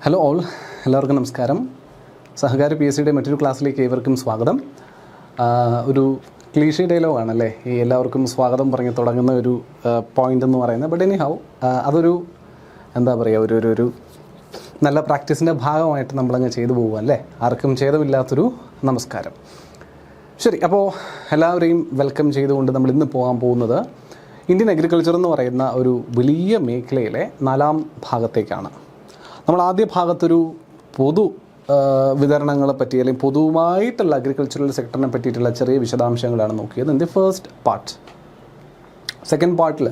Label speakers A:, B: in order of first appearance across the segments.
A: Hello all, എല്ലാവർക്കും നമസ്കാരം. സഹകാരി P S സിയുടെ മറ്റൊരു ക്ലാസ്സിലേക്ക് ഏവർക്കും സ്വാഗതം. ഒരു ക്ലീഷേ ഡയലോഗാണല്ലേ ഈ എല്ലാവർക്കും സ്വാഗതം പറഞ്ഞ് തുടങ്ങുന്ന ഒരു പോയിൻ്റ് എന്ന് പറയുന്നത്. ബട്ട് എനി ഹൗ അതൊരു എന്താ പറയുക, ഒരു നല്ല പ്രാക്ടീസിൻ്റെ ഭാഗമായിട്ട് നമ്മളങ്ങ് ചെയ്തു പോകുക അല്ലേ. ആർക്കും ഛേദമില്ലാത്തൊരു നമസ്കാരം. ശരി, അപ്പോൾ എല്ലാവരെയും വെൽക്കം ചെയ്തുകൊണ്ട് നമ്മൾ ഇന്ന് പോകാൻ പോകുന്നത് ഇന്ത്യൻ അഗ്രികൾച്ചർ എന്ന് പറയുന്ന ഒരു വലിയ മേഖലയിലെ 4ാം ഭാഗത്തേക്കാണ്. നമ്മൾ ആദ്യ ഭാഗത്തൊരു പൊതു വിതരണങ്ങളെ പറ്റി അല്ലെങ്കിൽ പൊതുവായിട്ടുള്ള അഗ്രികൾച്ചറൽ സെക്ടറിനെ പറ്റിയിട്ടുള്ള ചെറിയ വിശദാംശങ്ങളാണ് നോക്കിയത് in the first part. Second പാർട്ടിൽ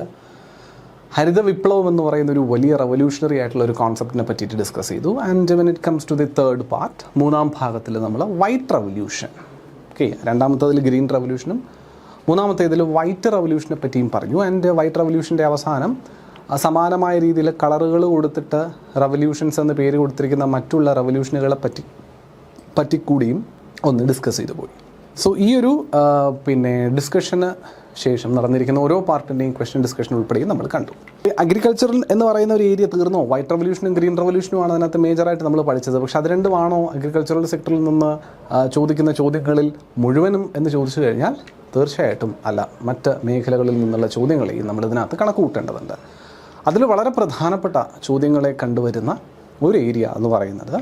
A: ഹരിത വിപ്ലവം എന്ന് പറയുന്ന ഒരു വലിയ റവല്യൂഷണറി ആയിട്ടുള്ള ഒരു കോൺസെപ്റ്റിനെ പറ്റിയിട്ട് ഡിസ്കസ് ചെയ്തു. And when it comes to the third part, 3ാം ഭാഗത്തിൽ നമ്മൾ വൈറ്റ് റവല്യൂഷൻ, ഓക്കെ, രണ്ടാമത്തേതിൽ ഗ്രീൻ റവല്യൂഷനും മൂന്നാമത്തേതിൽ വൈറ്റ് റവല്യൂഷനെ പറ്റിയും പറഞ്ഞു. ആൻഡ് വൈറ്റ് റവല്യൂഷൻ്റെ അവസാനം സമാനമായ രീതിയിൽ കളറുകൾ കൊടുത്തിട്ട് റവല്യൂഷൻസ് എന്ന് പേര് കൊടുത്തിരിക്കുന്ന മറ്റുള്ള റവല്യൂഷനുകളെ പറ്റിക്കൂടിയും ഒന്ന് ഡിസ്കസ് ചെയ്തു പോയി. സോ ഈ ഒരു ഡിസ്കഷന് ശേഷം നടന്നിരിക്കുന്ന ഓരോ പാർട്ടിൻ്റെയും ക്വസ്റ്റ്യൻ ഡിസ്കഷൻ ഉൾപ്പെടെയും നമ്മൾ കണ്ടു. അഗ്രികൾച്ചർ എന്ന് പറയുന്ന ഒരു ഏരിയ തീർന്നോ? വൈറ്റ് റവല്യൂഷനും ഗ്രീൻ റവല്യൂഷനുമാണ് അതിനകത്ത് മേജറായിട്ട് നമ്മൾ പഠിച്ചത്. പക്ഷെ അത് രണ്ടുമാണോ അഗ്രികൾച്ചറൽ സെക്ടറിൽ നിന്ന് ചോദിക്കുന്ന ചോദ്യങ്ങളിൽ മുഴുവനും എന്ന് ചോദിച്ചു കഴിഞ്ഞാൽ തീർച്ചയായിട്ടും അല്ല. മറ്റ് മേഖലകളിൽ നിന്നുള്ള ചോദ്യങ്ങളെയും നമ്മളിതിനകത്ത് കണക്ക് കൂട്ടേണ്ടതുണ്ട്. അതിൽ വളരെ പ്രധാനപ്പെട്ട ചോദ്യങ്ങളെ കണ്ടുവരുന്ന ഒരു ഏരിയ എന്ന് പറയുന്നത്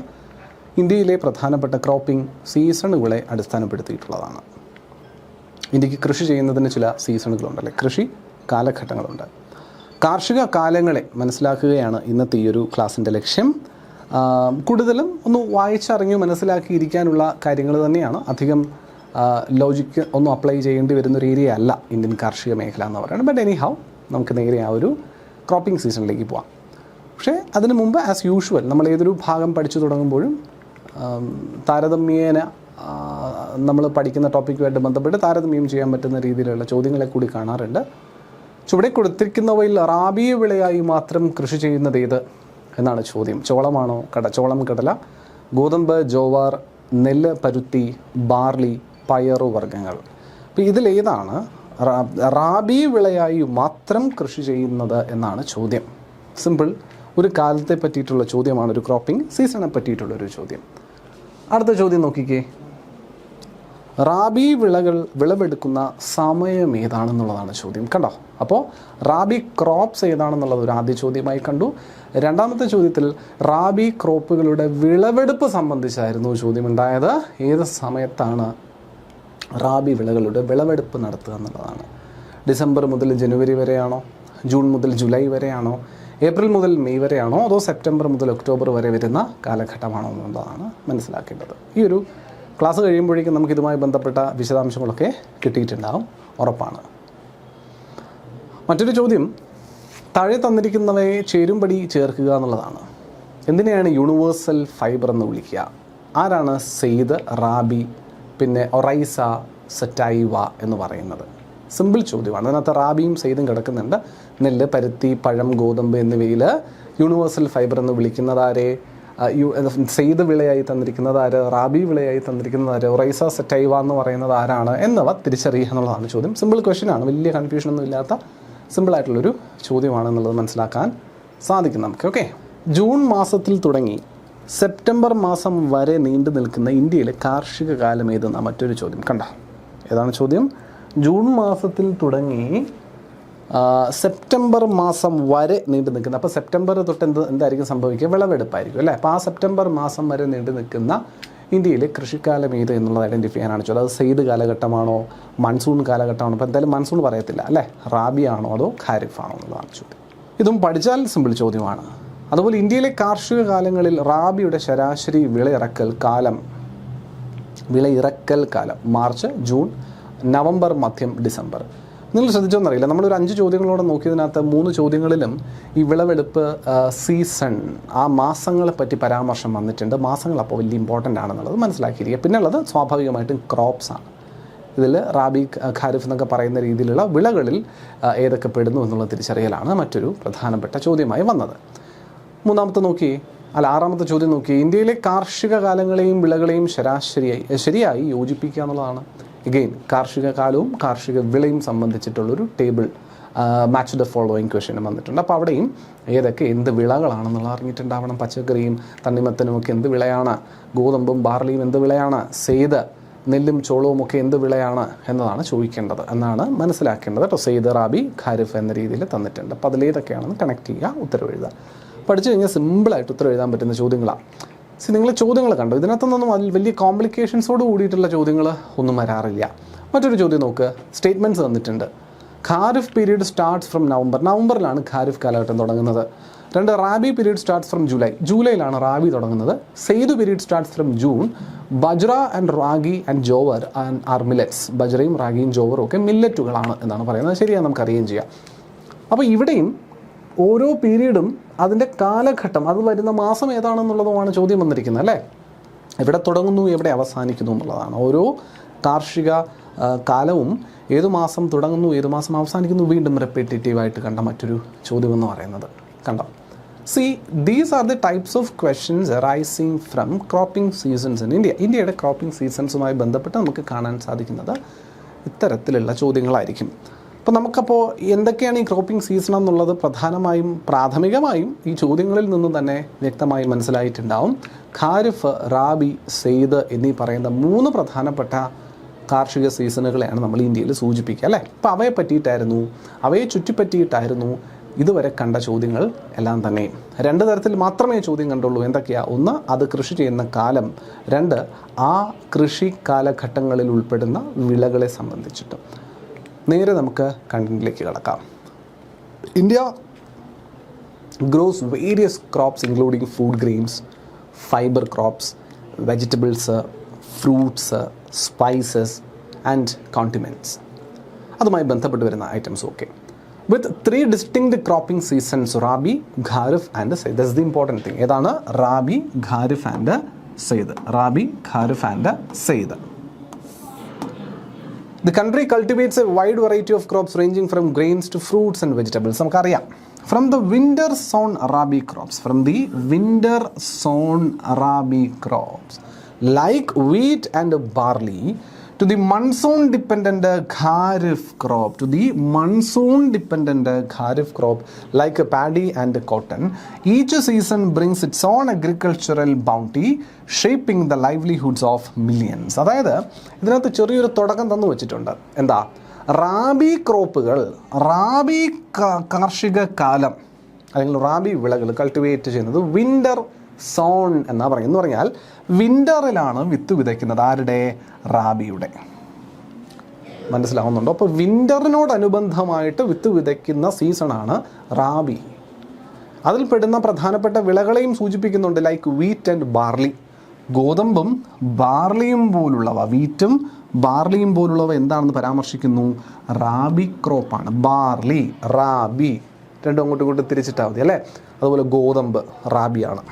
A: ഇന്ത്യയിലെ പ്രധാനപ്പെട്ട ക്രോപ്പിംഗ് സീസണുകളെ അടിസ്ഥാനപ്പെടുത്തിയിട്ടുള്ളതാണ്. ഇന്ത്യക്ക് കൃഷി ചെയ്യുന്നതിന് ചില സീസണുകളുണ്ടല്ലേ, കൃഷി കാലഘട്ടങ്ങളുണ്ട്. കാർഷിക കാലങ്ങളെ മനസ്സിലാക്കുകയാണ് ഇന്നത്തെ ഈ ഒരു ക്ലാസ്സിൻ്റെ ലക്ഷ്യം. കൂടുതലും ഒന്ന് വായിച്ചറിഞ്ഞു മനസ്സിലാക്കിയിരിക്കാനുള്ള കാര്യങ്ങൾ തന്നെയാണ്. അധികം ലോജിക്ക് ഒന്നും അപ്ലൈ ചെയ്യേണ്ടി വരുന്നൊരു ഏരിയ അല്ല ഇന്ത്യൻ കാർഷിക മേഖല എന്ന് പറയുന്നത്. ബട്ട് എനി ഹൗ നമുക്ക് നേരെ ആ ഒരു ക്രോപ്പിംഗ് സീസണിലേക്ക് പോവാം. പക്ഷേ അതിന് മുമ്പ് ആസ് യൂഷ്വൽ നമ്മൾ ഏതൊരു ഭാഗം പഠിച്ചു തുടങ്ങുമ്പോഴും താരതമ്യേന നമ്മൾ പഠിക്കുന്ന ടോപ്പിക്കുമായിട്ട് ബന്ധപ്പെട്ട് താരതമ്യം ചെയ്യാൻ പറ്റുന്ന രീതിയിലുള്ള ചോദ്യങ്ങളെ കൂടി കാണാറുണ്ട്. ചുവടെ കൊടുത്തിരിക്കുന്നവയിൽ റാബി വിളയായി മാത്രം കൃഷി ചെയ്യുന്നത് ഏത് എന്നാണ് ചോദ്യം. ചോളമാണോ? ചോളം, കടല, ഗോതമ്പ്, ജോവാർ, നെല്ല്, പരുത്തി, ബാർലി, പയറു വർഗ്ഗങ്ങൾ. അപ്പോൾ ഇതിലേതാണ് റാബി വിളയായി മാത്രം കൃഷി ചെയ്യുന്നത് എന്നാണ് ചോദ്യം. സിമ്പിൾ, ഒരു കാലത്തെ പറ്റിയിട്ടുള്ള ചോദ്യമാണ്, ഒരു ക്രോപ്പിംഗ് സീസണെ പറ്റിയിട്ടുള്ളൊരു ചോദ്യം. അടുത്ത ചോദ്യം നോക്കിക്കേ, റാബി വിളകൾ വിളവെടുക്കുന്ന സമയം ഏതാണെന്നുള്ളതാണ് ചോദ്യം. കണ്ടോ? അപ്പോൾ റാബി ക്രോപ്സ് ഏതാണെന്നുള്ളത് ഒരു ആദ്യ ചോദ്യമായി കണ്ടു. രണ്ടാമത്തെ ചോദ്യത്തിൽ റാബി ക്രോപ്പുകളുടെ വിളവെടുപ്പ് സംബന്ധിച്ചായിരുന്നു ചോദ്യമുണ്ടായത്. ഏത് സമയത്താണ് റാബി വിളകളുടെ വിളവെടുപ്പ് നടത്തുക എന്നുള്ളതാണ്. ഡിസംബർ മുതൽ ജനുവരി വരെയാണോ? ജൂൺ മുതൽ ജൂലൈ വരെയാണോ? ഏപ്രിൽ മുതൽ മെയ് വരെയാണോ? അതോ സെപ്റ്റംബർ മുതൽ ഒക്ടോബർ വരെ വരുന്ന കാലഘട്ടമാണോ എന്നുള്ളതാണ് മനസ്സിലാക്കേണ്ടത്. ഈ ഒരു ക്ലാസ് കഴിയുമ്പോഴേക്കും നമുക്കിതുമായി ബന്ധപ്പെട്ട വിശദാംശങ്ങളൊക്കെ കിട്ടിയിട്ടുണ്ടാകും, ഉറപ്പാണ്. മറ്റൊരു ചോദ്യം, താഴെ തന്നിരിക്കുന്നവയെ ചേരുംപടി ചേർക്കുക എന്നുള്ളതാണ്. എന്തിനെയാണ് യൂണിവേഴ്സൽ ഫൈബർ എന്ന് വിളിക്കുക? ആരാണ് സെയ്ദ്, റാബി, പിന്നെ ഒറൈസ, സറ്റൈവ എന്ന് പറയുന്നത്? സിമ്പിൾ ചോദ്യമാണ്. അതിനകത്ത് റാബിയും സെയ്ദും കിടക്കുന്നുണ്ട്. നെല്ല്, പരുത്തി, പഴം, ഗോതമ്പ് എന്നിവയിൽ യൂണിവേഴ്സൽ ഫൈബർ എന്ന് വിളിക്കുന്നത് ആരെ? സെയ്ദ് വിളയായി തന്നിരിക്കുന്നത് ആര്? റാബി വിളയായി തന്നിരിക്കുന്നത് ആര്? ഒറൈസ, സറ്റൈവ എന്ന് പറയുന്നത് ആരാണ് എന്നിവ തിരിച്ചറിയുക എന്നുള്ളതാണ് ചോദ്യം. സിമ്പിൾ ക്വസ്റ്റ്യനാണ്, വലിയ കൺഫ്യൂഷനൊന്നും ഇല്ലാത്ത സിമ്പിളായിട്ടുള്ളൊരു ചോദ്യമാണെന്നുള്ളത് മനസ്സിലാക്കാൻ സാധിക്കും നമുക്ക്. ഓക്കെ, ജൂൺ മാസത്തിൽ തുടങ്ങി സെപ്റ്റംബർ മാസം വരെ നീണ്ടു നിൽക്കുന്ന ഇന്ത്യയിലെ കാർഷിക കാലം ഏതെന്നാണ് മറ്റൊരു ചോദ്യം. കണ്ട, ഏതാണ് ചോദ്യം? ജൂൺ മാസത്തിൽ തുടങ്ങി സെപ്റ്റംബർ മാസം വരെ നീണ്ടു നിൽക്കുന്ന, അപ്പോൾ സെപ്റ്റംബർ തൊട്ട് എന്തായിരിക്കും സംഭവിക്കുക? വിളവെടുപ്പായിരിക്കും അല്ലേ. അപ്പോൾ ആ സെപ്റ്റംബർ മാസം വരെ നീണ്ടു നിൽക്കുന്ന ഇന്ത്യയിലെ കൃഷിക്കാലം ഏത് എന്നുള്ളത് ഐഡൻറ്റിഫൈ ചെയ്യാനാണ് ചോദ്യം. അത് സെയ്ദ് കാലഘട്ടമാണോ, മൺസൂൺ കാലഘട്ടമാണോ? അപ്പോൾ എന്തായാലും മൺസൂൺ പറയത്തില്ല അല്ലേ. റാബി ആണോ അതോ ഖാരിഫ് ആണോ എന്നുള്ളതാണ് ചോദ്യം. ഇതും പഠിച്ചാൽ സിമ്പിൾ ചോദ്യമാണ്. അതുപോലെ ഇന്ത്യയിലെ കാർഷിക കാലങ്ങളിൽ റാബിയുടെ ശരാശരി വിളയിറക്കൽ കാലം മാർച്ച്, ജൂൺ, നവംബർ, മധ്യം, ഡിസംബർ. നിങ്ങൾ ശ്രദ്ധിച്ചോന്നറിയില്ല, നമ്മളൊരു 5 ചോദ്യങ്ങളോടെ നോക്കിയതിനകത്ത് 3 ചോദ്യങ്ങളിലും ഈ വിളവെടുപ്പ് സീസൺ, ആ മാസങ്ങളെ പറ്റി പരാമർശം വന്നിട്ടുണ്ട്. മാസങ്ങൾ അപ്പോൾ വലിയ ഇമ്പോർട്ടൻ്റ് ആണെന്നുള്ളത് മനസ്സിലാക്കിയിരിക്കുക. പിന്നെ ഉള്ളത് സ്വാഭാവികമായിട്ടും ക്രോപ്സാണ്. ഇതിൽ റാബി, ഖാരിഫ് എന്നൊക്കെ പറയുന്ന രീതിയിലുള്ള വിളകളിൽ ഏതൊക്കെ പെടുന്നു എന്നുള്ള തിരിച്ചറിയലാണ് മറ്റൊരു പ്രധാനപ്പെട്ട ചോദ്യമായി വന്നത്. ആറാമത്തെ ചോദ്യം നോക്കി, ഇന്ത്യയിലെ കാർഷിക കാലങ്ങളെയും വിളകളെയും ശരിയായി യോജിപ്പിക്കുക എന്നുള്ളതാണ്. എഗെയിൻ കാർഷിക കാലവും കാർഷിക വിളയും സംബന്ധിച്ചിട്ടുള്ളൊരു ടേബിൾ മാച്ച് ദ ഫോളോയിങ് ക്വസ്റ്റ്യനും വന്നിട്ടുണ്ട്. അപ്പോൾ അവിടെയും ഏതൊക്കെ എന്ത് വിളകളാണെന്നുള്ളത് അറിഞ്ഞിട്ടുണ്ടാവണം. പച്ചക്കറിയും തണ്ണിമത്തനും ഒക്കെ എന്ത് വിളയാണ്, ഗോതമ്പും ബാർലിയും എന്ത് വിളയാണ്, സെയ്ത് നെല്ലും ചോളവും ഒക്കെ എന്ത് വിളയാണ് എന്നതാണ് ചോദിക്കേണ്ടത് എന്നാണ് മനസ്സിലാക്കേണ്ടത് കേട്ടോ. സെയ്ത്, റാബി, ഖാരിഫ് എന്ന രീതിയിൽ തന്നിട്ടുണ്ട്. അപ്പോൾ അതിലേതൊക്കെയാണെന്ന് കണക്ട് ചെയ്യുക, ഉത്തരവ് എഴുതുക. പഠിച്ചു കഴിഞ്ഞാൽ സിമ്പിളായിട്ട് ഉത്തരം എഴുതാൻ പറ്റുന്ന ചോദ്യങ്ങളാണ്. നിങ്ങൾ ചോദ്യങ്ങൾ കണ്ടോ, ഇതിനകത്തൊന്നും അതിൽ വലിയ കോംപ്ലിക്കേഷൻസോട് കൂടിയിട്ടുള്ള ചോദ്യങ്ങൾ ഒന്നും വരാറില്ല. മറ്റൊരു ചോദ്യം നോക്ക്, സ്റ്റേറ്റ്മെൻറ്റ്സ് തന്നിട്ടുണ്ട്. ഖാരിഫ് പീരീഡ് സ്റ്റാർട്ട്സ് ഫ്രം നവംബറിലാണ് ഖാരിഫ് കാലഘട്ടം തുടങ്ങുന്നത്. 2, റാബി പീരീഡ് സ്റ്റാർട്ട്സ് ഫ്രം ജൂലൈയിലാണ് റാബി തുടങ്ങുന്നത്. Zaid period starts from June. Bajra and ragi and jowar are millets. ബജ്രയും റാഗിയും ജോവറും ഒക്കെ മില്ലറ്റുകളാണ് എന്നാണ് പറയുന്നത്. ശരിയാണ്, നമുക്കറിയുകയും ചെയ്യാം. അപ്പോൾ ഇവിടെയും ഓരോ പീരീഡും അതിൻ്റെ കാലഘട്ടം, അത് വരുന്ന മാസം ഏതാണെന്നുള്ളതുമാണ് ചോദ്യം വന്നിരിക്കുന്നത് അല്ലേ. എവിടെ തുടങ്ങുന്നു, എവിടെ അവസാനിക്കുന്നു എന്നുള്ളതാണ്. ഓരോ കാർഷിക കാലവും ഏതു മാസം തുടങ്ങുന്നു, ഏതു മാസം അവസാനിക്കുന്നു, വീണ്ടും റെപ്പിറ്റേറ്റീവായിട്ട് കണ്ട മറ്റൊരു ചോദ്യമെന്ന് പറയുന്നത് കണ്ടോ. See, these are the types of questions arising from cropping seasons in India. ഇന്ത്യയുടെ ക്രോപ്പിംഗ് സീസൺസുമായി ബന്ധപ്പെട്ട് നമുക്ക് കാണാൻ സാധിക്കുന്നത് ഇത്തരത്തിലുള്ള ചോദ്യങ്ങളായിരിക്കും. അപ്പോൾ നമുക്കപ്പോൾ എന്തൊക്കെയാണ് ഈ ക്രോപ്പിംഗ് സീസൺ എന്നുള്ളത് പ്രാഥമികമായും ഈ ചോദ്യങ്ങളിൽ നിന്ന് തന്നെ വ്യക്തമായി മനസ്സിലായിട്ടുണ്ടാവും. ഖാരിഫ്, റാബി, സെയ്ദ് എന്നീ പറയുന്ന 3 പ്രധാനപ്പെട്ട കാർഷിക സീസണുകളെയാണ് നമ്മൾ ഇന്ത്യയിൽ സൂചിപ്പിക്കുക അല്ലേ. അപ്പോൾ അവയെ ചുറ്റിപ്പറ്റിയിട്ടായിരുന്നു ഇതുവരെ കണ്ട ചോദ്യങ്ങൾ എല്ലാം തന്നെ. 2 തരത്തിൽ മാത്രമേ ചോദ്യം കണ്ടുള്ളൂ. എന്തൊക്കെയാണ്? 1, അത് കൃഷി ചെയ്യുന്ന കാലം. 2, ആ കൃഷി കാലഘട്ടങ്ങളിൽ ഉൾപ്പെടുന്ന വിളകളെ സംബന്ധിച്ചിട്ട്. നേരെ നമുക്ക് കണ്ടന്റിലേക്ക് കടക്കാം. India grows various crops including food grains, fibre crops, vegetables, fruits, spices and condiments. അതുമായി ബന്ധപ്പെട്ട് വരുന്ന ഐറ്റംസും ഒക്കെ. With 3 distinct cropping seasons, Rabi, Kharif and Zaid. That's the important thing. ഏതാണ്? Rabi, Kharif and Zaid. Rabi, Kharif and Zaid. The country cultivates a wide variety of crops ranging from grains to fruits and vegetables. നമുക്കറിയാം. From the winter sown Rabi crops, like wheat and barley, to the monsoon dependent kharif crop like paddy and cotton. Each season brings its own agricultural bounty, shaping the livelihoods of millions. അതായത് ഇതിനകത്ത് ചെറിയൊരു തുടക്കം തന്നു വെച്ചിട്ടുണ്ട്. എന്താ? റാബി ക്രോപ്പുകൾ, റാബി കാർഷിക കാലം അല്ലെങ്കിൽ റാബി വിളകൾ കൾട്ടിവേറ്റ് ചെയ്യുന്നത് വിൻ്റർ സോൺ എന്നാ പറയുന്നത്. എന്ന് പറഞ്ഞാൽ വിൻ്ററിലാണ് വിത്ത് വിതയ്ക്കുന്നത്. ആരുടെ? റാബിയുടെ. മനസ്സിലാവുന്നുണ്ടോ? അപ്പോൾ വിൻ്ററിനോടനുബന്ധമായിട്ട് വിത്ത് വിതയ്ക്കുന്ന സീസണാണ് റാബി. അതിൽപ്പെടുന്ന പ്രധാനപ്പെട്ട വിളകളെയും സൂചിപ്പിക്കുന്നുണ്ട്. Like wheat and barley. ഗോതമ്പും ബാർലിയും പോലുള്ളവ, വീറ്റും ബാർലിയും പോലുള്ളവ എന്താണെന്ന് പരാമർശിക്കുന്നു? റാബി ക്രോപ്പാണ്. ബാർലി, റാബി രണ്ടും അങ്ങോട്ടും തിരിച്ചിട്ടാൽ മതി അല്ലേ. അതുപോലെ ഗോതമ്പ് റാബിയാണ്.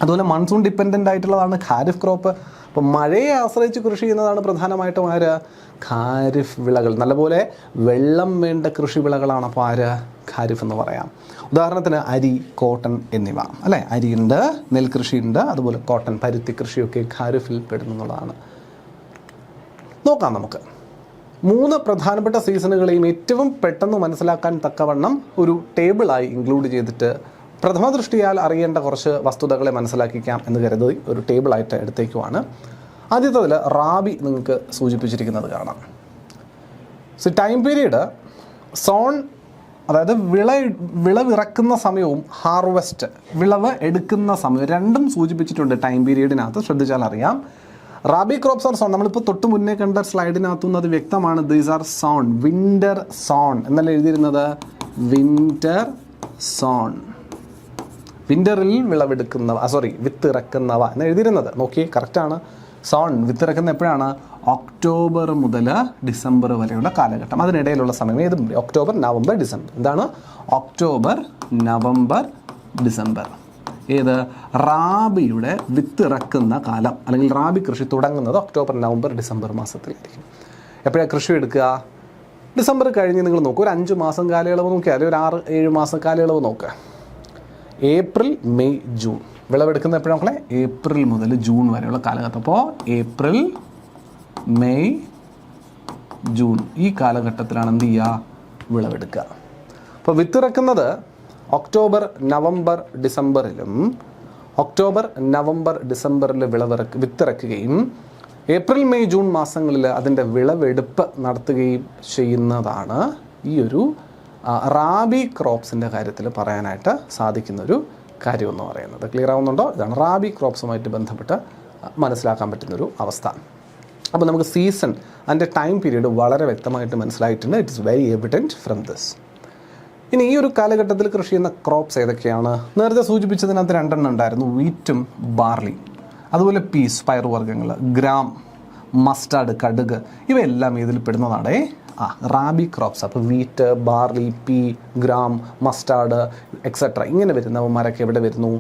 A: അതുപോലെ മൺസൂൺ ഡിപ്പെൻഡൻ്റ് ആയിട്ടുള്ളതാണ് ഖാരിഫ് ക്രോപ്പ്. അപ്പോൾ മഴയെ ആശ്രയിച്ച് കൃഷി ചെയ്യുന്നതാണ് പ്രധാനമായിട്ടും ഖാരിഫ് വിളകൾ. നല്ലപോലെ വെള്ളം വേണ്ട കൃഷി വിളകളാണ് അപ്പോൾ ഖാരിഫ് എന്ന് പറയാം. ഉദാഹരണത്തിന് അരി, കോട്ടൺ എന്നിവ അല്ലേ. അരിയുണ്ട്, നെൽകൃഷിയുണ്ട്, അതുപോലെ കോട്ടൺ, പരുത്തി കൃഷിയൊക്കെ ഖാരിഫിൽ പെടുന്നുള്ളതാണ്. നോക്കാം നമുക്ക് 3 പ്രധാനപ്പെട്ട സീസണുകളെയും ഏറ്റവും പെട്ടെന്ന് മനസ്സിലാക്കാൻ തക്കവണ്ണം ഒരു ടേബിളായി ഇൻക്ലൂഡ് ചെയ്തിട്ട് പ്രഥമ ദൃഷ്ടിയാൽ അറിയേണ്ട കുറച്ച് വസ്തുതകളെ മനസ്സിലാക്കിക്കാം എന്ന് കരുതി ഒരു ടേബിളായിട്ട് എടുത്തേക്കുവാണ്. ആദ്യത്തതിൽ റാബി നിങ്ങൾക്ക് സൂചിപ്പിച്ചിരിക്കുന്നത് കാണാം. ടൈം പീരീഡ് സോൺ, അതായത് വിളവിറക്കുന്ന സമയവും ഹാർവെസ്റ്റ്, വിളവ് എടുക്കുന്ന സമയവും രണ്ടും സൂചിപ്പിച്ചിട്ടുണ്ട് ടൈം പീരീഡിനകത്ത്. ശ്രദ്ധിച്ചാൽ അറിയാം. Rabi crops are sown. നമ്മളിപ്പോൾ തൊട്ട് മുന്നേ കണ്ട സ്ലൈഡിനകത്തുനിന്ന് അത് വ്യക്തമാണ്. These are sown, winter zone എന്നല്ല എഴുതിയിരുന്നത്. വിൻ്റർ സോൺ, വിൻ്ററിൽ വിളവെടുക്കുന്നവ, വിത്തിറക്കുന്നവ എന്ന് എഴുതിയിരുന്നത്. നോക്കി, കറക്റ്റാണ്. സോൺ, വിത്തിറക്കുന്ന എപ്പോഴാണ്? ഒക്ടോബർ മുതൽ ഡിസംബർ വരെയുള്ള കാലഘട്ടം. അതിനിടയിലുള്ള സമയം ഏത്? October, November, December. എന്താണ്? October, November, December. ഏത്? റാബിയുടെ വിത്തിറക്കുന്ന കാലം അല്ലെങ്കിൽ റാബി കൃഷി തുടങ്ങുന്നത് ഒക്ടോബർ, നവംബർ, ഡിസംബർ മാസത്തിലായിരിക്കും. എപ്പോഴാണ് കൃഷി എടുക്കുക? ഡിസംബർ കഴിഞ്ഞ് നിങ്ങൾ നോക്കുക. ഒരു 5 മാസം കാലയളവ് നോക്കുക, അല്ലെങ്കിൽ ഒരു 6-7 മാസം കാലയളവ് നോക്കുക. April, May, June. വിളവെടുക്കുന്ന എപ്പോഴാണ് മക്കളെ? ഏപ്രിൽ മുതൽ ജൂൺ വരെയുള്ള കാലഘട്ടം. അപ്പോൾ ഏപ്രിൽ, മെയ്, ജൂൺ ഈ കാലഘട്ടത്തിലാണ് എന്ത് ചെയ്യുക? വിളവെടുക്കുക. അപ്പോൾ വിത്തിറക്കുന്നത് ഒക്ടോബർ നവംബർ ഡിസംബറിലും വിത്തിറക്കുകയും ഏപ്രിൽ മെയ് ജൂൺ മാസങ്ങളിൽ അതിൻ്റെ വിളവെടുപ്പ് നടത്തുകയും ചെയ്യുന്നതാണ് ഈ ഒരു റാബി ക്രോപ്സിൻ്റെ കാര്യത്തിൽ പറയാനായിട്ട് സാധിക്കുന്നൊരു കാര്യമെന്ന് പറയുന്നത്. ക്ലിയർ ആവുന്നുണ്ടോ? ഇതാണ് റാബി ക്രോപ്സുമായിട്ട് ബന്ധപ്പെട്ട് മനസ്സിലാക്കാൻ പറ്റുന്നൊരു അവസ്ഥ. അപ്പോൾ നമുക്ക് സീസൺ അതിൻ്റെ ടൈം പീരീഡ് വളരെ വ്യക്തമായിട്ട് മനസ്സിലായിട്ടുണ്ട്. It is very evident from this. ഇനി ഈ ഒരു കാലഘട്ടത്തിൽ കൃഷി ചെയ്യുന്ന ക്രോപ്സ് ഏതൊക്കെയാണ്? നേരത്തെ സൂചിപ്പിച്ചതിനകത്ത് 2 എണ്ണം ഉണ്ടായിരുന്നു, വീറ്റും ബാർലി. അതുപോലെ പീസ്, പയറുവർഗ്ഗങ്ങൾ, ഗ്രാം, മസ്റ്റാർഡ്, കടുക്, ഇവയെല്ലാം ഇതിൽ പെടുന്നതാണ് റാബി ക്രോപ്സ്. അപ്പോൾ wheat, barley, P, gram, mustard etcetera ഇങ്ങനെ വരുന്നവന്മാരൊക്കെ എവിടെ വരുന്നു?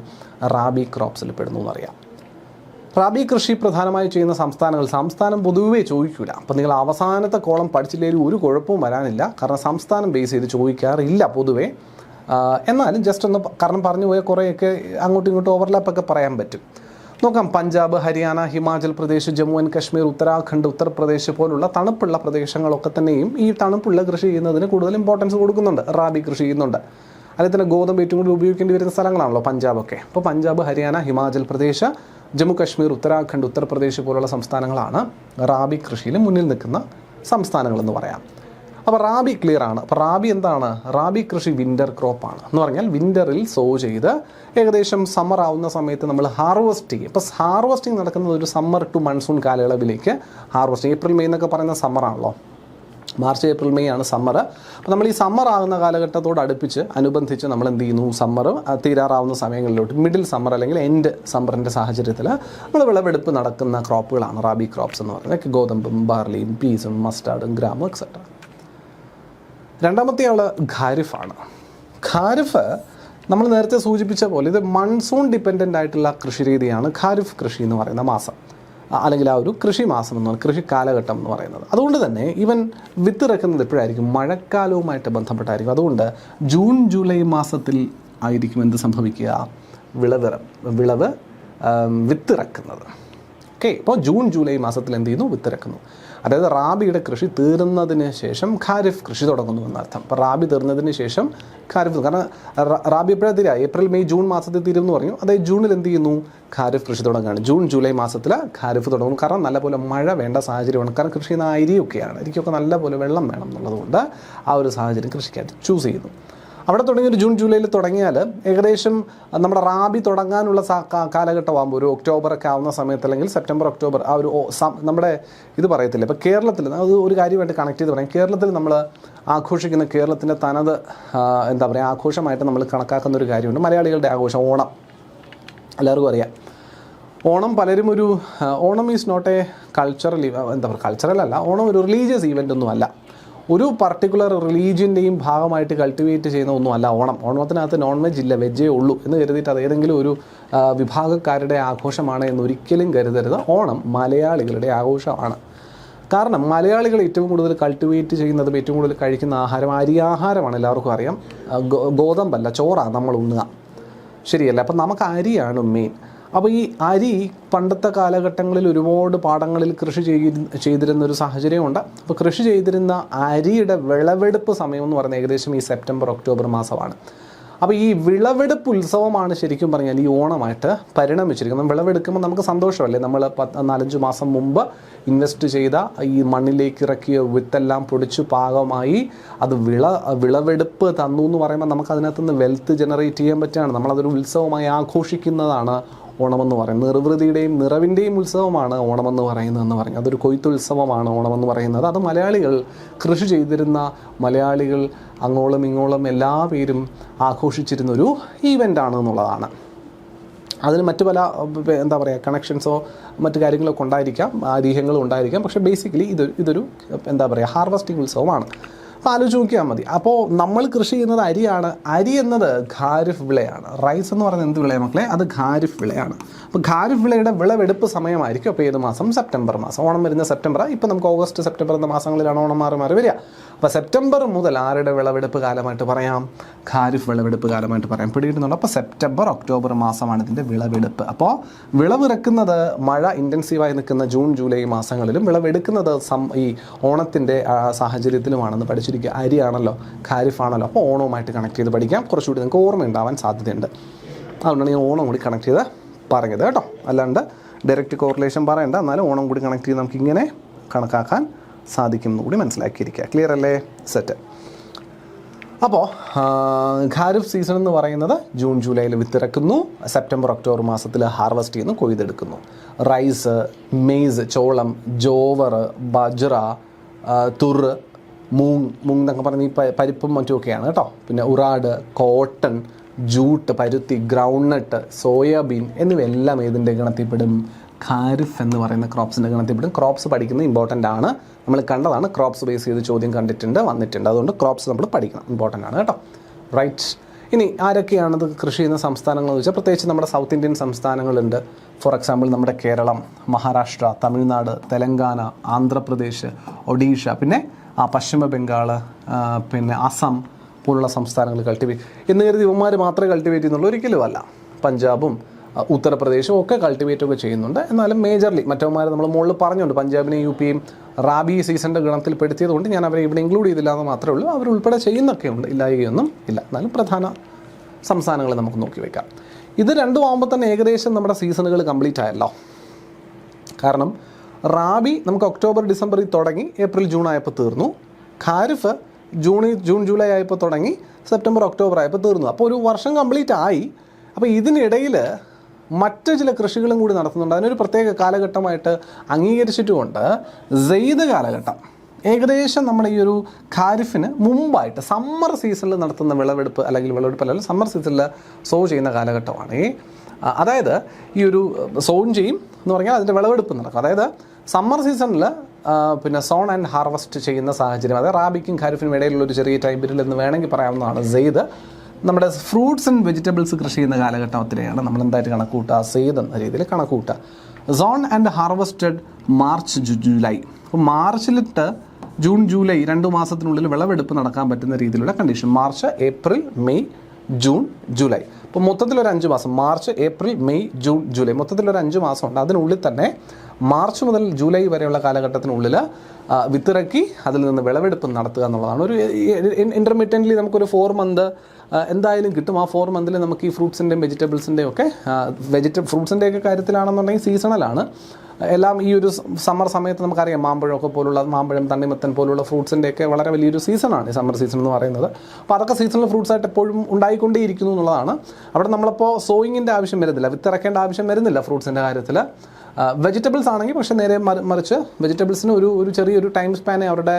A: റാബി ക്രോപ്സിൽ പെടുന്നു എന്നറിയാം. റാബി കൃഷി പ്രധാനമായി ചെയ്യുന്ന സംസ്ഥാനം പൊതുവേ ചോദിക്കില്ല. അപ്പോൾ നിങ്ങൾ അവസാനത്തെ കോളം പഠിച്ചില്ലെങ്കിൽ ഒരു കുഴപ്പവും വരാനില്ല. കാരണം സംസ്ഥാനം ബേസ് ചെയ്ത് ചോദിക്കാറില്ല പൊതുവേ. എന്നാലും ജസ്റ്റ് ഒന്ന് കാരണം പറഞ്ഞു പോയാൽ കുറേയൊക്കെ അങ്ങോട്ടും ഇങ്ങോട്ടും ഓവർലാപ്പൊക്കെ പറയാൻ പറ്റും. നോക്കാം. പഞ്ചാബ്, ഹരിയാന, ഹിമാചൽ പ്രദേശ്, ജമ്മു ആൻഡ് കശ്മീർ, ഉത്തരാഖണ്ഡ്, ഉത്തർപ്രദേശ് പോലുള്ള തണുപ്പുള്ള പ്രദേശങ്ങളൊക്കെ തന്നെയും ഈ തണുപ്പുള്ള കൃഷി ചെയ്യുന്നതിന് കൂടുതൽ ഇമ്പോർട്ടൻസ് കൊടുക്കുന്നുണ്ട്. റാബി കൃഷി ചെയ്യുന്നുണ്ട്. അതിൽ തന്നെ ഗോതമ്പ് ഏറ്റവും കൂടുതൽ ഉപയോഗിക്കേണ്ടി വരുന്ന സ്ഥലങ്ങളാണല്ലോ പഞ്ചാബൊക്കെ. അപ്പോൾ പഞ്ചാബ്, ഹരിയാന, ഹിമാചൽ പ്രദേശ്, ജമ്മു കശ്മീർ, ഉത്തരാഖണ്ഡ്, ഉത്തർപ്രദേശ് പോലുള്ള സംസ്ഥാനങ്ങളാണ് റാബി കൃഷിയിൽ മുന്നിൽ നിൽക്കുന്ന സംസ്ഥാനങ്ങളെന്ന് പറയാം. അപ്പോൾ റാബി ക്ലിയർ ആണ്. അപ്പോൾ റാബി എന്താണ്? റാബി കൃഷി വിൻ്റർ ക്രോപ്പാണ്. എന്ന് പറഞ്ഞാൽ വിൻ്ററിൽ സോ ചെയ്ത് ഏകദേശം സമ്മർ ആവുന്ന സമയത്ത് നമ്മൾ ഹാർവസ്റ്റ് ചെയ്യും. അപ്പോൾ ഹാർവസ്റ്റിംഗ് നടക്കുന്നത് ഒരു സമ്മർ ടു മൺസൂൺ കാലയളവിലേക്ക് ഹാർവസ്റ്റിംഗ്. ഏപ്രിൽ മെയ് എന്നൊക്കെ പറയുന്ന സമ്മറാണല്ലോ. മാർച്ച്, ഏപ്രിൽ, മെയ് ആണ് സമ്മർ. അപ്പോൾ നമ്മൾ ഈ സമ്മർ ആകുന്ന കാലഘട്ടത്തോട് അനുബന്ധിച്ച് നമ്മൾ എന്ത് ചെയ്യുന്നു? സമ്മർ തീരാറാവുന്ന സമയങ്ങളിലോട്ട് മിഡിൽ സമ്മർ അല്ലെങ്കിൽ എൻഡ് സമ്മറിൻ്റെ സാഹചര്യത്തിൽ നമ്മൾ വിളവെടുപ്പ് നടക്കുന്ന ക്രോപ്പുകളാണ് റാബി ക്രോപ്സ് എന്ന് പറയുന്നത്. ഗോതമ്പും ബാർലിയും പീസും മസ്റ്റാർഡും ഗ്രാമും എക്സെട്ര. രണ്ടാമത്തെ ആൾ ഖാരിഫാണ്. ഖാരിഫ് നമ്മൾ നേരത്തെ സൂചിപ്പിച്ച പോലെ ഇത് മൺസൂൺ ഡിപ്പെൻഡൻ്റ് ആയിട്ടുള്ള കൃഷി രീതിയാണ് ഖാരിഫ് കൃഷി എന്ന് പറയുന്ന മാസം, അല്ലെങ്കിൽ ആ ഒരു കൃഷി മാസം എന്ന് പറയുന്നത്, കൃഷി കാലഘട്ടം എന്ന് പറയുന്നത്. അതുകൊണ്ട് തന്നെ ഇവൻ വിത്തിറക്കുന്നത് എപ്പോഴായിരിക്കും? മഴക്കാലവുമായിട്ട് ബന്ധപ്പെട്ടായിരിക്കും. അതുകൊണ്ട് ജൂൺ ജൂലൈ മാസത്തിൽ ആയിരിക്കും എന്ത് സംഭവിക്കുക? വിളവ് വിത്തിറക്കുന്നത്. ഓക്കെ. അപ്പോൾ ജൂൺ ജൂലൈ മാസത്തിൽ എന്ത് ചെയ്യുന്നു? വിത്തിറക്കുന്നു. അതായത് റാബിയുടെ കൃഷി തീർന്നതിന് ശേഷം ഖാരിഫ് കൃഷി തുടങ്ങുന്നു എന്നർത്ഥം. അപ്പോൾ റാബി തീർന്നതിന് ശേഷം ഖാരിഫ്, കാരണം റാബി എപ്പോഴാണ് തീരുക? ഏപ്രിൽ മെയ് ജൂൺ മാസത്തിൽ തീരുമെന്ന് പറഞ്ഞു. അതായത് ജൂണിൽ എന്ത് ചെയ്യുന്നു? ഖാരിഫ് കൃഷി തുടങ്ങുകയാണ്. ജൂൺ ജൂലൈ മാസത്തിൽ ഖാരിഫ് തുടങ്ങുന്നു. കാരണം നല്ലപോലെ മഴ വേണ്ട സാഹചര്യമാണ്. കാരണം കൃഷി ചെയ്യുന്ന അരിയൊക്കെയാണ്. അരിക്കൊക്കെ നല്ലപോലെ വെള്ളം വേണം എന്നുള്ളതുകൊണ്ട് ആ ഒരു സാഹചര്യം കൃഷിക്കായിട്ട് ചൂസ് ചെയ്യുന്നു. അവിടെ തുടങ്ങി ഒരു ജൂൺ ജൂലൈയിൽ തുടങ്ങിയാൽ ഏകദേശം നമ്മുടെ റാബി തുടങ്ങാനുള്ള കാലഘട്ടമാകുമ്പോൾ ഒരു ഒക്ടോബറൊക്കെ ആവുന്ന സമയത്ത്, അല്ലെങ്കിൽ സെപ്റ്റംബർ ഒക്ടോബർ ആ ഒരു നമ്മുടെ ഇത് പറയത്തില്ല. ഇപ്പോൾ കേരളത്തിൽ അത് ഒരു കാര്യമായിട്ട് കണക്ട് ചെയ്ത് പറയാം. കേരളത്തിൽ നമ്മൾ ആഘോഷിക്കുന്ന കേരളത്തിൻ്റെ തനത് എന്താ പറയുക ആഘോഷമായിട്ട് നമ്മൾ കണക്കാക്കുന്ന ഒരു കാര്യമുണ്ട്. മലയാളികളുടെ ആഘോഷം ഓണം. എല്ലാവർക്കും അറിയാം. ഓണം പലരും Onam is not a cultural, എന്താ പറയുക കൾച്ചറൽ അല്ല. ഓണം ഒരു റിലീജിയസ് ഈവൻ്റ് ഒന്നും അല്ല. ഒരു പർട്ടിക്കുലർ റിലീജിയൻ്റെയും ഭാഗമായിട്ട് കൾട്ടിവേറ്റ് ചെയ്യുന്ന ഒന്നുമല്ല ഓണം. ഓണത്തിനകത്ത് നോൺ വെജ് ഇല്ല, വെജേ ഉള്ളൂ എന്ന് കരുതിയിട്ട് അത് ഏതെങ്കിലും ഒരു വിഭാഗക്കാരുടെ ആഘോഷമാണ് എന്നൊരിക്കലും കരുതരുത്. ഓണം മലയാളികളുടെ ആഘോഷമാണ്. കാരണം മലയാളികൾ ഏറ്റവും കൂടുതൽ കൾട്ടിവേറ്റ് ചെയ്യുന്നതും ഏറ്റവും കൂടുതൽ കഴിക്കുന്ന ആഹാരം അരിയാഹാരമാണ്. എല്ലാവർക്കും അറിയാം. ഗോതമ്പല്ല, ചോറാണ് നമ്മൾ ഉണ്ണുക. ശരിയല്ല? അപ്പം നമുക്ക് അരിയാണ് മെയിൻ. അപ്പോൾ ഈ അരി പണ്ടത്തെ കാലഘട്ടങ്ങളിൽ ഒരുപാട് പാടങ്ങളിൽ കൃഷി ചെയ്തിരുന്നൊരു സാഹചര്യമുണ്ട്. അപ്പോൾ കൃഷി ചെയ്തിരുന്ന അരിയുടെ വിളവെടുപ്പ് സമയം എന്ന് പറയുന്നത് ഏകദേശം ഈ സെപ്റ്റംബർ ഒക്ടോബർ മാസമാണ്. അപ്പോൾ ഈ വിളവെടുപ്പ് ഉത്സവമാണ് ശരിക്കും പറഞ്ഞാൽ ഈ ഓണമായിട്ട് പരിണമിച്ചിരിക്കുന്നത്. വിളവെടുക്കുമ്പോൾ നമുക്ക് സന്തോഷമല്ലേ? നമ്മൾ 4-5 മാസം മുമ്പ് ഇൻവെസ്റ്റ് ചെയ്ത ഈ മണ്ണിലേക്ക് ഇറക്കിയ വിത്തെല്ലാം പൊടിച്ചു പാകമായി അത് വിളവെടുപ്പ് തന്നു എന്ന് പറയുമ്പോൾ നമുക്ക് അതിനകത്തുനിന്ന് വെൽത്ത് ജനറേറ്റ് ചെയ്യാൻ പറ്റുകയാണ്. നമ്മളതൊരു ഉത്സവമായി ആഘോഷിക്കുന്നതാണ് ഓണമെന്ന് പറയുന്നത്. നിർവൃതിയുടെയും നിറവിൻ്റെയും ഉത്സവമാണ് ഓണമെന്ന് പറയുന്നതെന്ന് പറഞ്ഞു. അതൊരു കൊയ്ത്തുത്സവമാണ് ഓണമെന്ന് പറയുന്നത്. അത് മലയാളികൾ, കൃഷി ചെയ്തിരുന്ന മലയാളികൾ അങ്ങോളം ഇങ്ങോളം എല്ലാ പേരും ആഘോഷിച്ചിരുന്നൊരു ഈവൻ്റാണ് എന്നുള്ളതാണ്. അതിന് മറ്റു പല എന്താ പറയുക കണക്ഷൻസോ മറ്റു കാര്യങ്ങളൊക്കെ ഉണ്ടായിരിക്കാം, ഐതിഹ്യങ്ങളും ഉണ്ടായിരിക്കാം. പക്ഷേ ബേസിക്കലി ഇതൊരു എന്താ പറയുക ഹാർവസ്റ്റിംഗ് ഉത്സവമാണ്. അപ്പോൾ ആലോചിച്ച് നോക്കിയാൽ മതി. അപ്പോൾ നമ്മൾ കൃഷി ചെയ്യുന്നത് അരിയാണ്. അരി എന്നത് ഖാരിഫ് വിളയാണ്. റൈസ് എന്ന് പറയുന്നത് എന്ത് വിളയാണ് മക്കളെ? അത് ഖാരിഫ് വിളയാണ്. അപ്പോൾ ഖാരിഫ് വിളയുടെ വിളവെടുപ്പ് സമയമായിരിക്കും. അപ്പോൾ ഏത് മാസം? സെപ്റ്റംബർ മാസം. ഓണം വരുന്ന സെപ്റ്റംബർ. ഇപ്പോൾ നമുക്ക് ഓഗസ്റ്റ്, സെപ്റ്റംബർ എന്ന മാസങ്ങളിലാണ് ഓണം മാറി വരിക. അപ്പോൾ സെപ്റ്റംബർ മുതൽ ആരുടെ വിളവെടുപ്പ് കാലമായിട്ട് പറയാം? ഖാരിഫ് വിളവെടുപ്പ് കാലമായിട്ട് പറയാം. പിടികിട്ടുന്നുണ്ട്? അപ്പോൾ സെപ്റ്റംബർ ഒക്ടോബർ മാസമാണ് ഇതിൻ്റെ വിളവെടുപ്പ്. അപ്പോൾ വിളവിറക്കുന്നത് മഴ ഇൻറ്റൻസീവായി നിൽക്കുന്ന ജൂൺ ജൂലൈ മാസങ്ങളിലും വിളവെടുക്കുന്നത് ഈ ഓണത്തിൻ്റെ സാഹചര്യത്തിലുമാണെന്ന് പഠിച്ചിരിക്കും. പഠിക്കുക. അരിയാണല്ലോ, ഖാരിഫാണല്ലോ, അപ്പോൾ ഓണവുമായിട്ട് കണക്ട് ചെയ്ത് പഠിക്കാം. കുറച്ചുകൂടി നിങ്ങൾക്ക് ഓർമ്മയുണ്ടാവാൻ സാധ്യതയുണ്ട്. അതുകൊണ്ടാണ് ഞാൻ ഓണം കൂടി കണക്ട് ചെയ്ത് പറഞ്ഞത് കേട്ടോ. അല്ലാണ്ട് ഡയറക്റ്റ് കോറിലേഷൻ പറയണ്ട, എന്നാലും ഓണം കൂടി കണക്ട് ചെയ്ത് നമുക്കിങ്ങനെ കണക്കാക്കാൻ സാധിക്കും എന്ന് കൂടി മനസ്സിലാക്കിയിരിക്കുക. ക്ലിയർ അല്ലേ? സെറ്റ്. അപ്പോൾ ഖാരിഫ് സീസൺ എന്ന് പറയുന്നത് ജൂൺ ജൂലൈയിൽ വിത്തിറക്കുന്നു, സെപ്റ്റംബർ ഒക്ടോബർ മാസത്തിൽ ഹാർവസ്റ്റ് ചെയ്യുന്നു, കൊയ്തെടുക്കുന്നു. റൈസ്, മെയ്സ്, ചോളം, ജോവർ, ബജ്റ, തുറ്, മൂങ് എന്നൊക്കെ പറഞ്ഞ് ഈ പരിപ്പും മറ്റുമൊക്കെയാണ് കേട്ടോ. പിന്നെ ഉറാഡ്, കോട്ടൺ, ജൂട്ട്, പരുത്തി, ഗ്രൗണ്ട്നട്ട്, സോയാബീൻ എന്നിവയെല്ലാം ഏതിൻ്റെ ഗണത്തിൽപ്പെടും? ഖാരിഫ് എന്ന് പറയുന്ന ക്രോപ്സിൻ്റെ ഗണത്തിൽപ്പെടും. ക്രോപ്സ് പഠിക്കുന്നത് ഇമ്പോർട്ടൻ്റ് ആണ്. നമ്മൾ കണ്ടതാണ്, ക്രോപ്സ് ബേസ് ചെയ്ത് ചോദ്യം കണ്ടിട്ടുണ്ട്, വന്നിട്ടുണ്ട്. അതുകൊണ്ട് ക്രോപ്സ് നമ്മൾ പഠിക്കണം, ഇമ്പോർട്ടൻ്റ് ആണ് കേട്ടോ. റൈറ്റ്. ഇനി ആരൊക്കെയാണത് കൃഷി ചെയ്യുന്ന സംസ്ഥാനങ്ങൾ എന്ന് വെച്ചാൽ പ്രത്യേകിച്ച് നമ്മുടെ സൗത്ത് ഇന്ത്യൻ സംസ്ഥാനങ്ങളുണ്ട്. ഫോർ എക്സാമ്പിൾ നമ്മുടെ കേരളം, മഹാരാഷ്ട്ര, തമിഴ്നാട്, തെലങ്കാന, ആന്ധ്രാപ്രദേശ്, ഒഡീഷ, പിന്നെ പശ്ചിമ ബംഗാൾ, പിന്നെ അസം പോലുള്ള സംസ്ഥാനങ്ങൾ കൾട്ടിവേറ്റ് എന്ന് കരുതി ഇവന്മാർ മാത്രമേ കൾട്ടിവേറ്റ് ചെയ്യുന്നുള്ളൂ, ഒരിക്കലും അല്ല. പഞ്ചാബും ഉത്തർപ്രദേശും ഒക്കെ കൾട്ടിവേറ്റൊക്കെ ചെയ്യുന്നുണ്ട്. എന്നാലും മേജർലി മറ്റവന്മാർ നമ്മൾ മുകളിൽ പറഞ്ഞുണ്ട്, പഞ്ചാബിനെയും യു പിയും റാബി സീസണിൻ്റെ ഗണത്തിൽ പെടുത്തിയതുകൊണ്ട് ഞാൻ അവരെ ഇവിടെ ഇൻക്ലൂഡ് ചെയ്തില്ല എന്ന് മാത്രമേ ഉള്ളൂ. അവരുൾപ്പെടെ ചെയ്യുന്നൊക്കെ ഉണ്ട്, ഇല്ലായകയൊന്നും ഇല്ല. എന്നാലും പ്രധാന സംസ്ഥാനങ്ങൾ നമുക്ക് നോക്കി വയ്ക്കാം. ഇത് രണ്ടും ആകുമ്പോൾ തന്നെ ഏകദേശം നമ്മുടെ സീസണുകൾ കംപ്ലീറ്റ് ആയല്ലോ. കാരണം റാബി നമുക്ക് ഒക്ടോബർ ഡിസംബറിൽ തുടങ്ങി, ഏപ്രിൽ ജൂൺ ആയപ്പോൾ തീർന്നു. ഖാരിഫ് ജൂൺ ജൂലൈ ആയപ്പോൾ തുടങ്ങി, സെപ്റ്റംബർ ഒക്ടോബർ ആയപ്പോൾ തീർന്നു. അപ്പോൾ ഒരു വർഷം കംപ്ലീറ്റ് ആയി. അപ്പോൾ ഇതിനിടയിൽ മറ്റ് ചില കൃഷികളും കൂടി നടത്തുന്നുണ്ട്. അതിനൊരു പ്രത്യേക കാലഘട്ടമായിട്ട് അംഗീകരിച്ചിട്ടുമുണ്ട്. സെയ്ദ് കാലഘട്ടം ഏകദേശം നമ്മുടെ ഈ ഒരു ഖാരിഫിന് മുമ്പായിട്ട് സമ്മർ സീസണിൽ നടത്തുന്ന വിളവെടുപ്പ് അല്ലെങ്കിൽ സമ്മർ സീസണിൽ സോ ചെയ്യുന്ന കാലഘട്ടമാണ്. അതായത് ഈ ഒരു സോൺ ചെയ്യും എന്ന് പറഞ്ഞാൽ അതിൻ്റെ വിളവെടുപ്പ് നടക്കും. അതായത് സമ്മർ സീസണിൽ പിന്നെ സോൺ ആൻഡ് ഹാർവസ്റ്റ് ചെയ്യുന്ന സാഹചര്യം, അതായത് റാബിക്കും ഖാരിഫിനും ഇടയിലുള്ളൊരു ചെറിയ ടൈം പീരീഡ് എന്ന് വേണമെങ്കിൽ പറയാവുന്നതാണ് സെയ്ദ്. നമ്മുടെ ഫ്രൂട്ട്സ് ആൻഡ് വെജിറ്റബിൾസ് കൃഷി ചെയ്യുന്ന കാലഘട്ടത്തിലെയാണ് നമ്മൾ എന്തായിട്ട് കണക്കൂട്ടുക? സെയ്ദ് എന്ന രീതിയിൽ കണക്കൂട്ടുക. Sown and harvested March July. അപ്പോൾ മാർച്ചിലിട്ട് ജൂൺ ജൂലൈ 2 മാസത്തിനുള്ളിൽ വിളവെടുപ്പ് നടക്കാൻ പറ്റുന്ന രീതിയിലുള്ള condition. March, April, May, June, July. അപ്പോൾ മൊത്തത്തിലൊരു 5 മാസം, March, April, May, June, July, മൊത്തത്തിലൊരു 5 മാസമുണ്ട്. അതിനുള്ളിൽ തന്നെ മാർച്ച് മുതൽ ജൂലൈ വരെയുള്ള കാലഘട്ടത്തിനുള്ളിൽ വിത്തിറക്കി അതിൽ നിന്ന് വിളവെടുപ്പ് നടത്തുക എന്നുള്ളതാണ്. ഒരു ഇൻ്റർമീഡിയറ്റ്ലി നമുക്കൊരു 4 മന്ത് എന്തായാലും കിട്ടും. ആ 4 മന്തിൽ നമുക്ക് ഈ ഫ്രൂട്ട്സിൻ്റെയും വെജിറ്റബിൾസിൻ്റെയും ഒക്കെ ഫ്രൂട്ട്സിൻ്റെയൊക്കെ കാര്യത്തിലാണെന്നുണ്ടെങ്കിൽ സീസണലാണ്. എല്ലാം ഈ ഒരു സമ്മർ സമയത്ത് നമുക്കറിയാം, മാമ്പഴം, തണ്ണിമത്തൻ പോലുള്ള ഫ്രൂട്ട്സിൻ്റെയൊക്കെ വളരെ വലിയൊരു സീസണാണ് ഈ സമ്മർ സീസൺ എന്ന് പറയുന്നത്. അപ്പോൾ അതൊക്കെ സീസണൽ ഫ്രൂട്ട്സ് ആയിട്ട് എപ്പോഴും ഉണ്ടായിക്കൊണ്ടേയിരിക്കുന്നു എന്നുള്ളതാണ്. അവിടെ നമ്മളിപ്പോൾ സോയിങ്ങിൻ്റെ ആവശ്യം വരുന്നില്ല, വിത്തിറക്കേണ്ട ആവശ്യം വരുന്നില്ല ഫ്രൂട്ട്സിൻ്റെ കാര്യത്തിൽ. വെജിറ്റബിൾസ് ആണെങ്കിൽ പക്ഷേ നേരെ മറിച്ച് വെജിറ്റബിൾസിന് ഒരു ചെറിയൊരു ടൈം സ്പാനേ അവരുടെ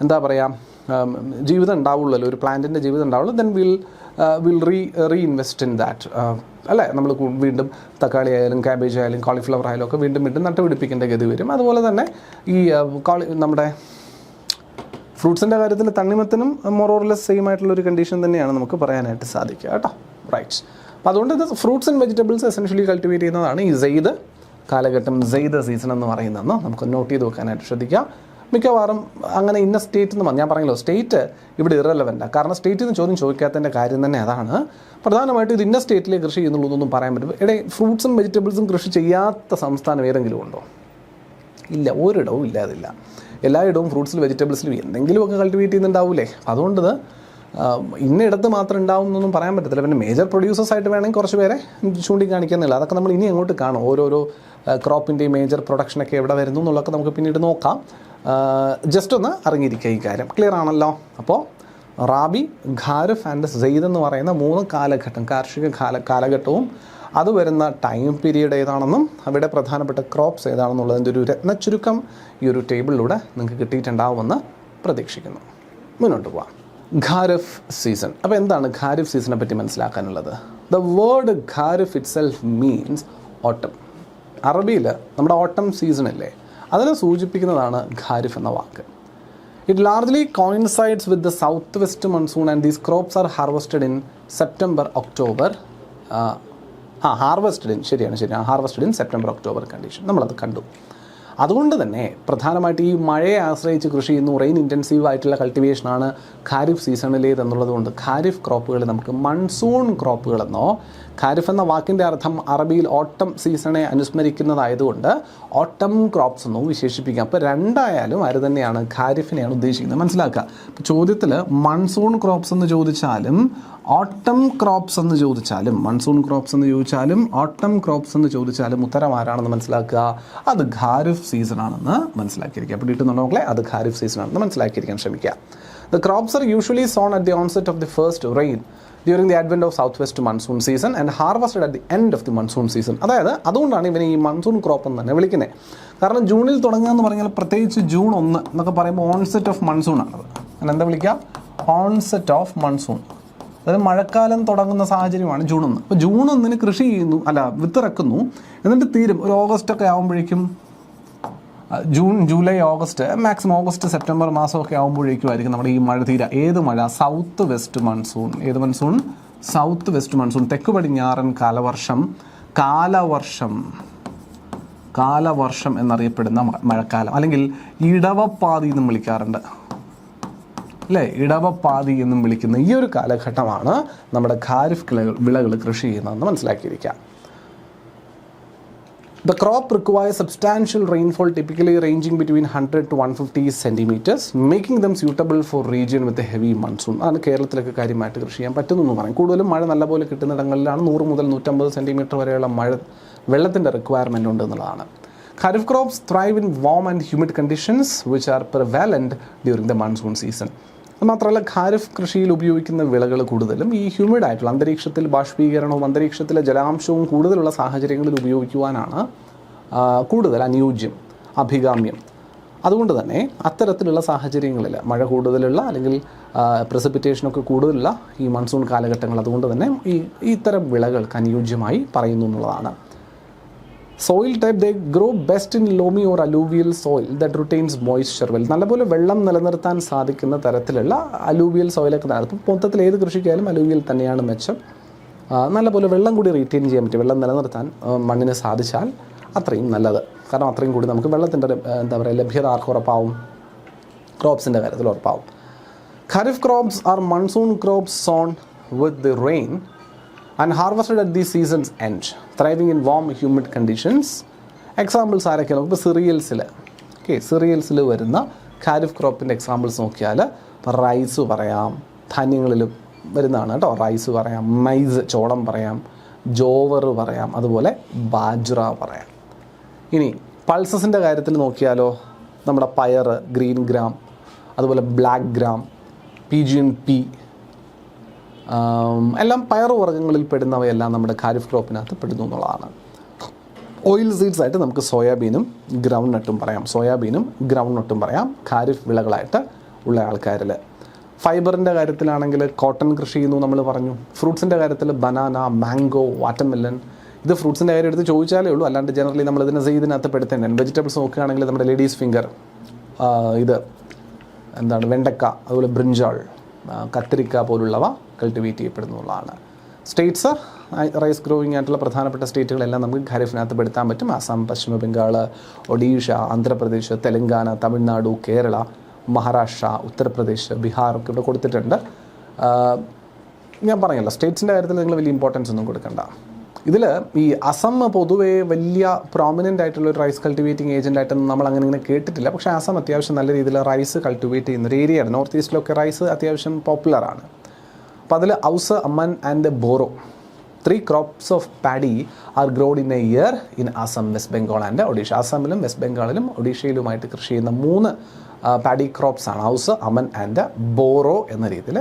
A: എന്താ പറയുക ജീവിതം ഉണ്ടാവുള്ളൂ, ഒരു പ്ലാന്റിൻ്റെ ജീവിതം ഉണ്ടാവുള്ളൂ. Then will reinvest in that അല്ലേ. നമ്മൾ വീണ്ടും തക്കാളി ആയാലും ക്യാബേജ് ആയാലും കോളിഫ്ലവർ ആയാലും ഒക്കെ വീണ്ടും നട്ടുപിടിപ്പിക്കേണ്ട ഗതി വരും. അതുപോലെ തന്നെ ഈ നമ്മുടെ ഫ്രൂട്ട്സിൻ്റെ കാര്യത്തിൽ തണ്ണിമത്തനും മോറോർലെസ് സെയിം ആയിട്ടുള്ളൊരു കണ്ടീഷൻ തന്നെയാണ് നമുക്ക് പറയാനായിട്ട് സാധിക്കുക കേട്ടോ. റൈറ്റ്സ്. അപ്പോൾ അതുകൊണ്ട് ഇത് fruits and vegetables essentially cultivate ചെയ്യുന്നതാണ് ഈ സെയ്ദ് കാലഘട്ടം, സെയ്ദ് സീസൺ എന്ന് പറയുന്നതെന്ന് നമുക്ക് നോട്ട് ചെയ്ത് വെക്കാനായിട്ട് ശ്രദ്ധിക്കാം. മിക്കവാറും അങ്ങനെ ഇന്ന സ്റ്റേറ്റ് എന്ന് ഞാൻ പറഞ്ഞല്ലോ, സ്റ്റേറ്റ് ഇവിടെ ഇറലവൻ്റാണ്. കാരണം സ്റ്റേറ്റിൽ നിന്ന് ചോദ്യം ചോദിക്കാത്തതിൻ്റെ കാര്യം തന്നെ അതാണ്. പ്രധാനമായിട്ടും ഇത് ഇന്ന സ്റ്റേറ്റിലെ കൃഷി ചെയ്യുന്നുള്ളതൊന്നും പറയാൻ പറ്റും. ഫ്രൂട്ട്സും വെജിറ്റബിൾസും കൃഷി ചെയ്യാത്ത സംസ്ഥാനം ഏതെങ്കിലും ഉണ്ടോ? ഇല്ല, ഒരിടവും ഇല്ല. അതില്ല. എല്ലായിടവും ഫ്രൂട്ട്സിലും വെജിറ്റബിൾസിലും എന്തെങ്കിലുമൊക്കെ കൾട്ടിവേറ്റ് ചെയ്യുന്നുണ്ടാവില്ലേ. അതുകൊണ്ട് ഇന്നയിടത്ത് മാത്രം ഉണ്ടാവും എന്നൊന്നും പറയാൻ പറ്റത്തില്ല. പിന്നെ മേജർ പ്രൊഡ്യൂസേഴ്സ് ആയിട്ട് വേണമെങ്കിൽ കുറച്ച് പേരെ ചൂണ്ടിക്കാണിക്കുന്നില്ല. അതൊക്കെ നമ്മൾ ഇനി അങ്ങോട്ട് കാണും. ഓരോരോ ക്രോപ്പിൻ്റെയും മേജർ പ്രൊഡക്ഷനൊക്കെ എവിടെ വരുന്നു എന്നുള്ളതൊക്കെ നമുക്ക് പിന്നീട് നോക്കാം. ജസ്റ്റ് ഒന്ന് അറിഞ്ഞിരിക്കുക ഈ കാര്യം. ക്ലിയർ ആണല്ലോ? അപ്പോൾ റാബി, ഖാരിഫ് ആൻഡ് സെയ്ദ് എന്ന് പറയുന്ന 3 കാലഘട്ടം, കാർഷിക കാലഘട്ടവും അത് വരുന്ന ടൈം പീരീഡ് ഏതാണെന്നും അവിടെ പ്രധാനപ്പെട്ട ക്രോപ്സ് ഏതാണെന്നുള്ളതിൻ്റെ ഒരു രത്നച്ചുരുക്കം ഈ ഒരു ടേബിളിലൂടെ നിങ്ങൾക്ക് കിട്ടിയിട്ടുണ്ടാവുമെന്ന് പ്രതീക്ഷിക്കുന്നു. മുന്നോട്ട് പോവാം. ഖാരിഫ് സീസൺ. അപ്പോൾ എന്താണ് ഖാരിഫ് സീസണെ പറ്റി മനസ്സിലാക്കാനുള്ളത്? The word kharif itself means autumn. അറബിയിൽ നമ്മുടെ ഓട്ടം സീസണില്ലേ, അതിനെ സൂചിപ്പിക്കുന്നതാണ് ഖാരിഫ് എന്ന വാക്ക്. It largely coincides with the south west monsoon and these crops are harvested in September October. Harvested in September October condition നമ്മളത് കണ്ടു. അതുകൊണ്ട് തന്നെ പ്രധാനമായിട്ട് ഈ മഴയെ ആശ്രയിച്ച് കൃഷി ചെയ്യുന്നു, റെയിൻ ഇൻറ്റൻസീവ് ആയിട്ടുള്ള കൾട്ടിവേഷനാണ് ഖാരിഫ് സീസണിലേത് എന്നുള്ളതുകൊണ്ട് ഖാരിഫ് ക്രോപ്പുകൾ നമുക്ക് മൺസൂൺ ക്രോപ്പുകളെന്നോ, ഖാരിഫ് എന്ന വാക്കിൻ്റെ അർത്ഥം അറബിയിൽ ഓട്ടം സീസണെ അനുസ്മരിക്കുന്നതായതുകൊണ്ട് ഓട്ടം ക്രോപ്സ് എന്നോ വിശേഷിപ്പിക്കാം. അപ്പോൾ രണ്ടായാലും ആര് തന്നെയാണ്, ഖാരിഫിനെയാണ് ഉദ്ദേശിക്കുന്നത്. മനസ്സിലാക്കുക. ഇപ്പോൾ ചോദ്യത്തിൽ മൺസൂൺ ക്രോപ്സ് എന്ന് ചോദിച്ചാലും ഓട്ടം ക്രോപ്സ് എന്ന് ചോദിച്ചാലും, മൺസൂൺ ക്രോപ്സ് എന്ന് ചോദിച്ചാലും ഓട്ടം ക്രോപ്സ് എന്ന് ചോദിച്ചാലും ഉത്തരം ആരാണെന്ന് മനസ്സിലാക്കുക, അത് ഖാരിഫ് സീസൺ ആണെന്ന് മനസ്സിലാക്കിയിരിക്കുക. അപ്പോൾ കിട്ടുന്നുണ്ടോ മക്കളെ, അത് ഖാരിഫ് സീസൺ ആണെന്ന് മനസ്സിലാക്കിയിരിക്കാൻ ശ്രമിക്കുക. The crops are usually sown at the onset of the first rain during the advent of southwest monsoon season and harvested at the end of the monsoon season. അതായത് അതുകൊണ്ടാണ് ഇവനെ ഈ മൺസൂൺ ക്രോപ്പ് എന്ന് തന്നെ വിളിക്കുന്നത്. കാരണം ജൂണിൽ തുടങ്ങുക എന്ന് പറഞ്ഞാൽ പ്രത്യേകിച്ച് ജൂൺ 1 എന്നൊക്കെ പറയുമ്പോൾ ഓൺസെറ്റ് ഓഫ് മൺസൂൺ ആണത്. അങ്ങനെ എന്താ വിളിക്കുക, ഓൺസെറ്റ് ഓഫ് മൺസൂൺ. അതായത് മഴക്കാലം തുടങ്ങുന്ന സാഹചര്യമാണ് ജൂൺ 1. അപ്പോൾ ജൂൺ 1 കൃഷി ചെയ്യുന്നു, വിത്തിറക്കുന്നു, എന്നിട്ട് തീരും ഒരു ഓഗസ്റ്റൊക്കെ ആകുമ്പോഴേക്കും, June July August, maximum August September മാസമൊക്കെ ആകുമ്പോഴേക്കുമായിരിക്കും നമ്മുടെ ഈ മഴ തീര. ഏത് മഴ, സൗത്ത് വെസ്റ്റ് മൺസൂൺ. ഏത് മൺസൂൺ, സൗത്ത് വെസ്റ്റ് മൺസൂൺ. തെക്ക് പടിഞ്ഞാറൻ കാലവർഷം എന്നറിയപ്പെടുന്ന മഴക്കാലം, അല്ലെങ്കിൽ ഇടവപ്പാതി എന്നും വിളിക്കാറുണ്ട് അല്ലേ, ഇടവപ്പാതി എന്നും വിളിക്കുന്ന ഈ ഒരു കാലഘട്ടമാണ് നമ്മുടെ ഖാരിഫ് വിളകൾ കൃഷി ചെയ്യുന്നതെന്ന് മനസ്സിലാക്കിയിരിക്കുക. The crop requires substantial rainfall, typically ranging between 100 to 150 centimeters, making them suitable for region with a heavy monsoon. ആണ് കേരളത്തിലൊക്കെ കാര്യമായിട്ട് കൃഷി ചെയ്യാൻ പറ്റുന്നു പറയും. കൂടുതലും മഴ നല്ലപോലെ കിട്ടുന്നിടങ്ങളിലാണ് 100 മുതൽ 150 സെൻറ്റിമീറ്റർ വരെയുള്ള വെള്ളത്തിൻ്റെ റിക്വയർമെൻ്റ് ഉണ്ട് എന്നുള്ളതാണ്. Kharif crops thrive in warm and humid conditions which are prevalent during the monsoon season. മാത്രമല്ല ഖാരിഫ് കൃഷിയിൽ ഉപയോഗിക്കുന്ന വിളകൾ കൂടുതലും ഈ ഹ്യൂമിഡ് ആയിട്ടുള്ള അന്തരീക്ഷത്തിൽ ബാഷ്പീകരണവും അന്തരീക്ഷത്തിലെ ജലാംശവും കൂടുതലുള്ള സാഹചര്യങ്ങളിൽ ഉപയോഗിക്കുവാനാണ് കൂടുതൽ അനുയോജ്യം, അഭികാമ്യം. അതുകൊണ്ട് തന്നെ അത്തരത്തിലുള്ള സാഹചര്യങ്ങളിൽ മഴ കൂടുതലുള്ള അല്ലെങ്കിൽ പ്രസിപ്പിറ്റേഷനൊക്കെ കൂടുതലുള്ള ഈ മൺസൂൺ കാലഘട്ടങ്ങൾ അതുകൊണ്ട് തന്നെ ഇത്തരം വിളകൾക്ക് അനുയോജ്യമായി പറയുന്നു എന്നുള്ളതാണ്. Soil type, they grow best in loamy or alluvial soil that retains moisture well. നല്ലപോലെ വെള്ളം നിലനിർത്താൻ സാധിക്കുന്ന തരത്തിലുള്ള അലൂവിയൽ സോയിലൊക്കെ തന്നെ. അപ്പം മൊത്തത്തിൽ ഏത് കൃഷിക്കായാലും അലൂവിയൽ തന്നെയാണ് മെച്ചം. നല്ലപോലെ വെള്ളം കൂടി റീറ്റെയിൻ ചെയ്യാൻ പറ്റും, വെള്ളം നിലനിർത്താൻ മണ്ണിന് സാധിച്ചാൽ അത്രയും നല്ലത്. കാരണം അത്രയും കൂടി നമുക്ക് വെള്ളത്തിൻ്റെ ലഭ്യത ആർക്ക് ഉറപ്പാവും, ക്രോപ്സിൻ്റെ കാര്യത്തിൽ ഉറപ്പാവും. Kharif crops are monsoon crops sown with the rain and harvested at the season's end, thriving in warm humid conditions. Examples ആരൊക്കെയാണ് നമുക്ക് സിറിയൽസിൽ വരുന്ന ഖാരിഫ് ക്രോപ്പിൻ്റെ എക്സാമ്പിൾസ് നോക്കിയാൽ റൈസ് പറയാം, ധാന്യങ്ങളിൽ വരുന്നതാണ് കേട്ടോ. റൈസ് പറയാം, മൈസ് ചോളം പറയാം, ജോവർ പറയാം, അതുപോലെ ബാജ്ര പറയാം. ഇനി പൾസസിൻ്റെ കാര്യത്തിൽ നോക്കിയാലോ നമ്മുടെ പയർ, ഗ്രീൻ ഗ്രാം, അതുപോലെ ബ്ലാക്ക് ഗ്രാം, പിജിയൻ പി, എല്ലാം പയറുവർഗ്ഗങ്ങളിൽ പെടുന്നവയെല്ലാം നമ്മുടെ ഖാരിഫ് ക്രോപ്പിനകത്ത് പെടുന്നു എന്നുള്ളതാണ്. ഓയിൽ സീഡ്സ് ആയിട്ട് നമുക്ക് സോയാബീനും ഗ്രൗണ്ട് നട്ടും പറയാം ഖാരിഫ് വിളകളായിട്ട് ഉള്ള ആൾക്കാരിൽ. ഫൈബറിൻ്റെ കാര്യത്തിലാണെങ്കിൽ കോട്ടൺ കൃഷി ചെയ്യുന്നു നമ്മൾ പറഞ്ഞു. ഫ്രൂട്ട്സിൻ്റെ കാര്യത്തിൽ ബനാന, മാംഗോ, വാട്ടർമെലൺ. ഇത് ഫ്രൂട്ട്സിൻ്റെ കാര്യം എടുത്ത് ചോദിച്ചാലേ ഉള്ളൂ, അല്ലാണ്ട് ജനറലി നമ്മൾ ഇതിനകത്ത് പെടുത്തേണ്ടത്. വെജിറ്റബിൾസ് നോക്കുകയാണെങ്കിൽ നമ്മുടെ ലേഡീസ് ഫിംഗർ, വെണ്ടക്ക, അതുപോലെ ബ്രിഞ്ചാൾ, കത്തിരിക്ക പോലുള്ളവ കൾട്ടിവേറ്റ് ചെയ്യപ്പെടുന്നതാണ്. സ്റ്റേറ്റ്സ്, റൈസ് ഗ്രോയിങ് ആയിട്ടുള്ള പ്രധാനപ്പെട്ട സ്റ്റേറ്റുകളെല്ലാം നമുക്ക് ഖാരിഫിനകത്ത് പെടുത്താൻ പറ്റും. ആസാം, പശ്ചിമ ബംഗാൾ, ഒഡീഷ, ആന്ധ്രാപ്രദേശ്, തെലങ്കാന, തമിഴ്നാടു, കേരള, മഹാരാഷ്ട്ര, ഉത്തർപ്രദേശ്, ബീഹാർ ഒക്കെ ഇവിടെ കൊടുത്തിട്ടുണ്ട്. ഞാൻ പറഞ്ഞല്ലോ സ്റ്റേറ്റ്സിൻ്റെ കാര്യത്തിൽ നിങ്ങൾ വലിയ ഇമ്പോർട്ടൻസ് ഒന്നും കൊടുക്കണ്ട. ഇതിൽ ഈ അസം പൊതുവേ വലിയ പ്രോമിനൻ്റ് ആയിട്ടുള്ള ഒരു റൈസ് കൾട്ടിവേറ്റിംഗ് ഏജൻ്റായിട്ടൊന്നും നമ്മൾ അങ്ങനെ കേട്ടിട്ടില്ല. പക്ഷേ അസം അത്യാവശ്യം നല്ല രീതിയിൽ റൈസ് കൾട്ടിവേറ്റ് ചെയ്യുന്ന ഒരു ഏരിയയാണ്. നോർത്ത് ഈസ്റ്റിലൊക്കെ റൈസ് അത്യാവശ്യം പോപ്പുലറാണ്. അപ്പോൾ അതിൽ ഔസ്, അമ്മൻ and borrow 3 crops of paddy are grown in a year in Assam, West Bengal and Odisha. ആസാമിലും വെസ്റ്റ് ബംഗാളിലും ഒഡീഷയിലുമായിട്ട് കൃഷി ചെയ്യുന്ന 3 പാഡി ക്രോപ്സ് ആണ് ഔസ്, അമൻ ആൻഡ് ബോറോ എന്ന രീതിയിൽ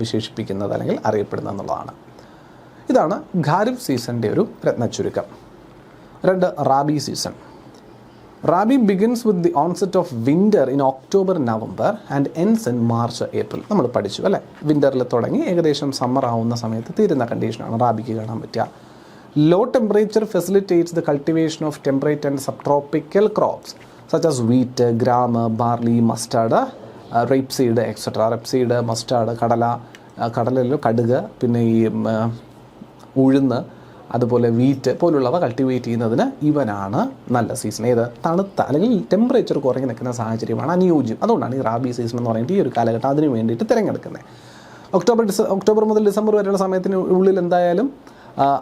A: വിശേഷിപ്പിക്കുന്നത് അല്ലെങ്കിൽ അറിയപ്പെടുന്നത് എന്നുള്ളതാണ്. ഇതാണ് ഖാരിഫ് സീസണിൻ്റെ ഒരു രത്നച്ചുരുക്കം. 2, rabi season. Rabi begins with the onset of winter in October, November and ends in March, April. നമ്മൾ പഠിച്ചു അല്ലേ, വിൻ്ററിൽ തുടങ്ങി ഏകദേശം സമ്മർ ആവുന്ന സമയത്ത് തീരുന്ന കണ്ടീഷനാണ് റാബിക്ക് കാണാൻ പറ്റുക. Low temperature facilitates the cultivation of temperate and subtropical crops such as wheat, gram, barley, mustard, rapeseed etcetera. Rapeseed, mustard, കടലയിലും കടുക്, പിന്നെ ഈ ഉഴുന്ന്, അതുപോലെ വീറ്റ് പോലുള്ളവ കൾട്ടിവേറ്റ് ചെയ്യുന്നതിന് ഇവനാണ് നല്ല സീസൺ. ഏത് തണുത്ത അല്ലെങ്കിൽ ടെമ്പറേച്ചർ കുറഞ്ഞ് നിൽക്കുന്ന സാഹചര്യമാണ് അനുയോജ്യം. അതുകൊണ്ടാണ് ഈ റാബി സീസൺ എന്ന് പറയുന്നത് ഈ ഒരു കാലഘട്ടം അതിന് വേണ്ടിയിട്ട് തിരഞ്ഞെടുക്കുന്നത്. ഒക്ടോബർ മുതൽ ഡിസംബർ വരെയുള്ള സമയത്തിന് ഉള്ളിൽ എന്തായാലും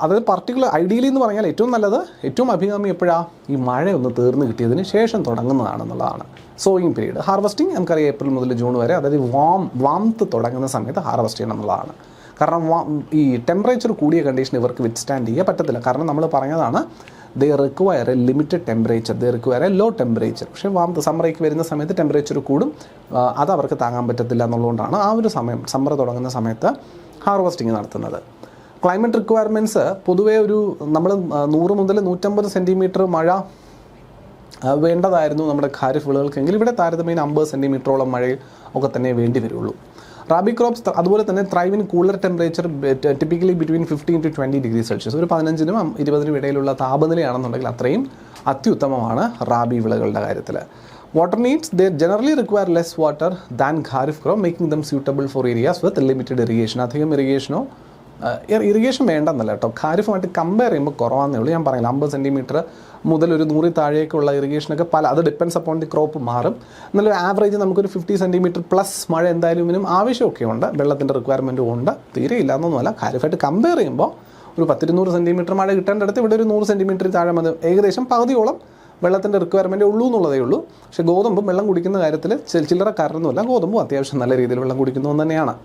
A: അതായത് പർട്ടിക്കുലർ ഐഡിയലി എന്ന് പറഞ്ഞാൽ ഏറ്റവും നല്ലത് ഏറ്റവും അഭികാമ്യം എപ്പോഴാണ് ഈ മഴയൊന്ന് തീർന്ന് കിട്ടിയതിന് ശേഷം തുടങ്ങുന്നതാണെന്നുള്ളതാണ് സോയിങ് പീരീഡ്. ഹാർവസ്റ്റിംഗ് നമുക്കറിയാം ഏപ്രിൽ മുതൽ ജൂൺ വരെ, അതായത് വാംത്ത് തുടങ്ങുന്ന സമയത്ത് ഹാർവസ്റ്റ് ചെയ്യണം എന്നുള്ളതാണ്. കാരണം ഈ ടെമ്പറേച്ചർ കൂടിയ കണ്ടീഷൻ ഇവർക്ക് വിത്ത്സ്റ്റാൻഡ് ചെയ്യാൻ പറ്റത്തില്ല. കാരണം നമ്മൾ പറഞ്ഞതാണ് they require a limited temperature, they require a low temperature. പക്ഷേ സമ്മറേക്ക് വരുന്ന സമയത്ത് ടെമ്പറേച്ചർ കൂടും, അത് അവർക്ക് താങ്ങാൻ പറ്റത്തില്ല എന്നുള്ളതുകൊണ്ടാണ് ആ ഒരു സമയം സമ്മർ തുടങ്ങുന്ന സമയത്ത് ഹാർവസ്റ്റിംഗ് നടത്തുന്നത്. ക്ലൈമറ്റ് റിക്വയർമെൻറ്റ്സ് പൊതുവേ ഒരു നമ്മൾ 100 മുതൽ 150 സെൻറ്റിമീറ്റർ മഴ വേണ്ടതായിരുന്നു നമ്മുടെ ഖാരിഫ് വിളകൾക്കെങ്കിൽ ഇവിടെ താരതമ്യേന 50 സെൻറ്റിമീറ്ററോളം മഴ ഒക്കെ തന്നെ വേണ്ടി വരുള്ളൂ. റാബി ക്രോപ്സ് അതുപോലെ തന്നെ thrive in cooler temperature typically between 15 to 20 degree Celsius. ഒരു 15-നും 20-നും ഇടയിലുള്ള താപനിലയാണെന്നുണ്ടെങ്കിൽ അത്രയും അത്യുത്തമമാണ് റാബി വിളകളുടെ കാര്യത്തിൽ. Water needs they generally require less water than kharif crop, making them suitable four areas with limited irrigation. അധികം ഇറിഗേഷൻ വേണ്ടെന്നല്ല കേട്ടോ, ഖാരിഫുമായിട്ട് കമ്പയർ ചെയ്യുമ്പോൾ കുറവാന്നേ ഉള്ളൂ. ഞാൻ പറഞ്ഞില്ല 50 സെൻറ്റിമീറ്റർ മുതൽ ഒരു 100 താഴേക്കുള്ള ഇറിഗേഷനൊക്കെ അത് ഡിപ്പെൻസ് അപ്പോൺ ദി ക്രോപ്പ് മാറും. എന്നാലും ആവറേജ് നമുക്കൊരു 50 സെൻറ്റിമീറ്റർ പ്ലസ് മഴ എന്തായാലും ഇതിനും ആവശ്യമൊക്കെ ഉണ്ട്, വെള്ളത്തിൻ്റെ റിക്വയർമെൻറ്റും ഉണ്ട്, തീരെ ഇല്ലാന്നൊന്നുമല്ല. ഖാരിഫായിട്ട് കമ്പയർ ചെയ്യുമ്പോൾ ഒരു 10-200 സെൻറ്റിമീറ്റർ മഴ കിട്ടേണ്ടടുത്ത് ഇവിടെ ഒരു 100 സെൻറ്റിമീറ്റർ താഴെ മതി, ഏകദേശം പകുതിയോളം വെള്ളത്തിൻ്റെ റിക്വയർമെൻറ്റ് ഉള്ളൂ എന്നുള്ളതേ ഉള്ളൂ. പക്ഷേ ഗോതമ്പും വെള്ളം കുടിക്കുന്ന കാര്യത്തിൽ ചില്ലറക്കാരനൊന്നുമല്ല, ഗോതമ്പും അത്യാവശ്യം നല്ല രീതിയിൽ വെള്ളം കുടിക്കുന്നു തന്നെയാണ്.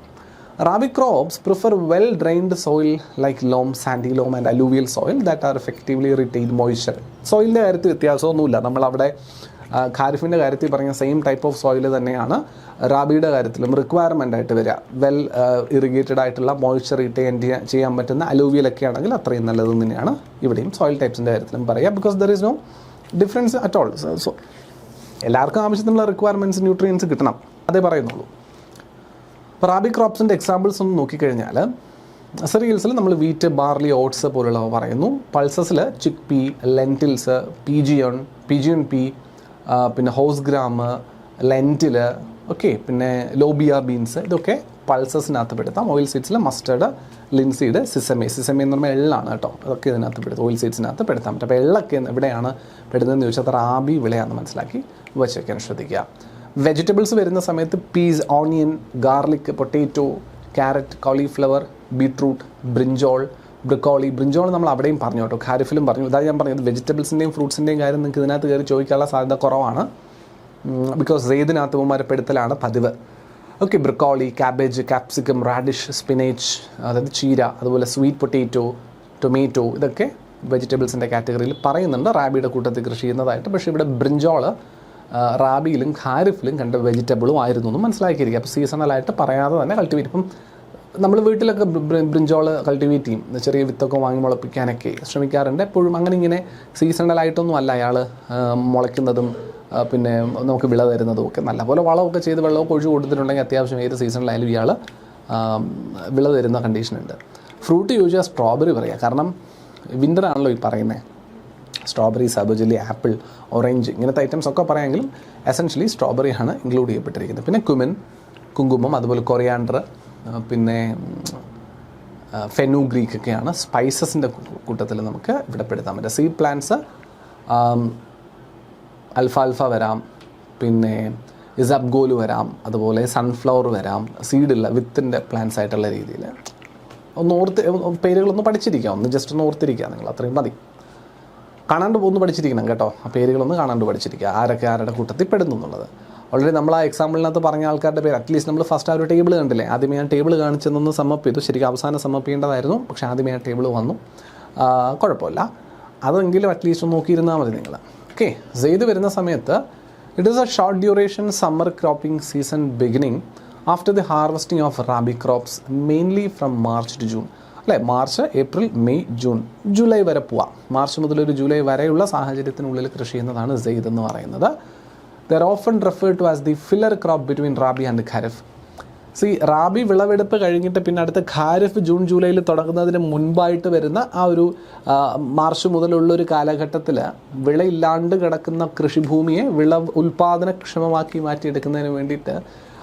A: Rabi crops prefer well-drained soil like loam, sandy loam and alluvial soil that are effectively retain moisture. സോയിലിൻ്റെ കാര്യത്തിൽ വ്യത്യാസമൊന്നുമില്ല. നമ്മളവിടെ ഖാരിഫിൻ്റെ കാര്യത്തിൽ പറഞ്ഞ സെയിം ടൈപ്പ് ഓഫ് സോയിൽ തന്നെയാണ് റാബിയുടെ കാര്യത്തിലും റിക്വയർമെൻ്റ് ആയിട്ട് വരിക. വെൽ ഇറിഗേറ്റഡ് ആയിട്ടുള്ള മോയ്സ്ചർ റിറ്റെയിൻ ചെയ്യാൻ പറ്റുന്ന അലൂവിയലൊക്കെ ആണെങ്കിൽ അത്രയും നല്ലത് തന്നെയാണ് ഇവിടെയും സോയിൽ ടൈപ്സിൻ്റെ കാര്യത്തിലും പറയുക. Because there is no difference at all. So എല്ലാവർക്കും ആവശ്യത്തിനുള്ള റിക്വയർമെൻറ്റ്സ് ന്യൂട്രിയൻസ് കിട്ടണം, അതേ പറയുന്നുള്ളൂ. റാബി ക്രോപ്സിൻ്റെ എക്സാമ്പിൾസ് ഒന്ന് നോക്കിക്കഴിഞ്ഞാൽ സെറിയൽസിൽ നമ്മൾ വീറ്റ്, ബാർലി, ഓട്സ് പോലുള്ളവ പറയുന്നു. പൾസസിൽ ചിക്ക് പീ, ലെൻറ്റിൽസ്, പീജിയോൺ പീ, പിന്നെ ഹോസ് ഗ്രാം, ലെൻറ്റിൽ, ഓക്കെ, പിന്നെ ലോബിയ ബീൻസ്, ഇതൊക്കെ പൾസസിനകത്ത് പെടുത്താം. ഓയിൽ സീഡ്സിൽ മസ്റ്റർഡ്, ലിൻസീഡ്, സിസമേ എന്ന് പറയുമ്പോൾ എള്ളാണ് കേട്ടോ, അതൊക്കെ ഇതിനകത്ത് പെടുത്തും, ഓയിൽ സീഡ്സിനകത്ത് പെടുത്താൻ പറ്റും. അപ്പോൾ എള്ളൊക്കെ എവിടെയാണ് പെടുന്നതെന്ന് ചോദിച്ചാൽ റാബി വിളയാണെന്ന് മനസ്സിലാക്കി വച്ചേക്കാൻ ശ്രദ്ധിക്കുക. വെജിറ്റബിൾസ് വരുന്ന സമയത്ത് peas, onion, garlic, potato, carrot, cauliflower, beetroot, broccoli നമ്മൾ അവിടെയും പറഞ്ഞു കേട്ടോ, ഖാരിഫിലും പറഞ്ഞു. ഇതാണ് ഞാൻ പറഞ്ഞത്, വെജിറ്റബിൾസിൻ്റെയും ഫ്രൂട്ട്സിൻ്റെയും കാര്യം നിങ്ങൾക്ക് ഇതിനകത്ത് കയറി ചോദിക്കാനുള്ള സാധ്യത കുറവാണ്. ബിക്കോസ് ഏതിനകത്ത് ഉമാരപ്പെടുത്തലാണ് പതിവ്. ഓക്കെ, ബ്രിക്കോളി, ക്യാബേജ്, ക്യാപ്സിക്കം, റാഡിഷ്, സ്പിനേച്ച്, അതായത് ചീര, അതുപോലെ സ്വീറ്റ് പൊട്ടാറ്റോ, ടൊമാറ്റോ, ഇതൊക്കെ വെജിറ്റബിൾസിൻ്റെ കാറ്റഗറിയിൽ പറയുന്നുണ്ട് റാബിയുടെ കൂട്ടത്തിൽ കൃഷി ചെയ്യുന്നതായിട്ട്. പക്ഷേ ഇവിടെ ബ്രിഞ്ചോൾ റാബിയിലും ഖാരിഫിലും കണ്ട വെജിറ്റബിളും ആയിരുന്നു എന്ന് മനസ്സിലാക്കിയിരിക്കുക. അപ്പോൾ സീസണലായിട്ട് പറയാതെ തന്നെ കൾട്ടിവേറ്റ്. ഇപ്പം നമ്മൾ വീട്ടിലൊക്കെ ബ്രിഞ്ചോൾ കൾട്ടിവേറ്റ് ചെയ്യും, ചെറിയ വിത്തൊക്കെ വാങ്ങി മുളപ്പിക്കാനൊക്കെ ശ്രമിക്കാറുണ്ട് എപ്പോഴും. അങ്ങനെ ഇങ്ങനെ സീസണലായിട്ടൊന്നും അല്ല അയാൾ മുളയ്ക്കുന്നതും പിന്നെ നമുക്ക് വിള തരുന്നതും ഒക്കെ. നല്ലപോലെ വളമൊക്കെ ചെയ്ത് വെള്ളമൊക്കെ ഒഴിച്ച് കൊടുത്തിട്ടുണ്ടെങ്കിൽ അത്യാവശ്യം ഏത് സീസണിലായാലും ഇയാൾ വിള തരുന്ന കണ്ടീഷനുണ്ട്. ഫ്രൂട്ട് ചോദിച്ചാൽ സ്ട്രോബെറി പറയാം, കാരണം വിൻ്റർ ആണല്ലോ ഈ പറയുന്നത്. സ്ട്രോബെറി, സബോജലി, ആപ്പിൾ, ഓറഞ്ച്, ഇങ്ങനത്തെ ഐറ്റംസ് ഒക്കെ പറയാമെങ്കിലും എസെൻഷ്യലി സ്ട്രോബെറിയാണ് ഇൻക്ലൂഡ് ചെയ്യപ്പെട്ടിരിക്കുന്നത്. പിന്നെ കുങ്കുമം, അതുപോലെ കൊറിയാണ്ടർ, പിന്നെ ഫെനുഗ്രീക്ക് ഒക്കെയാണ് സ്പൈസസിൻ്റെ കൂട്ടത്തിൽ നമുക്ക് ഇവിടെ പെടുത്താൻ പറ്റുക. സീഡ് പ്ലാന്റ്സ് അൽഫാൽഫ വരാം, പിന്നെ ഇസബ്ഗോല് വരാം, അതുപോലെ സൺഫ്ലവർ വരാം. സീഡുള്ള വിത്തിൻ്റെ പ്ലാന്റ്സ് ആയിട്ടുള്ള രീതിയിൽ പേരുകളൊന്ന് പഠിച്ചിരിക്കുക, ജസ്റ്റ് ഒന്ന് ഓർത്തിരിക്കുക നിങ്ങൾ, അത്രയും മതി. ഒന്ന് പഠിച്ചിരിക്കണം കേട്ടോ, ആ പേരുകളൊന്ന് കാണാണ്ട് പഠിച്ചിരിക്കുക, ആരൊക്കെ ആരുടെ കൂട്ടത്തിൽ പെടുന്നു എന്നുള്ളത്. ഓൾറെഡി നമ്മൾ ആ എക്സാമ്പിളിനകത്ത് പറഞ്ഞ ആൾക്കാരുടെ പേര് അറ്റ്ലീസ്റ്റ് നമ്മൾ ഫസ്റ്റ് ആ ഒരു ടേബിൾ കണ്ടില്ലേ, ആദ്യമേ ഞാൻ ടേബിൾ കാണിച്ചെന്നൊന്ന് സമ്മപ്പ് ചെയ്തു. ശരിക്കും അവസാനം സമ്മപ്പ് ചെയ്യേണ്ടതായിരുന്നു, പക്ഷേ ആദ്യമേ ആ ടേബിൾ വന്നു, കുഴപ്പമില്ല. അതെങ്കിലും അറ്റ്ലീസ്റ്റ് ഒന്ന് നോക്കിയിരുന്നാൽ മതി നിങ്ങൾ. ഓക്കെ, സെയ്ദ് വരുന്ന സമയത്ത് it is a short duration summer cropping season beginning after the harvesting of rabi crops mainly from March to June. അല്ലേ, March, April, May, June, July വരെ പോവാം. മാർച്ച് മുതൽ ഒരു ജൂലൈ വരെയുള്ള സാഹചര്യത്തിനുള്ളിൽ കൃഷി ചെയ്യുന്നതാണ് സെയ്ദ് എന്ന് പറയുന്നത്. They are often referred to as the filler crop between rabi and kharif. Rabi വിളവെടുപ്പ് കഴിഞ്ഞിട്ട് പിന്നെ അടുത്ത ഖാരിഫ് ജൂൺ ജൂലൈയിൽ തുടങ്ങുന്നതിന് മുൻപായിട്ട് വരുന്ന ആ ഒരു മാർച്ച് മുതലുള്ളൊരു കാലഘട്ടത്തിൽ വിളയില്ലാണ്ട് കിടക്കുന്ന കൃഷിഭൂമിയെ ഉൽപാദനക്ഷമമാക്കി മാറ്റിയെടുക്കുന്നതിന് വേണ്ടിയിട്ട്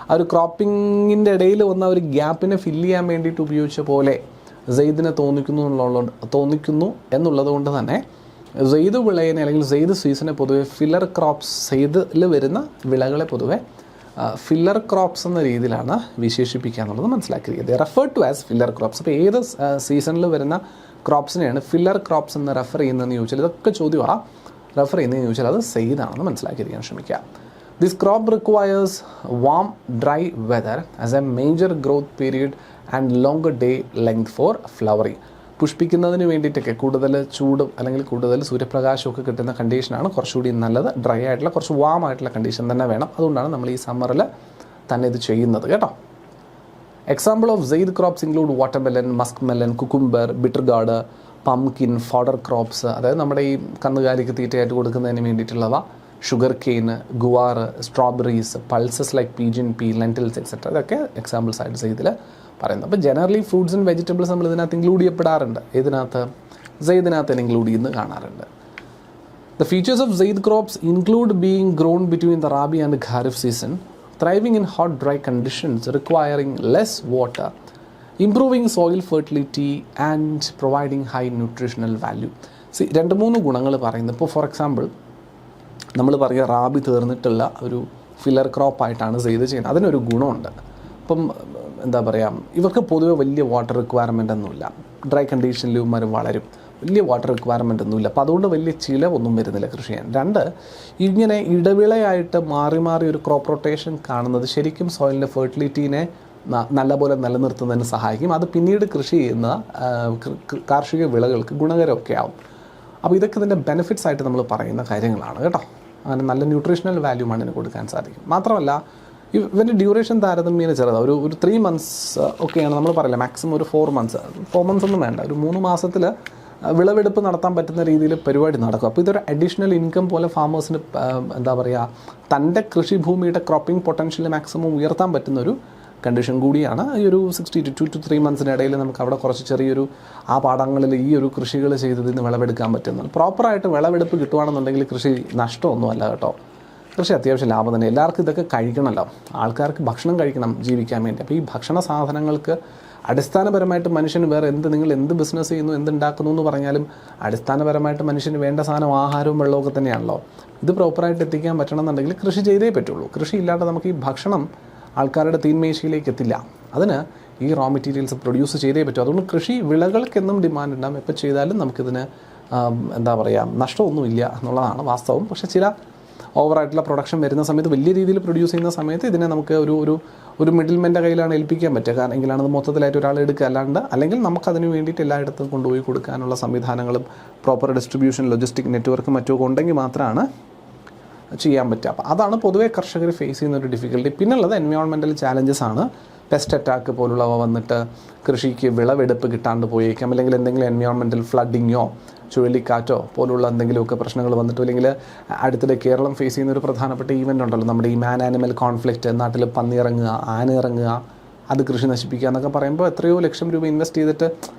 A: ആ ഒരു ക്രോപ്പിങ്ങിൻ്റെ ഇടയിൽ വന്ന ഒരു ഗ്യാപ്പിനെ ഫില്ല് ചെയ്യാൻ വേണ്ടിയിട്ട് ഉപയോഗിച്ച പോലെ സെയ്ദിനെ തോന്നിക്കുന്നു എന്നുള്ളത് കൊണ്ട് തന്നെ സെയ്ദ് വിളയിനെ അല്ലെങ്കിൽ സെയ്ദ് സീസണെ പൊതുവെ ഫില്ലർ ക്രോപ്സ്, സെയ്ദിൽ വരുന്ന വിളകളെ പൊതുവെ ഫില്ലർ ക്രോപ്സ് എന്ന രീതിയിലാണ് വിശേഷിപ്പിക്കുക എന്നുള്ളത് മനസ്സിലാക്കിയിരിക്കുക. They refer to as filler crops. അപ്പോൾ ഏത് സീസണിൽ വരുന്ന ക്രോപ്സിനെയാണ് ഫില്ലർ ക്രോപ്സ് എന്ന് റെഫർ ചെയ്യുന്നതെന്ന് ചോദിച്ചാൽ, ഇതൊക്കെ ചോദ്യമാണ്, റെഫർ ചെയ്യുന്നതെന്ന് ചോദിച്ചാൽ അത് സെയ്ദാണെന്ന് മനസ്സിലാക്കിയിരിക്കാൻ ശ്രമിക്കുക. This crop requires warm dry weather as a major growth period and longer day length for flowering. പുഷ്പിക്കുന്നതിന് വേണ്ടിയിട്ടൊക്കെ കൂടുതൽ ചൂടും അല്ലെങ്കിൽ കൂടുതൽ സൂര്യപ്രകാശമൊക്കെ കിട്ടുന്ന കണ്ടീഷനാണ് കുറച്ചുകൂടി നല്ലത്. ഡ്രൈ ആയിട്ടുള്ള കുറച്ച് വാം ആയിട്ടുള്ള കണ്ടീഷൻ തന്നെ വേണം. അതുകൊണ്ടാണ് നമ്മൾ ഈ സമ്മറിൽ തന്നെ ഇത് ചെയ്യുന്നത് കേട്ടോ. Example of Syed crops include watermelon, musk melon, cucumber, bitter gourd, pumpkin, fodder crops, അതായത് നമ്മുടെ ഈ കന്നുകാലിക്ക് തീറ്റയായിട്ട് കൊടുക്കുന്നതിന് വേണ്ടിയിട്ടുള്ളവ, sugarcane, guar, strawberries, pulses like pigeon pea, lentils etcetera, ഇതൊക്കെ എക്സാമ്പിൾസ് ആയിട്ട് സെയ്ദിൽ പറയുന്നത്. അപ്പോൾ ജനറലി ഫ്രൂട്ട്സ് ആൻഡ് വെജിറ്റബിൾസ് നമ്മൾ ഇതിനകത്ത് ഇൻക്ലൂഡ് ചെയ്യപ്പെടാറുണ്ട്. സെയ്ദിനകത്ത് തന്നെ ഇൻക്ലൂഡ് ചെയ്യുന്നത് കാണാറുണ്ട്. The features of Syed crops include being grown between the rabi and kharif season, thriving in hot dry conditions, requiring less water, improving soil fertility and providing high nutritional value. See, 2-3 ഗുണങ്ങൾ പറയുന്നത്. ഇപ്പോൾ for example നമ്മൾ പറയുക റാബി തീർന്നിട്ടുള്ള ഒരു filler ക്രോപ്പായിട്ടാണ് Syed ചെയ്യുന്നത്. അതിനൊരു ഗുണമുണ്ട്. ഇപ്പം എന്താ പറയുക, ഇവർക്ക് പൊതുവെ വലിയ വാട്ടർ റിക്വയർമെൻ്റ് ഒന്നുമില്ല. ഡ്രൈ കണ്ടീഷനിൽ ഇവന്മാർ വളരും, വലിയ വാട്ടർ റിക്വയർമെൻ്റ് ഒന്നുമില്ല. അപ്പോൾ അതുകൊണ്ട് വലിയ ചിലവൊന്നും വരുന്നില്ല കൃഷി ചെയ്യാൻ. 2, ഇങ്ങനെ ഇടവിളയായിട്ട് മാറി മാറി ഒരു ക്രോപ്പ് റൊട്ടേഷൻ കാണുന്നത് ശരിക്കും സോയിലിൻ്റെ ഫെർട്ടിലിറ്റീനെ നല്ലപോലെ നിലനിർത്തുന്നതിന് സഹായിക്കും. അത് പിന്നീട് കൃഷി ചെയ്യുന്ന കാർഷിക വിളകൾക്ക് ഗുണകരമൊക്കെ ആവും. അപ്പോൾ ഇതൊക്കെ ഇതിൻ്റെ ബെനിഫിറ്റ്സ് ആയിട്ട് നമ്മൾ പറയുന്ന കാര്യങ്ങളാണ് കേട്ടോ. അങ്ങനെ നല്ല ന്യൂട്രീഷണൽ വാല്യൂമാണ് ഇതിന് കൊടുക്കാൻ സാധിക്കും. മാത്രമല്ല ഇവൻ്റെ ഡ്യൂറേഷൻ താരതമ്യേന ചെറുതാണ്. ഒരു 3 months ഒക്കെയാണ് നമ്മൾ പറയില്ല, മാക്സിമം ഒരു 4 months ഒന്നും വേണ്ട, ഒരു 3 മാസത്തിൽ വിളവെടുപ്പ് നടത്താൻ പറ്റുന്ന രീതിയിൽ പരിപാടി നടക്കും. അപ്പോൾ ഇതൊരു അഡീഷണൽ ഇൻകം പോലെ ഫാമേഴ്സിന് എന്താ പറയുക, തൻ്റെ കൃഷിഭൂമിയുടെ ക്രോപ്പിംഗ് പൊട്ടൻഷ്യൽ മാക്സിമം ഉയർത്താൻ പറ്റുന്നൊരു കണ്ടീഷൻ കൂടിയാണ്. ഈ ഒരു 60 to 2 to 3 months നമുക്ക് അവിടെ കുറച്ച് ചെറിയൊരു ആ പാടങ്ങളിൽ ഈ ഒരു കൃഷികൾ ചെയ്തതിൽ നിന്ന് വിളവെടുക്കാൻ പറ്റുന്നത്. പ്രോപ്പറായിട്ട് വിളവെടുപ്പ് കിട്ടുകയാണെന്നുണ്ടെങ്കിൽ കൃഷി നഷ്ടമൊന്നുമല്ല കേട്ടോ. കൃഷി അത്യാവശ്യം ലാഭം തന്നെ. എല്ലാവർക്കും ഇതൊക്കെ കഴിക്കണമല്ലോ, ആൾക്കാർക്ക് ഭക്ഷണം കഴിക്കണം ജീവിക്കാൻ വേണ്ടി. അപ്പോൾ ഈ ഭക്ഷണ സാധനങ്ങൾക്ക് അടിസ്ഥാനപരമായിട്ട് മനുഷ്യന് വേറെ നിങ്ങൾ എന്ത് ബിസിനസ് ചെയ്യുന്നു, എന്തുണ്ടാക്കുന്നു എന്ന് പറഞ്ഞാലും അടിസ്ഥാനപരമായിട്ട് മനുഷ്യന് വേണ്ട സാധനം ആഹാരവും വെള്ളമൊക്കെ തന്നെയാണല്ലോ. ഇത് പ്രോപ്പറായിട്ട് എത്തിക്കാൻ പറ്റണമെന്നുണ്ടെങ്കിൽ കൃഷി ചെയ്തേ പറ്റുള്ളൂ. കൃഷി ഇല്ലാതെ നമുക്ക് ഈ ഭക്ഷണം ആൾക്കാരുടെ തീന്മേശയിലേക്ക് എത്തില്ല. അതിന് ഈ റോ മെറ്റീരിയൽസ് പ്രൊഡ്യൂസ് ചെയ്തേ പറ്റും. അതുകൊണ്ട് കൃഷി വിളകൾക്കെന്നും ഡിമാൻഡ് ഉണ്ടാകും. എപ്പോൾ ചെയ്താലും നമുക്കിതിന് എന്താ പറയുക, നഷ്ടമൊന്നുമില്ല എന്നുള്ളതാണ് വാസ്തവം. പക്ഷേ ചില ഓവറായിട്ടുള്ള പ്രൊഡക്ഷൻ വരുന്ന സമയത്ത്, വലിയ രീതിയിൽ പ്രൊഡ്യൂസ് ചെയ്യുന്ന സമയത്ത് ഇതിനെ നമുക്ക് ഒരു മിഡിൽമെൻ്റെ കയ്യിലാണ് ഏൽപ്പിക്കാൻ പറ്റുക. കാരണം എങ്കിലാണ് അത് മൊത്തത്തിലായിട്ട് ഒരാൾ എടുക്കുക. അല്ലെങ്കിൽ നമുക്കതിന് വേണ്ടിയിട്ട് എല്ലായിടത്തും കൊണ്ടുപോയി കൊടുക്കാനുള്ള സംവിധാനങ്ങളും പ്രോപ്പർ ഡിസ്ട്രിബ്യൂഷൻ, ലോജിസ്റ്റിക് നെറ്റ്വർക്കും മറ്റുമൊക്കെ ഉണ്ടെങ്കിൽ മാത്രമാണ് ചെയ്യാൻ പറ്റുക. അപ്പോൾ അതാണ് പൊതുവേ കർഷകർ ഫേസ് ചെയ്യുന്ന ഒരു ഡിഫിക്കൽട്ടി. പിന്നുള്ളത് എൻവയോൺമെൻറ്റൽ ചാലഞ്ചസ് ആണ്. പെസ്റ്റ് അറ്റാക്ക് പോലുള്ളവ വന്നിട്ട് കൃഷിക്ക് വിളവെടുപ്പ് കിട്ടാണ്ട് പോയേക്കാം. അല്ലെങ്കിൽ എന്തെങ്കിലും എൻവയോൺമെൻറ്റൽ ഫ്ലഡിങ്ങോ ചുഴലിക്കാറ്റോ പോലുള്ള എന്തെങ്കിലുമൊക്കെ പ്രശ്നങ്ങൾ വന്നിട്ടോ, അല്ലെങ്കിൽ അടുത്തിടെ കേരളം ഫേസ് ചെയ്യുന്ന ഒരു പ്രധാനപ്പെട്ട ഈവൻ്റ് ഉണ്ടല്ലോ, നമ്മുടെ ഈ മാൻ ആനിമൽ കോൺഫ്ലിക്റ്റ്. നാട്ടിൽ പന്നി ഇറങ്ങുക, ആന ഇറങ്ങുക, അത് കൃഷി നശിപ്പിക്കുക എന്നൊക്കെ പറയുമ്പോൾ എത്രയോ ലക്ഷം രൂപ ഇൻവെസ്റ്റ് ചെയ്തിട്ട്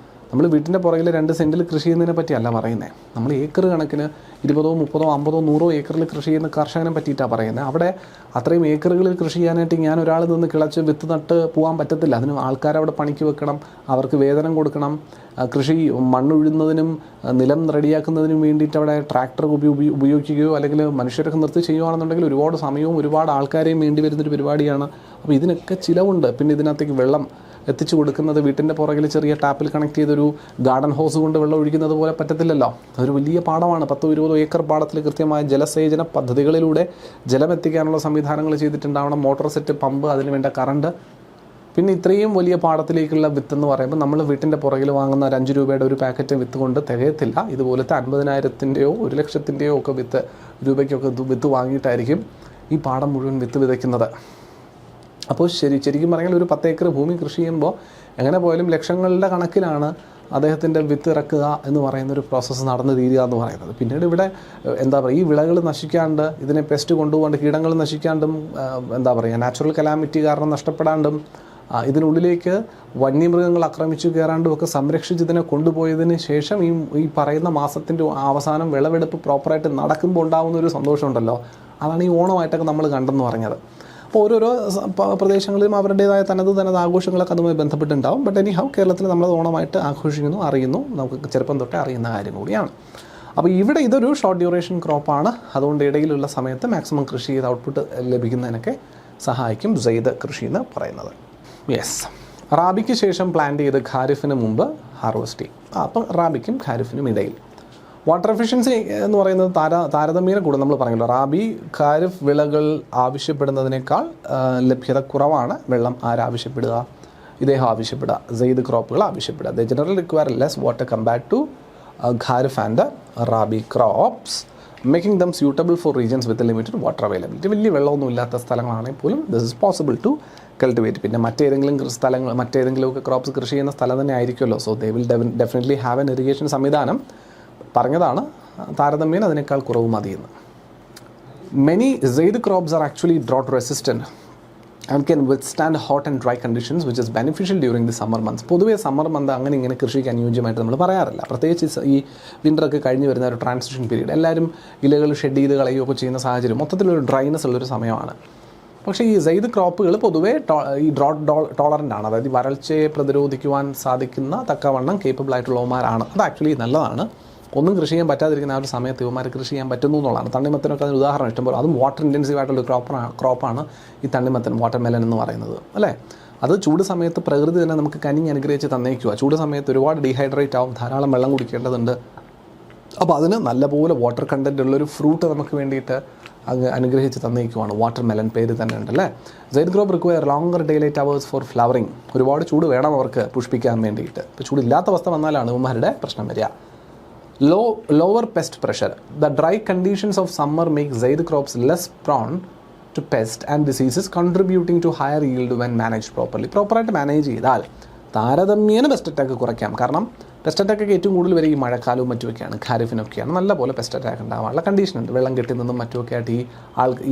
A: നമ്മൾ വീട്ടിൻ്റെ പുറകിൽ 2 സെൻറ്റിൽ കൃഷി ചെയ്യുന്നതിനെ പറ്റിയല്ല പറയുന്നത്. നമ്മൾ ഏക്കർ കണക്കിന് 20, 30, 50, 100 ഏക്കറിൽ കൃഷി ചെയ്യുന്ന കർഷകനെ പറ്റിയിട്ടാണ് പറയുന്നത്. അവിടെ അത്രയും ഏക്കറുകളിൽ കൃഷി ചെയ്യാനായിട്ട് ഞാൻ ഒരാൾ നിന്ന് കിളച്ച് വിത്ത് നട്ട് പോകാൻ പറ്റത്തില്ല. അതിന് ആൾക്കാരവിടെ പണിക്ക് വെക്കണം, അവർക്ക് വേതനം കൊടുക്കണം. കൃഷി മണ്ണുഴുന്നതിനും നിലം റെഡിയാക്കുന്നതിനും വേണ്ടിയിട്ട് അവിടെ ട്രാക്ടർ ഉപയോഗിക്കുകയോ അല്ലെങ്കിൽ മനുഷ്യരൊക്കെ നിർത്തി ചെയ്യുകയാണെന്നുണ്ടെങ്കിൽ ഒരുപാട് സമയവും ഒരുപാട് ആൾക്കാരെയും വേണ്ടി വരുന്നൊരു പരിപാടിയാണ്. അപ്പോൾ ഇതിനൊക്കെ ചിലവുണ്ട്. പിന്നെ ഇതിനകത്തേക്ക് വെള്ളം എത്തിച്ചു കൊടുക്കുന്നത് വീട്ടിൻ്റെ പുറകിൽ ചെറിയ ടാപ്പിൽ കണക്ട് ചെയ്തൊരു ഗാർഡൻ ഹോസ് കൊണ്ട് വെള്ളം ഒഴിക്കുന്നത് പോലെ പറ്റത്തില്ലല്ലോ. അതൊരു വലിയ പാടമാണ്. 10-20 ഏക്കർ പാടത്തിൽ കൃത്യമായ ജലസേചന പദ്ധതികളിലൂടെ ജലം എത്തിക്കാനുള്ള സംവിധാനങ്ങൾ ചെയ്തിട്ടുണ്ടാവണം. മോട്ടോർ സെറ്റ്, പമ്പ്, അതിന് വേണ്ട കറണ്ട്. പിന്നെ ഇത്രയും വലിയ പാടത്തിലേക്കുള്ള വിത്ത് എന്ന് പറയുമ്പോൾ നമ്മൾ വീട്ടിൻ്റെ പുറകിൽ വാങ്ങുന്ന ഒരു 5 രൂപയുടെ ഒരു പാക്കറ്റ് വിത്ത് കൊണ്ട് തികയത്തില്ല. ഇതുപോലത്തെ 50,000-ൻ്റെയോ 1,00,000-ൻ്റെയോ ഒക്കെ രൂപയ്ക്കൊക്കെ വിത്ത് വാങ്ങിയിട്ടായിരിക്കും ഈ പാടം മുഴുവൻ വിത്ത് വിതയ്ക്കുന്നത്. അപ്പോൾ ശരിക്കും പറഞ്ഞാൽ ഒരു 10 ഏക്കർ ഭൂമി കൃഷി ചെയ്യുമ്പോൾ എങ്ങനെ പോയാലും ലക്ഷങ്ങളുടെ കണക്കിലാണ് അദ്ദേഹത്തിൻ്റെ വിത്ത് ഇറക്കുക എന്ന് പറയുന്നൊരു പ്രോസസ്സ് നടന്നു തീരുക എന്ന് പറയുന്നത്. പിന്നീട് ഇവിടെ എന്താ പറയുക, ഈ വിളകൾ നശിക്കാണ്ട്, ഇതിനെ പെസ്റ്റ് കൊണ്ടുപോകാണ്ട്, കീടങ്ങൾ നശിക്കാണ്ടും, എന്താ പറയുക, നാച്ചുറൽ കലാമിറ്റി കാരണം നഷ്ടപ്പെടാണ്ടും, ഇതിനുള്ളിലേക്ക് വന്യമൃഗങ്ങൾ ആക്രമിച്ചു കയറാണ്ടും ഒക്കെ സംരക്ഷിച്ച് ഇതിനെ കൊണ്ടുപോയതിന് ശേഷം ഈ പറയുന്ന മാസത്തിൻ്റെ അവസാനം വിളവെടുപ്പ് പ്രോപ്പറായിട്ട് നടക്കുമ്പോൾ ഉണ്ടാകുന്നൊരു സന്തോഷമുണ്ടല്ലോ, അതാണ് ഈ ഓണമായിട്ടൊക്കെ നമ്മൾ കണ്ടെന്ന് പറഞ്ഞത്. അപ്പോൾ ഓരോരോ പ്രദേശങ്ങളിലും അവരുടേതായ തനത് ആഘോഷങ്ങളൊക്കെ അതുമായി ബന്ധപ്പെട്ടുണ്ടാവും. ബട്ട് എനി ഹൗ കേരളത്തിൽ നമ്മൾ ഓണമായിട്ട് ആഘോഷിക്കുന്നു, അറിയുന്നു, നമുക്ക് ചെറുപ്പം തൊട്ടേ അറിയുന്ന കാര്യം കൂടിയാണ്. അപ്പോൾ ഇവിടെ ഇതൊരു ഷോർട്ട് ഡ്യൂറേഷൻ ക്രോപ്പാണ്. അതുകൊണ്ട് ഇടയിലുള്ള സമയത്ത് മാക്സിമം കൃഷി ചെയ്ത് ഔട്ട്പുട്ട് ലഭിക്കുന്നതിനൊക്കെ സഹായിക്കും സെയ്ദ് കൃഷി എന്ന് പറയുന്നത്. യെസ്, റാബിക്ക് ശേഷം പ്ലാന്റ് ചെയ്ത് ഖാരിഫിന് മുമ്പ് ഹാർവെസ്റ്റ് ചെയ്യും. അപ്പം റാബിക്കും ഖാരിഫിനും ഇടയിൽ വാട്ടർ എഫിഷ്യൻസി എന്ന് പറയുന്നത് താരതമ്യേന കൂടെ നമ്മൾ പറഞ്ഞല്ലോ. റാബി ഖാരിഫ് വിളകൾ ആവശ്യപ്പെടുന്നതിനേക്കാൾ ലഭ്യത കുറവാണ്. വെള്ളം ആരാവശ്യപ്പെടുക? ഇദ്ദേഹം ആവശ്യപ്പെടുക, സെയ്ദ് ക്രോപ്പുകൾ ആവശ്യപ്പെടുക. The general require less water compared to kharif and rabi crops, making them suitable for regions with limited water availability. വലിയ വെള്ളമൊന്നും ഇല്ലാത്ത സ്ഥലങ്ങളാണെങ്കിൽ പോലും this is possible to cultivate. പിന്നെ മറ്റേതെങ്കിലുമൊക്കെ ക്രോപ്സ് കൃഷി ചെയ്യുന്ന സ്ഥലം തന്നെ ആയിരിക്കുമല്ലോ. So they will definitely have an irrigation സംവിധാനം. പറഞ്ഞതാണ് താരതമ്യേന അതിനേക്കാൾ കുറവ് മതിയെന്ന്. Many Syed crops are actually drought resistant and can withstand hot and dry conditions, which is beneficial during the summer months. പൊതുവേ സമ്മർ മന്ത് അങ്ങനെ ഇങ്ങനെ കൃഷിക്ക് അനുയോജ്യമായിട്ട് നമ്മൾ പറയാറില്ല. പ്രത്യേകിച്ച് ഈ വിൻ്ററൊക്കെ കഴിഞ്ഞ് വരുന്ന ഒരു ട്രാൻസിഷൻ പീരീഡ്, എല്ലാവരും ഇലകൾ ഷെഡ് ചെയ്ത് കളയുകയൊക്കെ ചെയ്യുന്ന സാഹചര്യം, മൊത്തത്തിലൊരു ഡ്രൈനെസ് ഉള്ളൊരു സമയമാണ്. പക്ഷേ ഈ സെയ്ദ് ക്രോപ്പുകൾ പൊതുവേ ഈ ഡ്രോട്ട് ടോളറൻ്റ് ആണ്. അതായത് വരൾച്ചയെ പ്രതിരോധിക്കുവാൻ സാധിക്കുന്ന തക്കവണ്ണം കേപ്പബിൾ ആയിട്ടുള്ളവന്മാരാണ്. അത് ആക്ച്വലി നല്ലതാണ്. ഒന്നും കൃഷി ചെയ്യാൻ പറ്റാതിരിക്കുന്ന ആ ഒരു സമയത്ത് ഇവന്മാർ കൃഷി ചെയ്യാൻ പറ്റുന്നു എന്നുള്ളതാണ്. തണ്ണിമത്തനൊക്കെ അതിന് ഉദാഹരണം ഇഷ്ടംപോലെ. അതും വാട്ടർ ഇൻറ്റൻസീവ് ആയിട്ടുള്ള ക്രോപ്പാണ് ഈ തണ്ണിമത്തൻ, വാട്ടർ മെലൻ എന്ന് പറയുന്നത്, അല്ലേ? അത് ചൂട് സമയത്ത് പ്രകൃതി തന്നെ നമുക്ക് കനിഞ്ഞ് അനുഗ്രഹിച്ച് തന്നേക്കുക. ചൂട് സമയത്ത് ഒരുപാട് ഡീഹൈഡ്രേറ്റ് ആവും, ധാരാളം വെള്ളം കുടിക്കേണ്ടതുണ്ട്. അപ്പോൾ അതിന് നല്ലപോലെ വാട്ടർ കണ്ടൻറ്റ് ഉള്ളൊരു ഫ്രൂട്ട് നമുക്ക് വേണ്ടിയിട്ട് അനുഗ്രഹിച്ച് തന്നേക്കുവാണ്. വാട്ടർ മെലൻ പേര് തന്നെ ഉണ്ടല്ലേ. Zaid crop require longer daylight hours for flowering. ഒരുപാട് ചൂട് വേണം അവർക്ക് പുഷ്പിക്കാൻ വേണ്ടിയിട്ട്. ഇപ്പോൾ ചൂടില്ലാത്ത അവസ്ഥ വന്നാലാണ് ഇവന്മാരുടെ പ്രശ്നം വരിക. Lower pest pressure. The dry conditions of summer make Zaid crops less prone to pest and diseases, contributing to higher yield when managed properly. പ്രോപ്പറായിട്ട് മാനേജ് ചെയ്താൽ താരതമ്യേന പെസ്റ്റ് അറ്റാക്ക് കുറയ്ക്കാം. കാരണം പെസ്റ്റ് അറ്റാക്കൊക്കെ ഏറ്റവും കൂടുതൽ വരെ ഈ മഴക്കാലവും മറ്റുമൊക്കെയാണ്, ഖാരിഫിനൊക്കെയാണ് നല്ലപോലെ പെസ്റ്റ് അറ്റാക്ക് ഉണ്ടാകാനുള്ള കണ്ടീഷനുണ്ട്. വെള്ളം കെട്ടി നിന്നും മറ്റുമൊക്കെ ആയിട്ട്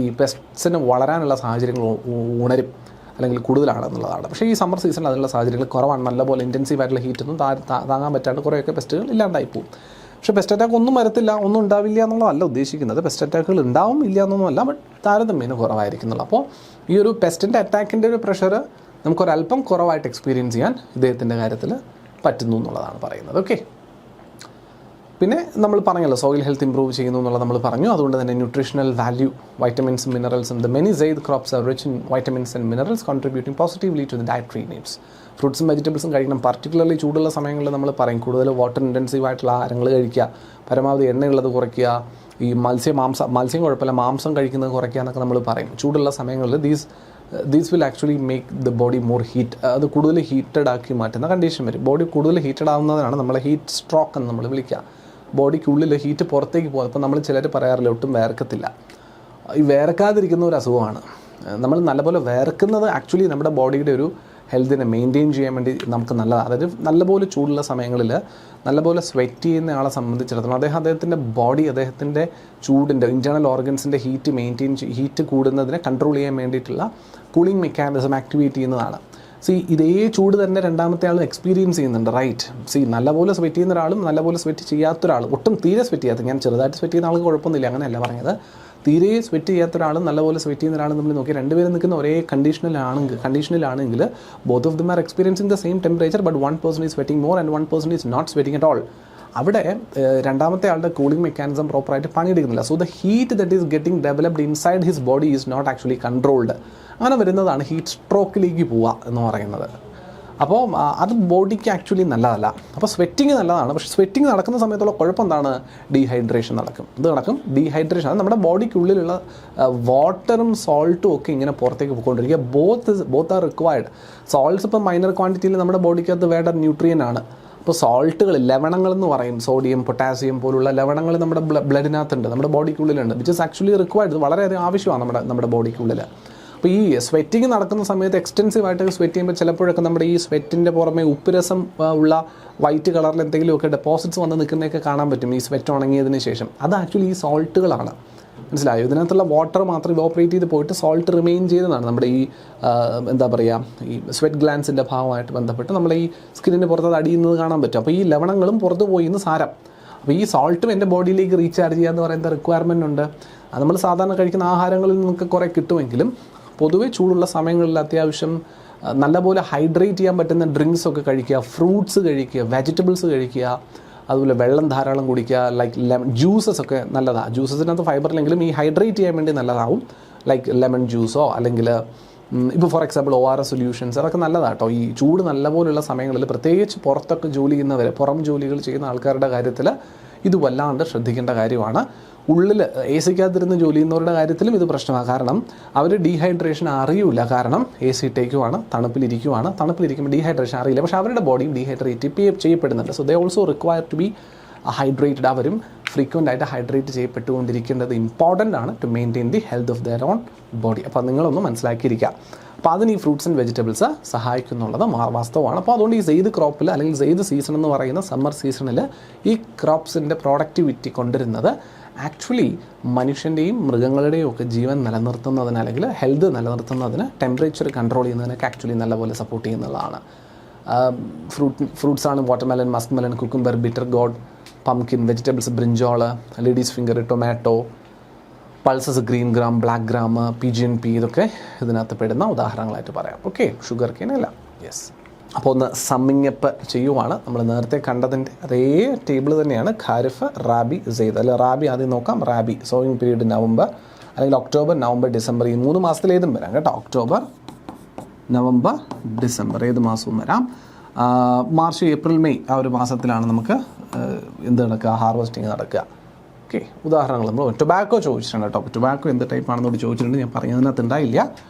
A: ഈ പെസ്റ്റിന് വളരാനുള്ള സാഹചര്യങ്ങൾ ഉണരും, അല്ലെങ്കിൽ കൂടുതലാണെന്നുള്ളതാണ്. പക്ഷേ ഈ സമ്മർ സീസണിൽ അതിനുള്ള സാഹചര്യങ്ങൾ കുറവാണ്. നല്ലപോലെ ഇൻറ്റൻസീവ് ആയിട്ടുള്ള ഹീറ്റൊന്നും താങ്ങാൻ പറ്റാണ്ട് കുറേയൊക്കെ പെസ്റ്റുകൾ ഇല്ലാണ്ടായി പോകും. പക്ഷേ പെസ്റ്റ് അറ്റാക്ക് ഒന്നും വരത്തില്ല, ഒന്നും ഉണ്ടാവില്ല എന്നുള്ളതല്ല ഉദ്ദേശിക്കുന്നത്. പെസ്റ്റ് അറ്റാക്കുകൾ ഉണ്ടാവും, ഇല്ല എന്നൊന്നുമല്ല, ബട്ട് താരതമ്യേന കുറവായിരിക്കുന്നുള്ളൂ. അപ്പോൾ ഈ ഒരു പെസ്റ്റിൻ്റെ അറ്റാക്കിൻ്റെ ഒരു പ്രഷർ നമുക്കൊരല്പം കുറവായിട്ട് എക്സ്പീരിയൻസ് ചെയ്യാൻ ഇദ്ദേഹത്തിൻ്റെ കാര്യത്തിൽ പറ്റുന്നു എന്നുള്ളതാണ് പറയുന്നത്. ഓക്കെ, പിന്നെ നമ്മൾ പറഞ്ഞല്ലോ സോയിൽ ഹെൽത്ത് ഇംപ്രൂവ് ചെയ്യുന്നു എന്നുള്ളത് നമ്മൾ പറഞ്ഞു. അതുകൊണ്ട് തന്നെ ന്യൂട്രീഷണൽ വാല്യൂ, വൈറ്റമിൻസും മിനറൽസും. The many Syed crops are rich in vitamins and minerals, contributing positively to the dietary needs. ഫ്രൂട്ട്സും വെജിറ്റബിൾസും കഴിക്കണം. പർട്ടിക്കുലർലി ചൂടുള്ള സമയങ്ങളിൽ നമ്മൾ പറയും കൂടുതൽ വാട്ടർ ഇൻറ്റൻസീവ് ആയിട്ടുള്ള ആഹാരങ്ങൾ കഴിക്കുക, പരമാവധി എണ്ണയുള്ളത് കുറയ്ക്കുക, ഈ മത്സ്യം കുഴപ്പമില്ല, മാംസം കഴിക്കുന്നത് കുറയ്ക്കുക എന്നൊക്കെ നമ്മൾ പറയും. ചൂടുള്ള സമയങ്ങളിൽ these will actually make the body more heat. അത് കൂടുതൽ ഹീറ്റഡ് ആക്കി മാറ്റുന്ന കണ്ടീഷൻ വരും. ബോഡി കൂടുതൽ ഹീറ്റഡ് ആവുന്നതാണ് നമ്മളെ ഹീറ്റ് സ്ട്രോക്ക് എന്ന് നമ്മൾ വിളിക്കുക. ബോഡിക്കുള്ളിൽ ഹീറ്റ് പുറത്തേക്ക് പോകും. അപ്പോൾ നമ്മൾ ചിലർ പറയാറില്ല ഒട്ടും വേർക്കത്തില്ല. ഈ വേർക്കാതിരിക്കുന്ന ഒരു അസുഖമാണ്. നമ്മൾ നല്ലപോലെ വേർക്കുന്നത് ആക്ച്വലി നമ്മുടെ ബോഡിയുടെ ഒരു ഹെൽത്തിനെ മെയിൻറ്റെയിൻ ചെയ്യാൻ വേണ്ടി നമുക്ക് നല്ലതാണ്. അതായത് നല്ലപോലെ ചൂടുള്ള സമയങ്ങളിൽ നല്ലപോലെ സ്വെറ്റ് ചെയ്യുന്ന ആളെ സംബന്ധിച്ചിടത്തോളം അദ്ദേഹത്തിൻ്റെ ബോഡി അദ്ദേഹത്തിൻ്റെ ചൂടിൻ്റെ ഇൻറ്റേർണൽ ഓർഗൻസിൻ്റെ ഹീറ്റ് കൂടുന്നതിനെ കൺട്രോൾ ചെയ്യാൻ വേണ്ടിയിട്ടുള്ള കൂളിംഗ് മെക്കാനിസം ആക്ടിവേറ്റ് ചെയ്യുന്നതാണ്. ഇതേ ചൂട് തന്നെ രണ്ടാമത്തെ ആൾ എക്സ്പീരിയൻസ് ചെയ്യുന്നുണ്ട്, റൈറ്റ്? നല്ലപോലെ സ്വെറ്റ് ചെയ്യുന്ന ഒരാളും നല്ലപോലെ സ്വെറ്റ് ചെയ്യാത്തൊരാളും, ഒട്ടും തീരെ സ്വെറ്റ് ചെയ്യാത്ത, ഞാൻ ചെറുതായിട്ട് സ്വെറ്റ് ചെയ്യുന്ന ആൾക്ക് കുഴപ്പമൊന്നുമില്ല, അങ്ങനെയല്ല പറഞ്ഞത്. തീരെ സ്വെറ്റ് ചെയ്യാത്ത ഒരാളും നല്ലപോലെ സ്വെറ്റ് ചെയ്യുന്ന ഒരാളും നമ്മൾ നോക്കി രണ്ടുപേരും നിൽക്കുന്ന ഒരേ കണ്ടീഷനിലാണെങ്കിൽ both of them are experiencing the same temperature, but one person is sweating more and one person is not sweating at all. അവിടെ രണ്ടാമത്തെ ആളുടെ കൂളിംഗ് മെക്കാനിസം പ്രോപ്പറായിട്ട് പണിയെടുക്കുന്നില്ല. So the heat that is getting developed inside his body is not actually controlled. അങ്ങനെ വരുന്നതാണ് heat സ്ട്രോക്കിലേക്ക് പോവുക എന്ന് പറയുന്നത്. അപ്പോൾ അത് ബോഡിക്ക് ആക്ച്വലി നല്ലതല്ല. അപ്പോൾ സ്വെറ്റിങ് നല്ലതാണ്, പക്ഷേ സ്വെറ്റിങ് നടക്കുന്ന സമയത്തുള്ള കുഴപ്പം എന്താണ്? ഡീഹൈഡ്രേഷൻ നടക്കും. ഡീഹൈഡ്രേഷൻ. അത് നമ്മുടെ ബോഡിക്കുള്ളിലുള്ള വാട്ടറും സോൾട്ടും ഒക്കെ ഇങ്ങനെ പുറത്തേക്ക് പോയിക്കൊണ്ടിരിക്കുക. Both are required. സോൾട്ട്സ് ഇപ്പം മൈനർ ക്വാണ്ടിറ്റിയിൽ നമ്മുടെ ബോഡിക്കകത്ത് വേണ്ട ന്യൂട്രിയൻ ആണ്. അപ്പോൾ സോൾട്ടുകൾ, ലവണങ്ങളെന്ന് പറയും, സോഡിയം, പൊട്ടാസ്യം പോലുള്ള ലവണങ്ങൾ നമ്മുടെ ബ്ലഡിനകത്തുണ്ട്, നമ്മുടെ ബോഡിക്കുള്ളിലുണ്ട്, വിച്ച് ഇസ് ആക്ച്വലി റിക്വയർഡ്. വളരെയധികം ആവശ്യമാണ് നമ്മുടെ ബോഡിക്കുള്ളിൽ. അപ്പോൾ ഈ സ്വെറ്റിങ് നടക്കുന്ന സമയത്ത് എക്സ്റ്റെൻസീവായിട്ട് സ്വെറ്റ് ചെയ്യുമ്പോൾ ചിലപ്പോഴൊക്കെ നമ്മുടെ ഈ സ്വെറ്റിൻ്റെ പുറമെ ഉപ്പുരസം ഉള്ള വൈറ്റ് കളറിൽ എന്തെങ്കിലുമൊക്കെ ഡെപ്പോസിറ്റ്സ് വന്ന് നിൽക്കുന്നതൊക്കെ കാണാൻ പറ്റും ഈ സ്വെറ്റ് ഉണങ്ങിയതിന് ശേഷം. അത് ആക്ച്വലി ഈ സോൾട്ടുകളാണ്. മനസ്സിലായോ? ഇതിനകത്തുള്ള വാട്ടർ മാത്രം ഇവോപ്പറേറ്റ് ചെയ്ത് പോയിട്ട് സോൾട്ട് റിമെയിൻ ചെയ്തതാണ് നമ്മുടെ ഈ എന്താ പറയുക, ഈ സ്വെറ്റ് ഗ്ലാൻസിൻ്റെ ഭാഗമായിട്ട് ബന്ധപ്പെട്ട് നമ്മുടെ ഈ സ്കിന്നിന് പുറത്ത് അത് അടിയുന്നത് കാണാൻ പറ്റും. അപ്പോൾ ഈ ലവണങ്ങളും പുറത്ത് പോയി എന്ന് സാരം. അപ്പോൾ ഈ സോൾട്ടും എൻ്റെ ബോഡിയിലേക്ക് റീചാർജ് ചെയ്യുക എന്ന് പറയുന്ന റിക്വയർമെൻ്റ് ഉണ്ട്. അത് നമ്മൾ സാധാരണ കഴിക്കുന്ന ആഹാരങ്ങളിൽ നിന്നൊക്കെ കുറേ കിട്ടുമെങ്കിലും പൊതുവേ ചൂടുള്ള സമയങ്ങളിൽ അത്യാവശ്യം നല്ലപോലെ ഹൈഡ്രേറ്റ് ചെയ്യാൻ പറ്റുന്ന ഡ്രിങ്ക്സൊക്കെ കഴിക്കുക, ഫ്രൂട്ട്സ് കഴിക്കുക, വെജിറ്റബിൾസ് കഴിക്കുക, അതുപോലെ വെള്ളം ധാരാളം കുടിക്കുക. ലൈക്ക് ജ്യൂസസ് ഒക്കെ നല്ലതാണ്. ജ്യൂസസിനകത്ത് ഫൈബർ ഇല്ലെങ്കിലും ഈ ഹൈഡ്രേറ്റ് ചെയ്യാൻ വേണ്ടി നല്ലതാവും. ലൈക്ക് ലെമൺ ജ്യൂസോ അല്ലെങ്കിൽ ഇപ്പോൾ ഫോർ എക്സാമ്പിൾ ORS സൊല്യൂഷൻസ്, അതൊക്കെ നല്ലതാണ് കേട്ടോ. ഈ ചൂട് നല്ലപോലുള്ള സമയങ്ങളിൽ പ്രത്യേകിച്ച് പുറത്തൊക്കെ ജോലി ചെയ്യുന്നവർ, പുറം ജോലികൾ ചെയ്യുന്ന ആൾക്കാരുടെ കാര്യത്തിൽ ഇത് വല്ലാണ്ട് ശ്രദ്ധിക്കേണ്ട കാര്യമാണ്. ഉള്ളിൽ AC-ക്കകത്തിരുന്ന് ജോലി ചെയ്യുന്നവരുടെ കാര്യത്തിലും ഇത് പ്രശ്നമാണ്. കാരണം അവർ ഡീഹൈഡ്രേഷൻ അറിയില്ല. കാരണം AC ഇട്ടേക്കുവാണ്, തണുപ്പിലിരിക്കുമ്പോൾ ഡീഹൈഡ്രേഷൻ അറിയില്ല. പക്ഷേ അവരുടെ ബോഡിയും ഡീഹൈഡ്രേറ്റ് ചെയ്യപ്പെടുന്നുണ്ട്. So they also require to be hydrated. അവരും ഫ്രീക്വൻ്റ് ആയിട്ട് ഹൈഡ്രേറ്റ് ചെയ്യപ്പെട്ടുകൊണ്ടിരിക്കേണ്ടത് ഇമ്പോർട്ടൻ്റ് ആണ് to maintain the health of their own body. അപ്പോൾ നിങ്ങളൊന്ന് മനസ്സിലാക്കിയിരിക്കുക. അപ്പോൾ അതിന് ഈ ഫ്രൂട്ട്സ് ആൻഡ് വെജിറ്റബിൾസ് സഹായിക്കുന്നുള്ളത് വാസ്തവമാണ്. അപ്പോൾ അതുകൊണ്ട് ഈ സെയ്ത് ക്രോപ്പിൽ അല്ലെങ്കിൽ സെയ്ത് സീസൺ എന്ന് പറയുന്ന സമ്മർ സീസണിൽ ഈ ക്രോപ്സിൻ്റെ പ്രോഡക്റ്റിവിറ്റി കൊണ്ടുവരുന്നത് ആക്ച്വലി മനുഷ്യൻ്റെയും മൃഗങ്ങളുടെയും ഒക്കെ ജീവൻ നിലനിർത്തുന്നതിന് അല്ലെങ്കിൽ ഹെൽത്ത് നിലനിർത്തുന്നതിന്, ടെമ്പറേച്ചർ കൺട്രോൾ ചെയ്യുന്നതിനൊക്കെ ആക്ച്വലി നല്ലപോലെ സപ്പോർട്ട് ചെയ്യുന്നതാണ്. ഫ്രൂട്ട്സാണ് watermelon, muskmelon, cucumber, bitter gourd, pumpkin, vegetables brinjal, ladies finger, tomato, pulses, green gram, black gram, PGNP, ഇതൊക്കെ ഇതിനകത്ത് പെടുന്ന ഉദാഹരണങ്ങളായിട്ട് പറയാം. ഓക്കെ, ഷുഗർ കെയിൻ അല്ല. യെസ്. അപ്പോൾ ഒന്ന് സമ്മിങ് അപ്പ് ചെയ്യുവാണ്. നമ്മൾ നേരത്തെ കണ്ടതിൻ്റെ അതേ ടേബിൾ തന്നെയാണ് ഖാരിഫ്, റാബി, സെയ്ദ്. അല്ല, റാബി ആദ്യം നോക്കാം. റാബി സോയിങ് പീരീഡ് നവംബർ അല്ലെങ്കിൽ ഒക്ടോബർ, നവംബർ, ഡിസംബർ, ഈ 3 മാസത്തിലേതും വരാം കേട്ടോ. ഒക്ടോബർ, നവംബർ, ഡിസംബർ, ഏത് മാസവും വരാം. മാർച്ച്, ഏപ്രിൽ, മെയ് ആ ഒരു മാസത്തിലാണ് നമുക്ക് എന്ത് നടക്കുക, ഹാർവെസ്റ്റിങ് നടക്കുക. ഓക്കെ, ഉദാഹരണങ്ങൾ നമ്മൾ ടൊബാക്കോ ചോദിച്ചിട്ടുണ്ട് കേട്ടോ. ടൊബാക്കോ എന്ത് ടൈപ്പാണെന്നോട് ചോദിച്ചിട്ടുണ്ട്. ഞാൻ പറഞ്ഞതിനകത്ത് ഉണ്ടായില്ല.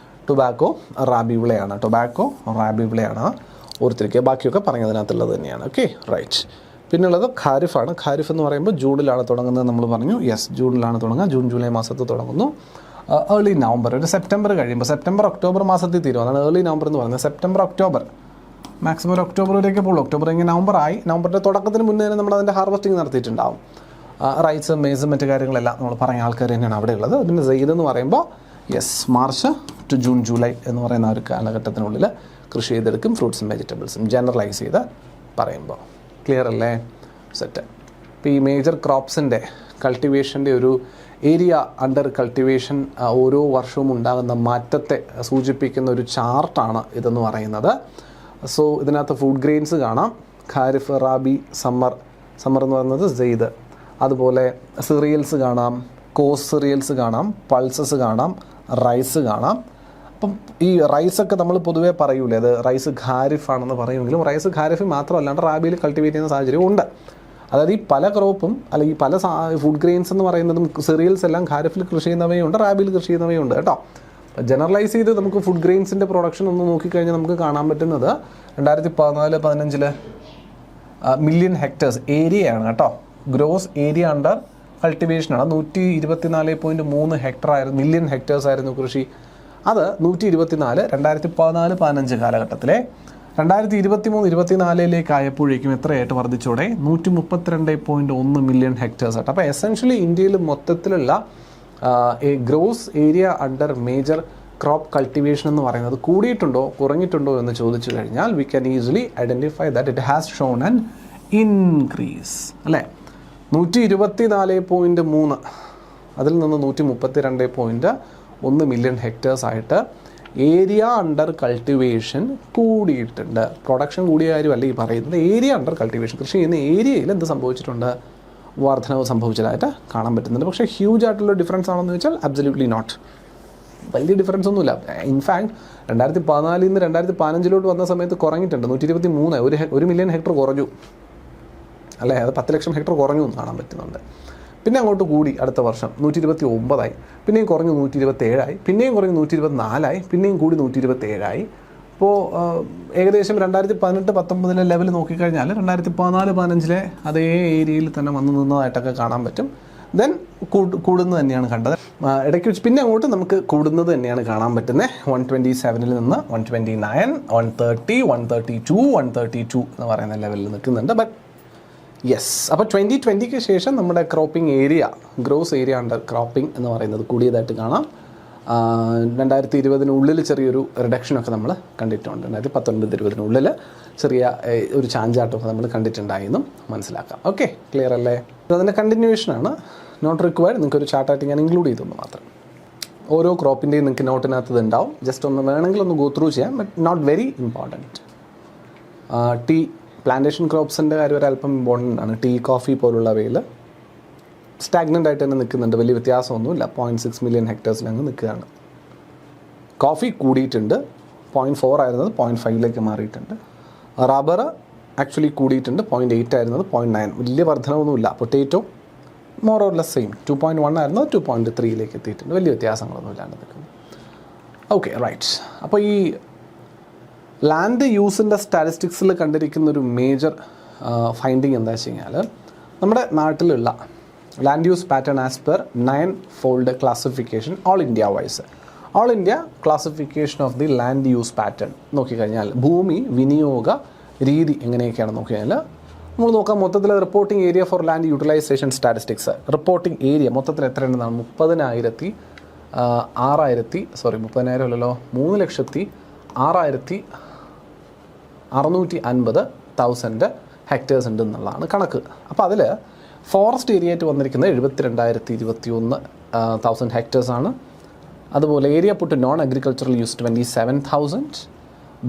A: ടൊബാക്കോ റാബി വിളയാണ്. ടൊബാക്കോ റാബി വിളയാണ് ഓർത്തിരിക്കുക. ബാക്കിയൊക്കെ പറഞ്ഞതിനകത്തുള്ളത് തന്നെയാണ്. Okay, right. പിന്നുള്ളത് ഖാരിഫാണ്. ഖാരിഫ് എന്ന് പറയുമ്പോൾ ജൂണിലാണ് തുടങ്ങുന്നത് നമ്മൾ പറഞ്ഞു. യെസ്, ജൂണിലാണ് തുടങ്ങുക. ജൂൺ, ജൂലൈ മാസത്തിൽ തുടങ്ങുന്നു. ഏർലി നവംബർ, ഒരു സെപ്റ്റംബർ കഴിയുമ്പോൾ, സെപ്റ്റംബർ ഒക്ടോബർ മാസത്തിൽ തീരും. അതാണ് ഏർലി നവംബർ എന്ന് പറയുന്നത്. സെപ്റ്റംബർ ഒക്ടോബർ, മാക്സിമം ഒരു ഒക്ടോബർ വരെയൊക്കെ പോകുള്ളൂ. ഒക്ടോബർ കഴിഞ്ഞ് നവംബർ ആയി. നവംബറിൻ്റെ തുടക്കത്തിന് മുന്നേ തന്നെ നമ്മൾ അതിൻ്റെ ഹാർവെസ്റ്റിംഗ് നടത്തിയിട്ടുണ്ടാവും. റൈസ്, മേസും മറ്റു കാര്യങ്ങളെല്ലാം നമ്മൾ പറഞ്ഞ ആൾക്കാർ തന്നെയാണ് അവിടെ ഉള്ളത്. പിന്നെ സെയ്ദ് എന്ന് പറയുമ്പോൾ yes, March to June, July എന്ന് പറയുന്ന ഒരു കാലഘട്ടത്തിനുള്ളിൽ കൃഷി ചെയ്തെടുക്കും. ഫ്രൂട്ട്സും വെജിറ്റബിൾസും ജനറലൈസ് ചെയ്ത് പറയുമ്പോൾ ക്ലിയർ അല്ലേ? സെറ്റ്. ഇപ്പോൾ ഈ മേജർ ക്രോപ്സിൻ്റെ കൾട്ടിവേഷൻ്റെ ഒരു ഏരിയ അണ്ടർ കൾട്ടിവേഷൻ ഓരോ വർഷവും ഉണ്ടാകുന്ന മാറ്റത്തെ സൂചിപ്പിക്കുന്ന ഒരു ചാർട്ടാണ് ഇതെന്ന് പറയുന്നത്. സോ ഇതിനകത്ത് ഫുഡ് ഗ്രെയിൻസ് കാണാം. ഖാരിഫ്, റാബി, സമ്മർ എന്ന് പറയുന്നത് സെയ്ദ്. അതുപോലെ സിറിയൽസ് കാണാം, കോസ് സിറിയൽസ് കാണാം, പൾസസ് കാണാം, റൈസ് കാണാം. അപ്പം ഈ റൈസൊക്കെ നമ്മൾ പൊതുവേ പറയൂലേ, അത് റൈസ് ഖാരിഫ് ആണെന്ന് പറയുമെങ്കിലും റൈസ് ഖാരിഫ് മാത്രമല്ലാണ്ട് റാബിയിൽ കൾട്ടിവേറ്റ് ചെയ്യുന്ന സാഹചര്യം ഉണ്ട്. അതായത് ഈ പല ക്രോപ്പും അല്ലെങ്കിൽ പല ഫുഡ് ഗ്രെയിൻസ് എന്ന് പറയുന്നതും സിറിയൽസ് എല്ലാം ഖാരിഫിൽ കൃഷി ചെയ്യുന്നവയുണ്ട്, റാബിയിൽ കൃഷി ചെയ്യുന്നവയുണ്ട് കേട്ടോ. ജനറലൈസ് ചെയ്ത് നമുക്ക് ഫുഡ് ഗ്രെയിൻസിൻ്റെ പ്രൊഡക്ഷൻ ഒന്ന് നോക്കിക്കഴിഞ്ഞാൽ നമുക്ക് കാണാൻ പറ്റുന്നത് 2014-15 മില്യൺ ഹെക്ടേഴ്സ് ഏരിയയാണ് കേട്ടോ. ഗ്രോസ് ഏരിയ അണ്ടർ കൾട്ടിവേഷനാണ്. 124.3 ഹെക്ടർ ആയിരുന്നു, മില്യൺ ഹെക്ടേഴ്സ് ആയിരുന്നു കൃഷി. അത് 124 2014-15 കാലഘട്ടത്തിലെ 2023-24 ആയപ്പോഴേക്കും എത്രയായിട്ട് വർദ്ധിച്ചോടെ 132.1 മില്യൺ ഹെക്ടേഴ്സ് ആയിട്ട്. അപ്പോൾ എസെൻഷ്യലി ഇന്ത്യയിൽ മൊത്തത്തിലുള്ള gross area under major crop cultivation എന്ന് പറയുന്നത് കൂടിയിട്ടുണ്ടോ കുറഞ്ഞിട്ടുണ്ടോ എന്ന് ചോദിച്ചു കഴിഞ്ഞാൽ we can easily identify that it has Sean an increase അല്ലേ. 124.3 അതിൽ നിന്ന് 132.1 മില്യൺ ഹെക്ടേഴ്സ് ആയിട്ട് ഏരിയ അണ്ടർ കൾട്ടിവേഷൻ കൂടിയിട്ടുണ്ട്. പ്രൊഡക്ഷൻ കൂടിയ കാര്യമല്ല ഈ പറയുന്നത്, ഏരിയ അണ്ടർ കൾട്ടിവേഷൻ കൃഷി ചെയ്യുന്ന ഏരിയയിൽ എന്ത് സംഭവിച്ചിട്ടുണ്ട്, വർധനവ് സംഭവിച്ചതായിട്ട് കാണാൻ പറ്റുന്നുണ്ട്. പക്ഷേ ഹ്യൂജ് ആയിട്ടുള്ള ഡിഫറൻസ് ആണെന്ന് വെച്ചാൽ അബ്സല്യൂട്ട്ലി നോട്ട്. വലിയ ഡിഫറൻസ് ഒന്നുമില്ല. ഇൻഫാക്ട് 2014 നിന്ന് 2015 വന്ന സമയത്ത് കുറഞ്ഞിട്ടുണ്ട്. 123 1 മില്യൺ ഹെക്ടർ കുറഞ്ഞു അല്ലേ, അത് 10 ലക്ഷം ഹെക്ടർ കുറഞ്ഞു എന്ന് കാണാൻ പറ്റുന്നുണ്ട്. പിന്നെ അങ്ങോട്ട് കൂടി അടുത്ത വർഷം 129 പിന്നെയും കുറഞ്ഞു 127 പിന്നെയും കുറഞ്ഞു 124 പിന്നെയും കൂടി 127 ഇപ്പോൾ ഏകദേശം 2018-19 ലെവൽ നോക്കിക്കഴിഞ്ഞാൽ 2014-15 അതേ ഏരിയയിൽ തന്നെ വന്നു നിന്നതായിട്ടൊക്കെ കാണാൻ പറ്റും. ദെൻ കൂടുന്നത് തന്നെയാണ് കണ്ടത്. ഇടയ്ക്ക് വെച്ച് പിന്നെ അങ്ങോട്ട് നമുക്ക് കൂടുന്നത് തന്നെയാണ് കാണാൻ പറ്റുന്നത്. 127 നിന്ന് 129 130 132 132 എന്ന് പറയുന്ന ലെവലിൽ നിൽക്കുന്നുണ്ട്. ബട്ട് യെസ്, അപ്പോൾ 2020 ശേഷം നമ്മുടെ cropping area gross area under cropping എന്ന് പറയുന്നത് കൂടിയതായിട്ട് കാണാം. 2020 ചെറിയൊരു റിഡക്ഷനൊക്കെ നമ്മൾ കണ്ടിട്ടുണ്ട്. 2019-20 ചെറിയ ഒരു ചാഞ്ചാട്ടമൊക്കെ നമ്മൾ കണ്ടിട്ടുണ്ടായെന്നും മനസ്സിലാക്കാം. ഓക്കെ, ക്ലിയർ അല്ലേ? അതിൻ്റെ കണ്ടിന്യൂവേഷനാണ്, നോട്ട് റിക്വയർഡ്. നിങ്ങൾക്കൊരു ചാർട്ടായിട്ട് ഞാൻ ഇൻക്ലൂഡ് ചെയ്തെന്ന് മാത്രം. ഓരോ ക്രോപ്പിൻ്റെയും നിങ്ങൾക്ക് നോട്ടിനകത്ത് ഇത് ഉണ്ടാവും. ജസ്റ്റ് ഒന്ന് വേണമെങ്കിൽ ഒന്ന് ഗോ ത്രൂ ചെയ്യാം, but not very important. Tea plantation ക്രോപ്സിൻ്റെ കാര്യം ഒരല്പം ഇമ്പോർട്ടൻ്റ് ആണ്. ടീ, കോഫി പോലുള്ളവയിൽ സ്റ്റാഗ്നൻ്റ് ആയിട്ട് തന്നെ നിൽക്കുന്നുണ്ട്, വലിയ വ്യത്യാസമൊന്നുമില്ല. 0.6 മില്യൺ ഹെക്ടേഴ്സിൽ അങ്ങ് നിൽക്കുകയാണ്. കോഫി കൂടിയിട്ടുണ്ട്, 0.4 ആയിരുന്നത് 0.5 മാറിയിട്ടുണ്ട്. റബ്ബർ ആക്ച്വലി കൂടിയിട്ടുണ്ട്, 0.8 ആയിരുന്നത് 0.9, വലിയ വർധനമൊന്നുമില്ല. Potato more or less same, 2.1 ആയിരുന്നത് 2.3 എത്തിയിട്ടുണ്ട്, വലിയ വ്യത്യാസങ്ങളൊന്നും ഇല്ലാണ്ട് നിൽക്കുന്നു. Okay, right. അപ്പോൾ ഈ ലാൻഡ് യൂസിൻ്റെ സ്റ്റാറ്റിസ്റ്റിക്സിൽ കണ്ടിരിക്കുന്ന ഒരു മേജർ ഫൈൻഡിങ് എന്താ വെച്ച് കഴിഞ്ഞാൽ, നമ്മുടെ നാട്ടിലുള്ള land use pattern as per 9 fold classification all India wise, all India classification of the land use pattern നോക്കിക്കഴിഞ്ഞാൽ ഭൂമി വിനിയോഗ രീതി എങ്ങനെയൊക്കെയാണ് നോക്കിക്കഴിഞ്ഞാൽ നമ്മൾ നോക്കാം. മൊത്തത്തിൽ reporting area for land utilisation statistics, reporting area മൊത്തത്തിൽ എത്രയുണ്ടെന്നാണ് 3,650,000 ഹെക്ടേഴ്സ് ഉണ്ട് എന്നുള്ളതാണ് കണക്ക്. അപ്പോൾ അതിൽ ഫോറസ്റ്റ് ഏരിയ ആയിട്ട് വന്നിരിക്കുന്നത് 72,021,000 ഹെക്ടേഴ്സാണ്. അതുപോലെ area put non agricultural use 27,000.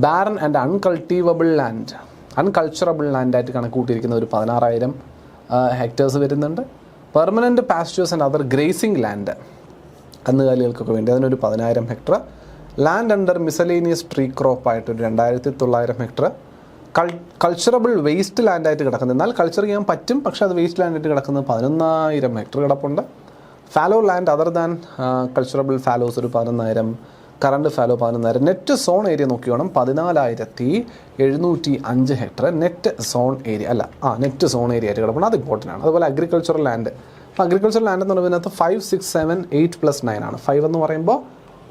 A: Barren and uncultivable land, unculturable ലാൻഡായിട്ട് കണക്ക് കൂട്ടിയിരിക്കുന്ന ഒരു 16,000 ഹെക്ടേഴ്സ് വരുന്നുണ്ട്. Permanent pastures and other grazing land, കന്നുകാലികൾക്കൊക്കെ വേണ്ടി അതിനൊരു 10,000 hectare. Land under miscellaneous tree ക്രോപ്പായിട്ട് ഒരു 2,900 ഹെക്ടർ. കൾച്ചറബിൾ വേസ്റ്റ് ലാൻഡായിട്ട് കിടക്കുന്നത്, എന്നാൽ കൾച്ചർ ചെയ്യാൻ പറ്റും പക്ഷേ അത് വേസ്റ്റ് ലാൻഡായിട്ട് കിടക്കുന്നത് 11,000 ഹെക്ടർ കിടപ്പുണ്ട്. Fallow land other than culturable fallows ഒരു 11,000, current fallow 11,000. Net sown area നോക്കി വേണം 14,705 hectare net sown area net sown area ആയിട്ട് കിടപ്പുണ്ട്, അത് ഇമ്പോർട്ടൻ്റ് ആണ്. അതുപോലെ അഗ്രികൾച്ചറൽ ലാൻഡ്, അപ്പോൾ അഗ്രികൾച്ചറൽ ലാൻഡ് എന്ന് പറയുന്നതിനകത്ത് 5, 6, 7, 8 + 9 ആണ്. 5 എന്ന് പറയുമ്പോൾ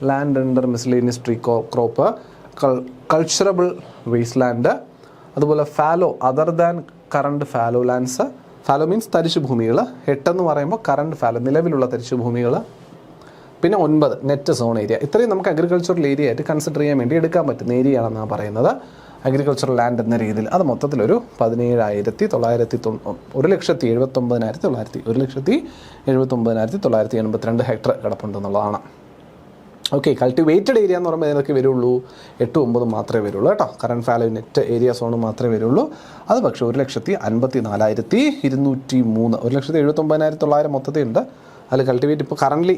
A: land under miscellaneous tree crop, culturable waste land, അതുപോലെ fallow other than current fallow lands. Fallow means തരിശു ഭൂമികൾ. 8 എന്ന് പറയുമ്പോൾ കറണ്ട് ഫാലോ, നിലവിലുള്ള തരിശു ഭൂമികൾ. പിന്നെ 9 നെറ്റ് സോൺ ഏരിയ. ഇത്രയും നമുക്ക് അഗ്രികൾച്ചറൽ ഏരിയ ആയിട്ട് കൺസിഡർ ചെയ്യാൻ വേണ്ടി എടുക്കാൻ പറ്റുന്ന ഏരിയ ആണെന്നാണ് പറയുന്നത് അഗ്രികൾച്ചറൽ ലാൻഡ് എന്ന രീതിയിൽ. അത് മൊത്തത്തിലൊരു 1,79,982 ഹെക്ടർ കിടപ്പുണ്ടെന്നുള്ളതാണ്. ഓക്കെ, കൾട്ടിവേറ്റഡ് ഏരിയ എന്ന് പറയുമ്പോൾ ഏതൊക്കെ വരുള്ളൂ? 8, 9 മാത്രമേ വരുള്ളൂ കേട്ടോ. Current fallow net area zone മാത്രമേ വരുള്ളൂ. അത് പക്ഷേ 1,54,203, 1,79,900 മൊത്തത്തിൽ ഉണ്ട്. അതിൽ കൾട്ടിവേറ്റ് ഇപ്പോൾ കറൻ്റ്ലി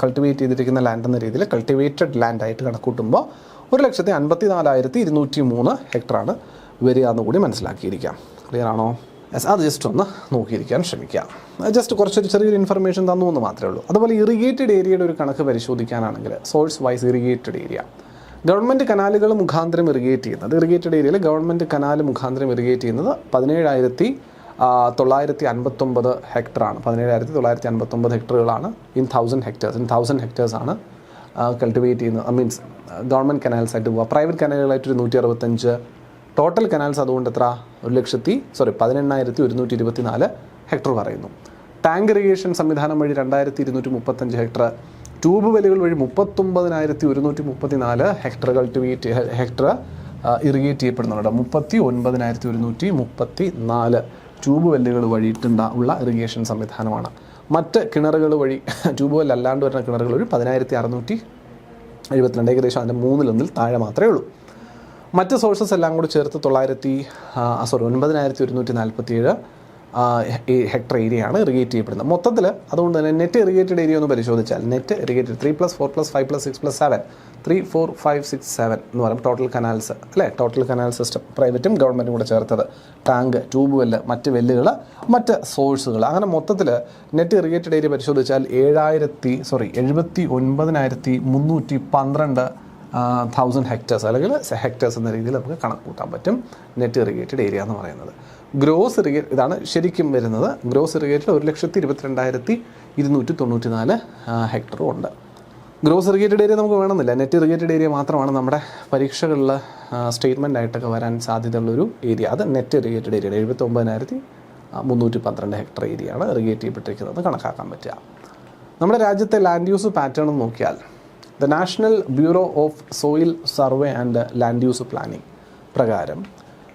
A: കൾട്ടിവേറ്റ് ചെയ്തിരിക്കുന്ന ലാൻഡ് എന്ന രീതിയിൽ കൾട്ടിവേറ്റഡ് ലാൻഡായിട്ട് കണക്കൂട്ടുമ്പോൾ 1,54,203 ഹെക്ടറാണ് വരിക എന്നുകൂടി മനസ്സിലാക്കിയിരിക്കാം. ക്ലിയർ ആണോ? അത് ജസ്റ്റ് ഒന്ന് നോക്കിയിരിക്കാൻ ശ്രമിക്കാം. ജസ്റ്റ് കുറച്ചൊരു ചെറിയൊരു ഇൻഫർമേഷൻ തന്നു എന്ന് മാത്രമേ ഉള്ളൂ. അതുപോലെ ഇറിഗേറ്റഡ് ഏരിയയുടെ ഒരു കണക്ക് പരിശോധിക്കാനാണെങ്കിൽ source wise irrigated area, government കനാലുകൾ മുഖാന്തരം ഇറിഗേറ്റ് ചെയ്യുന്നത്, ഇറിഗേറ്റഡ് ഏരിയയിൽ ഗവൺമെൻറ് കനാൽ മുഖാന്തരം ഇറിഗേറ്റ് ചെയ്യുന്നത് 17,959 ഹെക്ടറാണ്. 17,959 ഹെക്ടറുകളാണ് ഇൻ 1,000 ഹെക്ടേഴ്സ്. 1,000 ഹെക്ടേഴ്സാണ് കൾട്ടിവേറ്റ് ചെയ്യുന്നത്. മീൻസ് ഗവൺമെൻറ് കനാൽസ് ആയിട്ട് പോവുക. പ്രൈവറ്റ് കനാലുകളായിട്ടൊരു 165. ടോട്ടൽ കനാൽസ് അതുകൊണ്ട് എത്ര? 18,124 ഹെക്ടർ പറയുന്നു. ടാങ്ക് ഇറിഗേഷൻ സംവിധാനം വഴി 2,235 ഹെക്ടർ. ട്യൂബ് വെല്ലുകൾ വഴി 39,134 ഹെക്ടർ ഹെക്ടർ ഇറിഗേറ്റ് ചെയ്യപ്പെടുന്നുണ്ട്. 39,134 ട്യൂബ് വെല്ലുകൾ വഴിയിട്ടുള്ള ഇറിഗേഷൻ സംവിധാനമാണ്. മറ്റ് കിണറുകൾ വഴി, ട്യൂബ് വെല്ല് അല്ലാണ്ട് വരുന്ന കിണറുകൾ വഴി 10,672, ഏകദേശം അതിൻ്റെ 1/3 താഴെ മാത്രമേ ഉള്ളൂ. മറ്റ് സോഴ്സസ് എല്ലാം കൂടി ചേർത്ത് 9,147 ഹെക്ടർ ഏരിയയാണ് ഇറിഗേറ്റ് ചെയ്യപ്പെടുന്നത് മൊത്തത്തിൽ. അതുകൊണ്ട് തന്നെ നെറ്റ് ഇറിഗേറ്റഡ് ഏരിയ ഒന്ന് പരിശോധിച്ചാൽ നെറ്റ് ഇറിഗേറ്റഡ് 3 + 4 + 5 + 6 + 7, 3, 4, 5, 6, 7 എന്ന് പറയും ടോട്ടൽ കനാൽസ് അല്ലേ. ടോട്ടൽ കനാൽ സിസ്റ്റം പ്രൈവറ്റും ഗവൺമെൻറ്റും കൂടെ ചേർത്തത്. ടാങ്ക്, ട്യൂബ് വെല്ല്, മറ്റ് വെല്ലുകൾ, മറ്റ് സോഴ്സുകൾ, അങ്ങനെ മൊത്തത്തിൽ നെറ്റ് ഇറിഗേറ്റഡ് ഏരിയ പരിശോധിച്ചാൽ 79,312,000 ഹെക്ടേഴ്സ് അല്ലെങ്കിൽ ഹെക്ടേഴ്സ് എന്ന രീതിയിൽ നമുക്ക് കണക്ക് കൂട്ടാൻ പറ്റും നെറ്റ് ഇറിഗേറ്റഡ് ഏരിയ എന്ന് പറയുന്നത്. ഗ്രോസ് ഇറിഗേറ്റ് ഇതാണ് ശരിക്കും വരുന്നത്. ഗ്രോസ് ഇറിഗേറ്റഡ് 1,22,294 ഹെക്ടറും ഉണ്ട്. ഗ്രോസ് ഇറിഗേറ്റഡ് ഏരിയ നമുക്ക് വേണമെന്നില്ല, നെറ്റ് ഇറിഗേറ്റഡ് ഏരിയ മാത്രമാണ് നമ്മുടെ പരീക്ഷകളിൽ സ്റ്റേറ്റ്മെൻ്റ് ആയിട്ടൊക്കെ വരാൻ സാധ്യതയുള്ളൊരു ഏരിയ. അത് നെറ്റ് ഇറിഗേറ്റഡ് ഏരിയ 79,312 ഹെക്ടർ ഏരിയയാണ് ഇറിഗേറ്റ് ചെയ്യപ്പെട്ടിരിക്കുന്നത് കണക്കാക്കാൻ പറ്റുക. നമ്മുടെ രാജ്യത്തെ ലാൻഡ് യൂസ് പാറ്റേൺ നോക്കിയാൽ the national bureau of soil survey and land use planning പ്രകാരം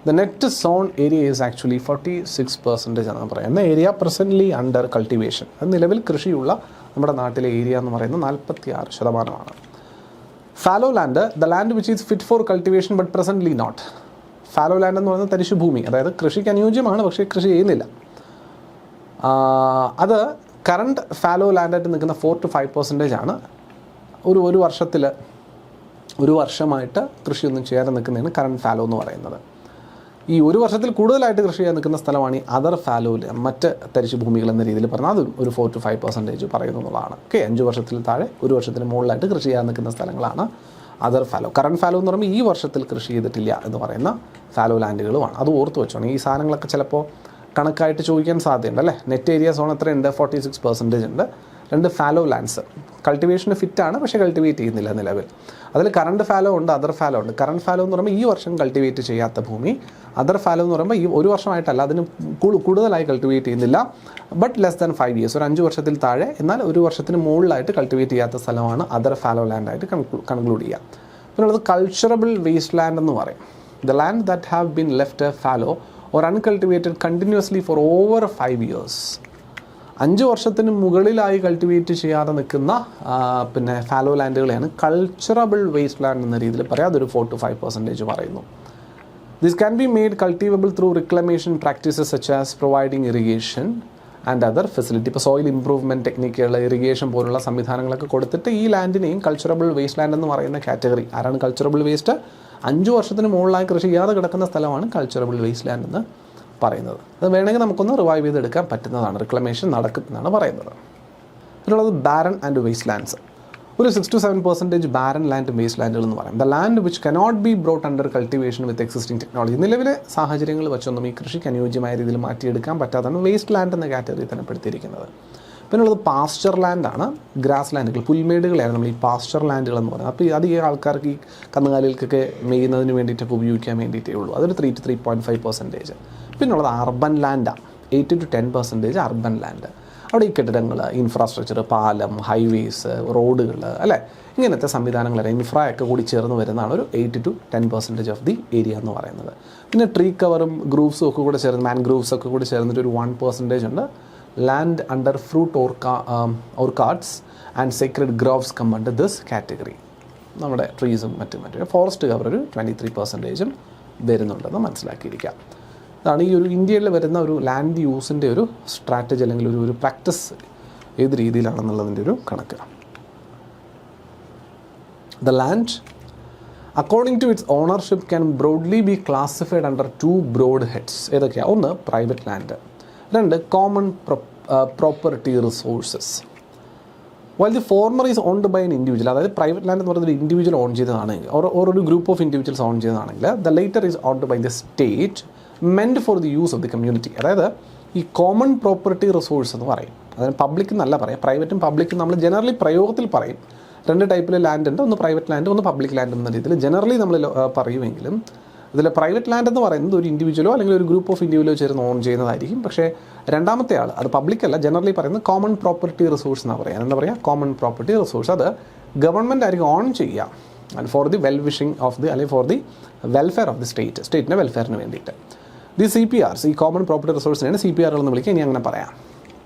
A: the net sown area is actually 46% എന്നാണ് പറയുന്നത്. ഏരിയ പ്രസൻ്റ്ലി അണ്ടർ കൾട്ടിവേഷൻ, അത് നിലവിൽ കൃഷിയുള്ള നമ്മുടെ നാട്ടിലെ ഏരിയ എന്ന് പറയുന്നത് 46%. Fallow land, the land which is fit for cultivation but presently not. Fallow land എന്ന് പറയുന്നത് തരിശുഭൂമി, അതായത് കൃഷിക്ക് അനുയോജ്യമാണ് പക്ഷേ കൃഷി ചെയ്യുന്നില്ല. അത് കറണ്ട് ഫാലോ ലാൻഡായിട്ട് നിൽക്കുന്ന 4 to 5% ആണ്. ഒരു വർഷത്തിൽ ഒരു വർഷമായിട്ട് കൃഷിയൊന്നും ചെയ്യാതെ നിൽക്കുന്നതാണ് കറണ്ട് ഫാലോ എന്ന് പറയുന്നത്. ഈ ഒരു വർഷത്തിൽ കൂടുതലായിട്ട് കൃഷി ചെയ്യാൻ നിൽക്കുന്ന സ്ഥലമാണ് ഈ അതർ ഫാലോയിൽ, മറ്റ് തരിശുഭൂമികൾ എന്ന രീതിയിൽ പറഞ്ഞാൽ അത് ഒരു 4 to 5% പറയുന്നു എന്നുള്ളതാണ്. 5 വർഷത്തിൽ താഴെ ഒരു വർഷത്തിന് മുകളിലായിട്ട് കൃഷി ചെയ്യാൻ നിൽക്കുന്ന സ്ഥലങ്ങളാണ് അതർ ഫാലോ. കറണ്ട് ഫാലോ എന്ന് പറയുമ്പോൾ ഈ വർഷത്തിൽ കൃഷി ചെയ്തിട്ടില്ല എന്ന് പറയുന്ന ഫാലോ ലാൻഡുകളുമാണ്. അത് ഓർത്ത് വെച്ചോണം. ഈ സാധനങ്ങളൊക്കെ ചിലപ്പോൾ കണക്കായിട്ട് ചോദിക്കാൻ സാധ്യതയുണ്ട് അല്ലേ. നെറ്റ് ഏരിയ സോൺ എത്രയുണ്ട്? 46% ഉണ്ട്. 2 ഫാലോ ലാൻഡ്സ് കൾട്ടിവേഷന് ഫിറ്റാണ് പക്ഷേ കൾട്ടിവേറ്റ് ചെയ്യുന്നില്ല നിലവിൽ. അതിൽ കറണ്ട് ഫാലോ ഉണ്ട്, അതർ ഫാലോ ഉണ്ട്. കറണ്ട് ഫാലോ എന്ന് പറയുമ്പോൾ ഈ വർഷം കൾട്ടിവേറ്റ് ചെയ്യാത്ത ഭൂമി. അതർ ഫാലോ എന്ന് പറയുമ്പോൾ ഈ ഒരു വർഷമായിട്ടല്ല, അതിന് കൂടുതലായി കൾട്ടിവേറ്റ് ചെയ്യുന്നില്ല, ബട്ട് ലെസ് ദാൻ 5 years, ഒരു 5 വർഷത്തിൽ താഴെ എന്നാൽ ഒരു വർഷത്തിന് മുകളിലായിട്ട് കൾട്ടിവേറ്റ് ചെയ്യാത്ത സ്ഥലമാണ് അതർ ഫാലോ ലാൻഡായിട്ട് കൺക്ലൂഡ് ചെയ്യുക. പിന്നെ ഉള്ളത് കൾച്ചറബിൾ വേസ്റ്റ് ലാൻഡ് എന്ന് പറയും. The land that have been left fallow or uncultivated continuously four over 5 years. 5 വർഷത്തിന് മുകളിലായി കൾട്ടിവേറ്റ് ചെയ്യാതെ നിൽക്കുന്ന പിന്നെ ഫാലോ ലാൻഡുകളെയാണ് കൾച്ചറബിൾ വേസ്റ്റ് ലാൻഡ് എന്ന രീതിയിൽ പറയാം. അതൊരു 4 to 5% പറയുന്നു. This can be made cultivable through reclamation practices such as providing irrigation and other facility. ഇപ്പോൾ സോയിൽ ഇംപ്രൂവ്മെൻറ്റ് ടെക്നിക്കുകൾ, ഇറിഗേഷൻ പോലുള്ള സംവിധാനങ്ങളൊക്കെ കൊടുത്തിട്ട് ഈ ലാൻഡിനെയും കൾച്ചറബിൾ വേസ്റ്റ് ലാൻഡ് എന്ന് പറയുന്ന കാറ്റഗറി. ആരാണ് കൾച്ചറബിൾ വേസ്റ്റ്? 5 വർഷത്തിന് മുകളിലായി കൃഷി ചെയ്യാതെ കിടക്കുന്ന സ്ഥലമാണ് കൾച്ചറബിൾ വേസ്റ്റ് ലാൻഡ് എന്ന് പറയുന്നത്. അത് വേണമെങ്കിൽ നമുക്കൊന്ന് റിവൈവ് ചെയ്തെടുക്കാൻ പറ്റുന്നതാണ്. റിക്ലമേഷൻ നടക്കുന്നതാണ് പറയുന്നത്. പിന്നുള്ളത് ബാരൻ ആൻഡ് വേസ്റ്റ് ലാൻഡ്സ്. ഒരു 6 to 7% ബാരൻ ലാൻഡ് വേസ്റ്റ് ലാൻഡുകൾ എന്ന് പറയും. The land which cannot be brought under cultivation with existing technology. നിലവിലെ സാഹചര്യങ്ങൾ വെച്ചൊന്നും ഈ കൃഷിക്ക് അനുയോജ്യമായ രീതിയിൽ മാറ്റിയെടുക്കാൻ പറ്റാത്തതാണ് വേസ്റ്റ് ലാൻഡ് എന്ന കാറ്റഗറി തന്നെ പെടുത്തിയിരിക്കുന്നത്. പിന്നുള്ളത് പാസ്ചർ ലാൻഡാണ്. ഗ്രാസ് ലാൻഡുകൾ, പുൽമേടുകളെയാണ് നമ്മൾ ഈ പാസ്ചർ ലാൻഡുകൾ എന്ന് പറയുന്നത്. അപ്പോൾ അത് ഈ ആൾക്കാർക്ക് ഈ കന്നുകാലികൾക്കൊക്കെ മെയ്യുന്നതിന് വേണ്ടിയിട്ട് ഉപയോഗിക്കാൻ വേണ്ടിയിട്ടേ ഉള്ളൂ. അതൊരു 3 to 3.5%. പിന്നുള്ളത് അർബൻ ലാൻഡാണ്. 8 to 10% urban land. അവിടെ ഈ കെട്ടിടങ്ങൾ, ഇൻഫ്രാസ്ട്രക്ചർ, പാലം, ഹൈവേസ്, റോഡുകൾ അല്ലേ, ഇങ്ങനത്തെ സംവിധാനങ്ങളെല്ലാം ഇൻഫ്രയൊക്കെ കൂടി ചേർന്ന് വരുന്നതാണ് ഒരു 8 to 10% ഓഫ് ദി ഏരിയ എന്ന് പറയുന്നത്. പിന്നെ ട്രീ കവറും ഗ്രൂവ്സും ഒക്കെ കൂടെ ചേർന്ന്, മാൻഗ്രൂവ്സ് ഒക്കെ കൂടി ചേർന്നിട്ട് ഒരു 1% ഉണ്ട്. Land under fruit orchards and secret groves come under this category. നമ്മുടെ ട്രീസും മറ്റും ഫോറസ്റ്റ് കവർ ഒരു 23% വരുന്നുണ്ടെന്ന് മനസ്സിലാക്കിയിരിക്കാം. അതാണ് ഈ ഒരു ഇന്ത്യയിൽ വരുന്ന ഒരു ലാൻഡ് യൂസിൻ്റെ ഒരു സ്ട്രാറ്റജി അല്ലെങ്കിൽ ഒരു പ്രാക്ടീസ് ഏത് രീതിയിലാണെന്നുള്ളതിൻ്റെ ഒരു കണക്ക്. The land according to its ownership can broadly be classified under 2 broad heads. ഏതൊക്കെയാണ്? ഒന്ന് private land, 2 common property resources. While the former is owned by an individual, അതായത് പ്രൈവറ്റ് ലാൻഡ് എന്ന് പറയുന്നത് ഒരു ഇൻഡിവിജ്വൽ ഓൺ ചെയ്തതാണെങ്കിൽ ഓർ ഒരു group of individuals own ചെയ്തതാണെങ്കിൽ the latter is owned by the state മെൻറ്റ് for the use of the community. അതായത് ഈ കോമൺ പ്രോപ്പർട്ടി റിസോഴ്സ് എന്ന് പറയും. അതായത് പബ്ലിക് എന്നല്ല പറയാം, പ്രൈവറ്റും പബ്ലിക്കും നമ്മൾ ജനറലി പ്രയോഗത്തിൽ പറയും. 2 ടൈപ്പിൽ ലാൻഡ് ഉണ്ട്, ഒന്ന് പ്രൈവറ്റ് ലാൻഡ്, ഒന്ന് പബ്ലിക് ലാൻഡ് എന്ന രീതിയിൽ ജനറലി നമ്മൾ പറയുമെങ്കിലും ഇതിൽ പ്രൈവറ്റ് ലാൻഡ് എന്ന് പറയുന്നത് ഒരു ഇൻഡിവിജ്വലോ അല്ലെങ്കിൽ ഒരു ഗ്രൂപ്പ് ഓഫ് ഇൻഡിവിജ്വലോ ചേർന്ന് ഓൺ ചെയ്യുന്നതായിരിക്കും. പക്ഷേ രണ്ടാമത്തെ ആൾ അത് പബ്ലിക് അല്ല, ജനറലി പറയുന്നത് കോമൺ പ്രോപ്പർട്ടി റിസോഴ്സ് എന്നാണ് പറയുക. എന്താ പറയുക? Common property resource. അത് ഗവൺമെൻറ് ആയിരിക്കും ഓൺ ചെയ്യുക and for the well wishing of the അല്ലെങ്കിൽ for the welfare of the സ്റ്റേറ്റിൻ്റെ വെൽഫെയറിന് വേണ്ടിയിട്ട്. ദി CPRs, ഈ കോമൺ പ്രോപ്പർട്ടി റിസോഴ്സിനെയാണ് CPR എന്ന് വിളിക്കുക. ഇനി അങ്ങനെ പറയാം.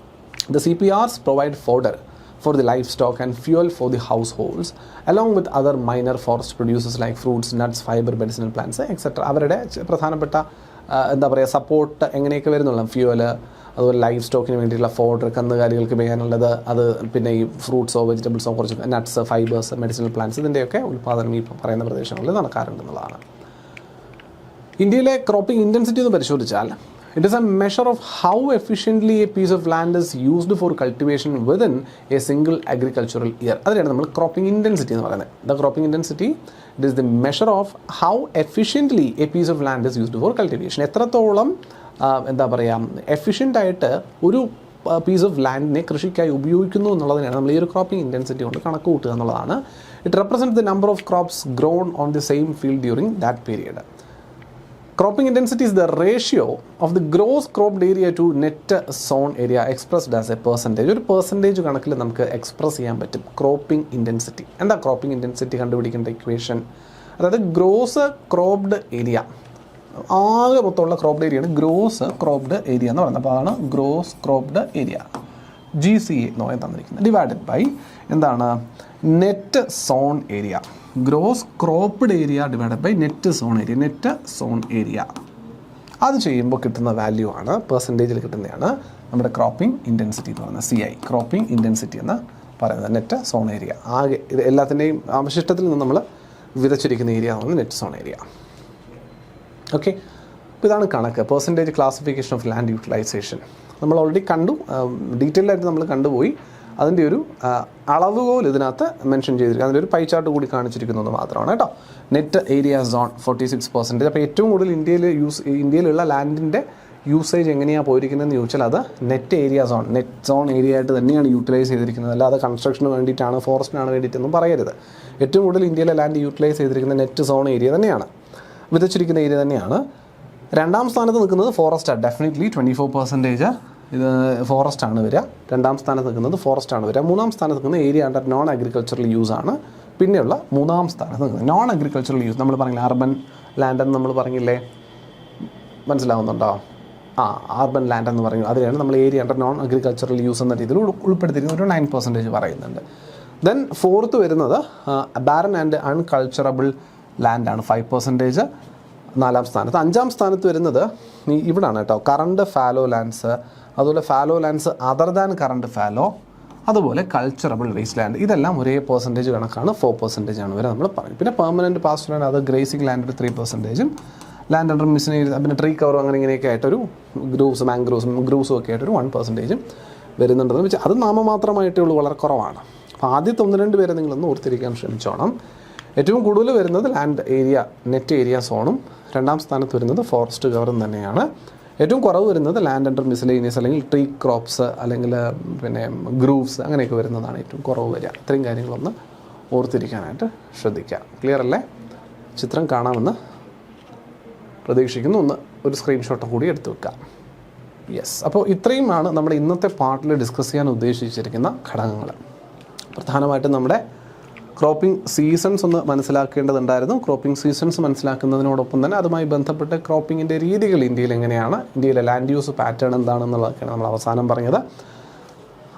A: The CPRs provide fodder for the livestock and fuel for the households along with other minor forest producers like fruits, nuts, fiber, medicinal plants etc. അവരുടെ പ്രധാനപ്പെട്ട എന്താ പറയുക സപ്പോർട്ട് എങ്ങനെയൊക്കെ വരുന്നുള്ള ഫ്യൂവല്, അതുപോലെ ലൈഫ് സ്റ്റോക്കിന് വേണ്ടിയിട്ടുള്ള ഫോഡർ, കന്നുകാലികൾക്ക് ചെയ്യാനുള്ളത്, അത് പിന്നെ ഈ ഫ്രൂട്ട്സോ വെജിറ്റബിൾസോ കുറച്ച് നട്ട്സ്, ഫൈബേഴ്സ്, മെഡിസിനൽ പ്ലാന്റ്സ്, ഇതിൻ്റെയൊക്കെ ഉൽപ്പാദനം ഈ പറയുന്ന പ്രദേശങ്ങളിൽ നടക്കാറുണ്ടെന്നുള്ളതാണ്. ഇന്ത്യയിലെ ക്രോപ്പിംഗ് ഇൻറ്റൻസിറ്റി ഒന്ന് പരിശോധിച്ചാൽ it is a measure of how efficiently a piece of land is used for cultivation within a single agricultural year. അതിനാണ് നമ്മൾ ക്രോപ്പിംഗ് ഇൻറ്റൻസിറ്റി എന്ന് പറയുന്നത്. The cropping intensity, it is the measure of how efficiently a piece of land is used for cultivation. എത്രത്തോളം എന്താ പറയുക എഫിഷ്യൻ്റായിട്ട് ഒരു piece of ലാൻഡിനെ കൃഷിക്കായി ഉപയോഗിക്കുന്നു എന്നുള്ളതിനാണ് നമ്മൾ ഈ ഒരു ക്രോപ്പിംഗ് ഇൻറ്റൻസിറ്റി കൊണ്ട് കണക്ക് കൂട്ടുക എന്നുള്ളതാണ്. It represent the number of crops grown on the same field during that period. Cropping intensity is the ratio of the gross cropped area to net sown area expressed as a percentage. ഒരു percentage കണക്കിൽ നമുക്ക് express ചെയ്യാൻ പറ്റും cropping intensity. എന്താ cropping intensity കണ്ടുപിടിക്കേണ്ട equation? അതായത് gross cropped area, ആകെ മൊത്തമുള്ള cropped ഏരിയയാണ് gross cropped area എന്ന് പറയുന്നത്. അപ്പോൾ അതാണ് ഗ്രോസ് ക്രോപ്ഡ് ഏരിയ GCA എന്ന് പറയാൻ തന്നിരിക്കുന്നത്, ഡിവൈഡഡ് ബൈ എന്താണ് net sown area, gross cropped area divided by net sown area. അത് ചെയ്യുമ്പോൾ കിട്ടുന്ന വാല്യൂ ആണ്, പെർസെൻറ്റേജിൽ കിട്ടുന്നതാണ് നമ്മുടെ ക്രോപ്പിംഗ് ഇൻറ്റൻസിറ്റി എന്ന് പറയുന്നത്, CI, ക്രോപ്പിംഗ് ഇൻറ്റൻസിറ്റി എന്ന് പറയുന്നത് നെറ്റ് സോൺ ഏരിയ. ആകെ ഇത് എല്ലാത്തിൻ്റെയും അവശിഷ്ടത്തിൽ നിന്ന് നമ്മൾ വിതച്ചിരിക്കുന്ന ഏരിയ എന്ന് പറയുന്നത് നെറ്റ് സോൺ ഏരിയ. ഓക്കെ, അപ്പോൾ ഇതാണ് കണക്ക്, percentage classification of land utilization. നമ്മൾ ഓൾറെഡി കണ്ടു, ഡീറ്റെയിൽ ആയിട്ട് നമ്മൾ കണ്ടുപോയി. അതിൻ്റെ ഒരു അളവുകോൽ ഇതിനകത്ത് മെൻഷൻ ചെയ്തിരിക്കുക, അതിൻ്റെ ഒരു പൈ ചാർട്ട് കൂടി കാണിച്ചിരിക്കുന്നത് മാത്രമാണ് കേട്ടോ. Net area zone 46%. അപ്പോൾ ഏറ്റവും കൂടുതൽ ഇന്ത്യയിലുള്ള ലാൻഡിൻ്റെ യൂസേജ് എങ്ങനെയാണ് പോയിരിക്കുന്നതെന്ന് ചോദിച്ചാൽ അത് നെറ്റ് സോൺ ഏരിയ ആയിട്ട് തന്നെയാണ് യൂട്ടിലൈസ് ചെയ്തിരിക്കുന്നത്. അല്ലാതെ കൺസ്ട്രക്ഷന് വേണ്ടിയിട്ടാണ്, ഫോറസ്റ്റിനാണ് വേണ്ടിയിട്ടൊന്നും പറയരുത്. ഏറ്റവും കൂടുതൽ ഇന്ത്യയിലെ ലാൻഡ് യൂട്ടിലൈസ് ചെയ്തിരിക്കുന്ന നെറ്റ് സോൺ ഏരിയ തന്നെയാണ്, വിതച്ചിരിക്കുന്ന ഏരിയ തന്നെയാണ്. രണ്ടാം സ്ഥാനത്ത് നിൽക്കുന്നത് ഫോറസ്റ്റാണ്, ഡെഫിനറ്റ്ലി 24% ഇത് ഫോറസ്റ്റാണ് വരിക. രണ്ടാം സ്ഥാനത്ത് നിൽക്കുന്നത് ഫോറസ്റ്റാണ് വരിക. മൂന്നാം സ്ഥാനത്ത് നിൽക്കുന്ന area under non agricultural use ആണ്. പിന്നെയുള്ള മൂന്നാം സ്ഥാനത്ത് നിൽക്കുന്നത് നോൺ അഗ്രികൾച്ചറൽ യൂസ്, നമ്മൾ പറഞ്ഞില്ലേ അർബൻ ലാൻഡ് എന്ന് നമ്മൾ പറഞ്ഞില്ലേ, മനസ്സിലാവുന്നുണ്ടോ? അർബൻ ലാൻഡ് എന്ന് പറയുന്നത് അതിലാണ് നമ്മൾ area under non agricultural use എന്ന രീതിയിൽ ഉൾപ്പെടുത്തിയിരിക്കുന്ന ഒരു 9% പറയുന്നുണ്ട്. ദെൻ ഫോർത്ത് വരുന്നത് ബാരൻ ആൻഡ് അൺകൾച്ചറബിൾ ലാൻഡാണ്, 5%. നാലാം സ്ഥാനത്ത്. അഞ്ചാം സ്ഥാനത്ത് വരുന്നത് ഇവിടാണ് കേട്ടോ, കറണ്ട് ഫാലോ ലാൻഡ്സ്, അതുപോലെ fallow lands other than current fallow, അതുപോലെ കൾച്ചറബിൾ വേസ്റ്റ് ലാൻഡ്. ഇതെല്ലാം ഒരേ പെർസെൻറ്റേജ് കണക്കാണ്, 4% ആണ് വരെ നമ്മൾ പറയും. പിന്നെ പെർമനൻറ്റ് പാസ്റ്റ് ലാൻഡ്, അത് grazing land 3%, land under missionary, പിന്നെ ട്രീ കവറും അങ്ങനെ ഇങ്ങനെയൊക്കെ ആയിട്ടൊരു ഗ്രൂവ്സും ഒക്കെ ആയിട്ടൊരു 1% വരുന്നുണ്ടെന്ന് വെച്ചാൽ അത് നാമമാത്രമായിട്ടേ ഉള്ളൂ, വളരെ കുറവാണ്. അപ്പോൾ ആദ്യത്തെ 1-2 പേരെ നിങ്ങളൊന്ന് ഓർത്തിരിക്കാൻ ശ്രമിച്ചോണം. ഏറ്റവും കൂടുതൽ വരുന്നത് ലാൻഡ് ഏരിയ നെറ്റ് ഏരിയ സോണും, രണ്ടാം സ്ഥാനത്ത് വരുന്നത് ഫോറസ്റ്റ് കവറും തന്നെയാണ്. ഏറ്റവും കുറവ് വരുന്നത് ലാൻഡ് അണ്ടർ മിസ്ലേനിയസ് അല്ലെങ്കിൽ ട്രീ ക്രോപ്സ് അല്ലെങ്കിൽ പിന്നെ ഗ്രൂവ്സ് അങ്ങനെയൊക്കെ വരുന്നതാണ് ഏറ്റവും കുറവ് വരിക. ഇത്രയും കാര്യങ്ങളൊന്ന് ഓർത്തിരിക്കാനായിട്ട് ശ്രദ്ധിക്കുക. ക്ലിയർ അല്ലേ? ചിത്രം കാണാമെന്ന് പ്രതീക്ഷിക്കുന്നു. ഒരു സ്ക്രീൻഷോട്ട് കൂടി എടുത്തു വെക്കാം. യെസ്, അപ്പോൾ ഇത്രയുമാണ് നമ്മുടെ ഇന്നത്തെ പാർട്ടിൽ ഡിസ്കസ് ചെയ്യാൻ ഉദ്ദേശിച്ചിരിക്കുന്ന ഘടകങ്ങൾ. പ്രധാനമായിട്ടും നമ്മുടെ ക്രോപ്പിംഗ് സീസൺസ് ഒന്ന് മനസ്സിലാക്കേണ്ടതുണ്ടായിരുന്നു. ക്രോപ്പിംഗ് സീസൺസ് മനസ്സിലാക്കുന്നതിനോടൊപ്പം തന്നെ അതുമായി ബന്ധപ്പെട്ട് ക്രോപ്പിങ്ങിൻ്റെ രീതികൾ ഇന്ത്യയിൽ എങ്ങനെയാണ്, ഇന്ത്യയിലെ ലാൻഡ് യൂസ് പാറ്റേൺ എന്താണെന്നുള്ളതൊക്കെയാണ് നമ്മൾ അവസാനം പറഞ്ഞത്.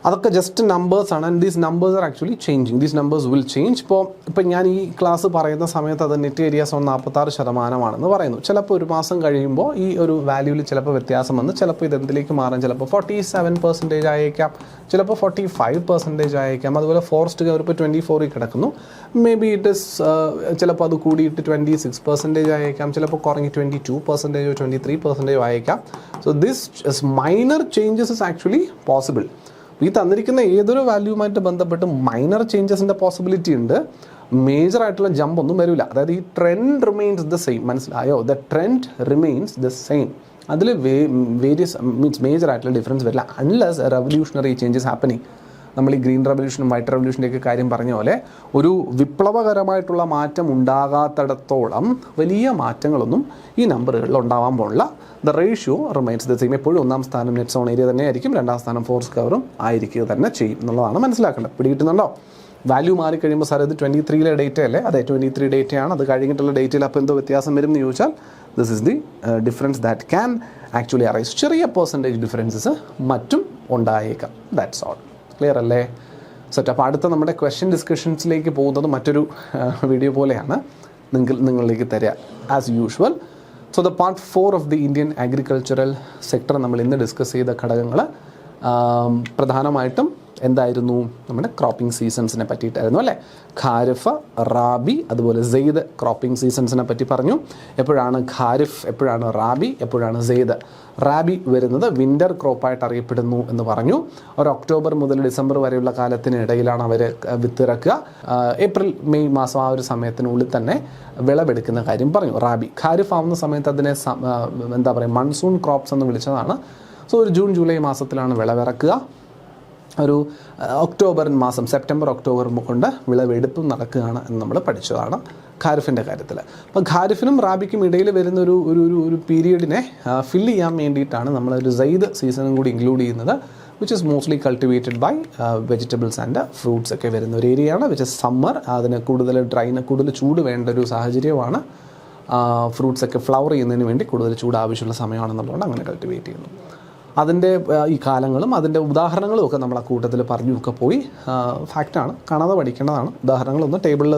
A: അതൊക്കെ ജസ്റ്റ് നമ്പേഴ്സാണ്. And these numbers are actually changing. These numbers will change. ഇപ്പോൾ ഞാൻ ഈ ക്ലാസ് പറയുന്ന സമയത്ത് അത് നെറ്റ് ഏരിയ സോൺ 46% പറയുന്നു. ചിലപ്പോൾ ഒരു മാസം കഴിയുമ്പോൾ ഈ ഒരു വാല്യൂവിൽ ചിലപ്പോൾ വ്യത്യാസം വന്ന് ചിലപ്പോൾ ഇതെന്തിലേക്ക് മാറാം, ചിലപ്പോൾ 47% ആയേക്കാം, ചിലപ്പോൾ 45% ആയേക്കാം. അതുപോലെ ഫോറസ്റ്റ് കവർ ഇപ്പോൾ 24 കിടക്കുന്നു, മേ ബി ഇറ്റ് ഇസ് ചിലപ്പോൾ അത് കൂടിയിട്ട് 26% ആയേക്കാം, ചിലപ്പോൾ കുറഞ്ഞ് 22%, 23% ആയേക്കാം. So this minor changes is actually possible. ഈ തന്നിരിക്കുന്ന ഏതൊരു വാല്യൂമായിട്ട് ബന്ധപ്പെട്ട് മൈനർ ചേഞ്ചസിൻ്റെ പോസിബിലിറ്റി ഉണ്ട്, മേജർ ആയിട്ടുള്ള ജമ്പ് ഒന്നും വരില്ല. അതായത് ഈ ട്രെൻഡ് റിമെയിൻസ് ദ സെയിം. മനസ്സിലായോ? The trend remains the same. അതിൽ വേരിയസ് മീൻസ് മേജർ ആയിട്ടുള്ള ഡിഫറൻസ് വരില്ല അൺലെസ് റെവല്യൂഷണറി ചേഞ്ചസ് ഹാപ്പനിങ്. നമ്മൾ ഈ ഗ്രീൻ റെവല്യൂഷനും വൈറ്റ് റെവല്യൂഷൻ്റെയൊക്കെ കാര്യം പറഞ്ഞ പോലെ ഒരു വിപ്ലവകരമായിട്ടുള്ള മാറ്റം ഉണ്ടാകാത്തിടത്തോളം വലിയ മാറ്റങ്ങളൊന്നും ഈ നമ്പറുകളിൽ ഉണ്ടാവാൻ പോലുള്ള. The ratio remains the same. എപ്പോഴും ഒന്നാം സ്ഥാനം നെറ്റ് സോൺ ഏരിയ തന്നെ ആയിരിക്കും, രണ്ടാം സ്ഥാനം ഫോറസ്റ്റ് കവറും ആയിരിക്കുക തന്നെ ചെയ്യും എന്നുള്ളതാണ് മനസ്സിലാക്കേണ്ടത്. പിടികിട്ടുന്നുണ്ടോ? വാല്യൂ മാറിക്കഴിയുമ്പോൾ സാർ ഇത് 23 ഡേറ്റ അല്ലേ? അതെ, 23 ഡേറ്റയാണ്. അത് കഴിഞ്ഞിട്ടുള്ള ഡേറ്റയിൽ അപ്പോൾ എന്തോ വ്യത്യാസം വരും എന്ന് ചോദിച്ചാൽ this is the difference that can actually arise. ചെറിയ പെർസെൻറ്റേജ് ഡിഫറൻസസ് മറ്റും ഉണ്ടായേക്കാം. That's all. ക്ലിയർ അല്ലേ? സെറ്റ്. അപ്പോൾ അടുത്ത നമ്മുടെ ക്വസ്റ്റ്യൻ ഡിസ്കഷൻസിലേക്ക് പോകുന്നത് മറ്റൊരു വീഡിയോ പോലെയാണ് നിങ്ങളിലേക്ക് തരിക as usual. So the part 4 of the Indian agricultural sector നമ്മൾ ഇന്ന് ഡിസ്കസ് ചെയ്ത ഘടകങ്ങൾ പ്രധാനമായിട്ടും എന്തായിരുന്നു? നമ്മുടെ ക്രോപ്പിംഗ് സീസൺസിനെ പറ്റിയിട്ടായിരുന്നു അല്ലേ? ഖാരിഫ്, റാബി, അതുപോലെ സെയ്ദ് ക്രോപ്പിംഗ് സീസൺസിനെ പറ്റി പറഞ്ഞു. എപ്പോഴാണ് ഖാരിഫ്, എപ്പോഴാണ് റാബി, എപ്പോഴാണ് സെയ്ദ്? റാബി വരുന്നത് വിൻ്റർ ക്രോപ്പായിട്ട് അറിയപ്പെടുന്നു എന്ന് പറഞ്ഞു. ഒരു ഒക്ടോബർ മുതൽ ഡിസംബർ വരെയുള്ള കാലത്തിനിടയിലാണ് അവർ വിത്തിറക്കുക. ഏപ്രിൽ മെയ് മാസം ആ ഒരു സമയത്തിനുള്ളിൽ തന്നെ വിളവെടുക്കുന്ന കാര്യം പറഞ്ഞു. റാബി. ഖാരിഫ് ആവുന്ന സമയത്ത് അതിനെ എന്താ പറയുക, മൺസൂൺ ക്രോപ്സ് എന്ന് വിളിച്ചതാണ്. സോ ഒരു ജൂൺ ജൂലൈ മാസത്തിലാണ് വിളവിറക്കുക. ഒരു ഒക്ടോബർ മാസം, സെപ്റ്റംബർ ഒക്ടോബർ കൊണ്ട് വിളവെടുപ്പും നടക്കുകയാണ് എന്ന് നമ്മൾ പഠിച്ചതാണ് ഖാരിഫിൻ്റെ കാര്യത്തിൽ. അപ്പോൾ ഖാരിഫിനും റാബിക്കും ഇടയിൽ വരുന്ന ഒരു പീരീഡിനെ ഫില്ല് ചെയ്യാൻ വേണ്ടിയിട്ടാണ് നമ്മളൊരു സെയ്ദ് സീസണും കൂടി ഇൻക്ലൂഡ് ചെയ്യുന്നത്, which is mostly cultivated by vegetables and fruits ഒക്കെ വരുന്ന ഒരു ഏരിയയാണ്. Which is summer. അതിന് കൂടുതൽ ചൂട് വേണ്ട ഒരു സാഹചര്യമാണ്. ഫ്രൂട്ട്സ് ഒക്കെ ഫ്ലവർ ചെയ്യുന്നതിന് വേണ്ടി കൂടുതൽ ചൂട് ആവശ്യമുള്ള സമയമാണെന്നുള്ളതുകൊണ്ട് അങ്ങനെ കൾട്ടിവേറ്റ് ചെയ്യുന്നു. അതിൻ്റെ ഈ കാലങ്ങളും അതിൻ്റെ ഉദാഹരണങ്ങളും ഒക്കെ നമ്മൾ ആ കൂട്ടത്തിൽ പറഞ്ഞുമൊക്കെ പോയി. ഫാക്റ്റാണ്, കാണാതെ പഠിക്കേണ്ടതാണ്. ഉദാഹരണങ്ങളൊന്ന് ടേബിളിൽ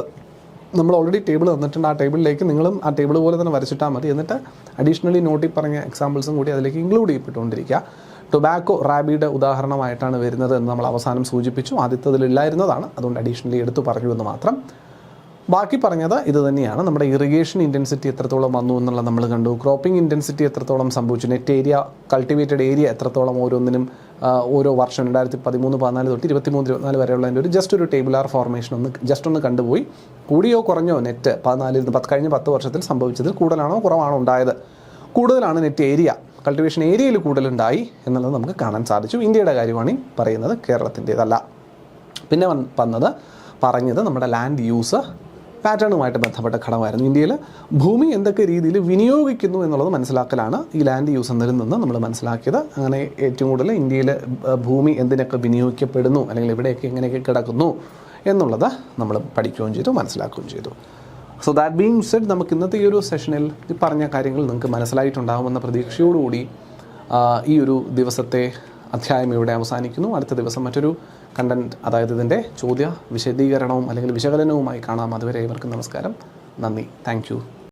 A: നമ്മൾ ഓൾറെഡി ടേബിൾ തന്നിട്ടുണ്ട്. ആ ടേബിളിലേക്ക് നിങ്ങളും ആ ടേബിൾ പോലെ തന്നെ വരച്ചിട്ടാൽ മതി. എന്നിട്ട് അഡീഷണലി നോട്ടിൽ പറഞ്ഞ എക്സാമ്പിൾസും കൂടി അതിലേക്ക് ഇൻക്ലൂഡ് ചെയ്യപ്പെട്ടുകൊണ്ടിരിക്കുക. ടൊബാക്കോ റാബിയുടെ ഉദാഹരണമായിട്ടാണ് വരുന്നത് എന്ന് നമ്മൾ അവസാനം സൂചിപ്പിച്ചു. ആദ്യത്തതിലില്ലായിരുന്നതാണ്, അതുകൊണ്ട് അഡീഷണലി എടുത്തു പറഞ്ഞു എന്ന് മാത്രം. ബാക്കി പറഞ്ഞത് ഇത് തന്നെയാണ്. നമ്മുടെ ഇറിഗേഷൻ ഇൻറ്റൻസിറ്റി എത്രത്തോളം വന്നു എന്നുള്ളത് നമ്മൾ കണ്ടു. ക്രോപ്പിംഗ് ഇൻറ്റൻസിറ്റി എത്രത്തോളം സംഭവിച്ചു, നെറ്റ് ഏരിയ, കൾട്ടിവേറ്റഡ് ഏരിയ എത്രത്തോളം ഓരോന്നിനും ഓരോ വർഷം 2013, 14 തൊട്ട് 23, 24 വരെയുള്ളതിൻ്റെ ഒരു ജസ്റ്റ് ഒരു ടേബിളാർ ഫോർമേഷൻ ഒന്ന് കണ്ടുപോയി. കൂടിയോ കുറഞ്ഞോ നെറ്റ് കഴിഞ്ഞ 10 വർഷത്തിൽ സംഭവിച്ചതിൽ കൂടുതലാണോ കുറവാണോ ഉണ്ടായത്? കൂടുതലാണ് നെറ്റ് ഏരിയ, കൾട്ടിവേഷൻ ഏരിയയിൽ കൂടുതലുണ്ടായി എന്നുള്ളത് നമുക്ക് കാണാൻ സാധിച്ചു. ഇന്ത്യയുടെ കാര്യമാണ് ഈ പറയുന്നത്, കേരളത്തിൻ്റേതല്ല. പിന്നെ പറഞ്ഞത് നമ്മുടെ ലാൻഡ് യൂസ് പാറ്റേണുമായിട്ട് ബന്ധപ്പെട്ട ഘടകമായിരുന്നു. ഇന്ത്യയിൽ ഭൂമി എന്തൊക്കെ രീതിയിൽ വിനിയോഗിക്കുന്നു എന്നുള്ളത് മനസ്സിലാക്കലാണ് ഈ ലാൻഡ് യൂസ് എന്നതിൽ നിന്ന് നമ്മൾ മനസ്സിലാക്കിയത്. അങ്ങനെ ഏറ്റവും കൂടുതൽ ഇന്ത്യയിൽ ഭൂമി എന്തിനൊക്കെ വിനിയോഗിക്കപ്പെടുന്നു, അല്ലെങ്കിൽ എവിടെയൊക്കെ എങ്ങനെയൊക്കെ കിടക്കുന്നു എന്നുള്ളത് നമ്മൾ പഠിക്കുകയും ചെയ്തു, മനസ്സിലാക്കുകയും ചെയ്തു. സോ ദാറ്റ് ബീങ് സെഡ്, നമുക്ക് ഇന്നത്തെ ഈ ഒരു സെഷനിൽ ഈ പറഞ്ഞ കാര്യങ്ങൾ നിങ്ങൾക്ക് മനസ്സിലായിട്ടുണ്ടാകുമെന്ന പ്രതീക്ഷയോടുകൂടി ഈ ഒരു ദിവസത്തെ അധ്യായം ഇവിടെ അവസാനിക്കുന്നു. അടുത്ത ദിവസം മറ്റൊരു കണ്ടൻറ്റ്, അതായത് ഇതിൻ്റെ വിശദീകരണവും അല്ലെങ്കിൽ വിശകലനവുമായി കാണാം. അതുവരെ ഏവർക്കും നമസ്കാരം, നന്ദി, താങ്ക് യു.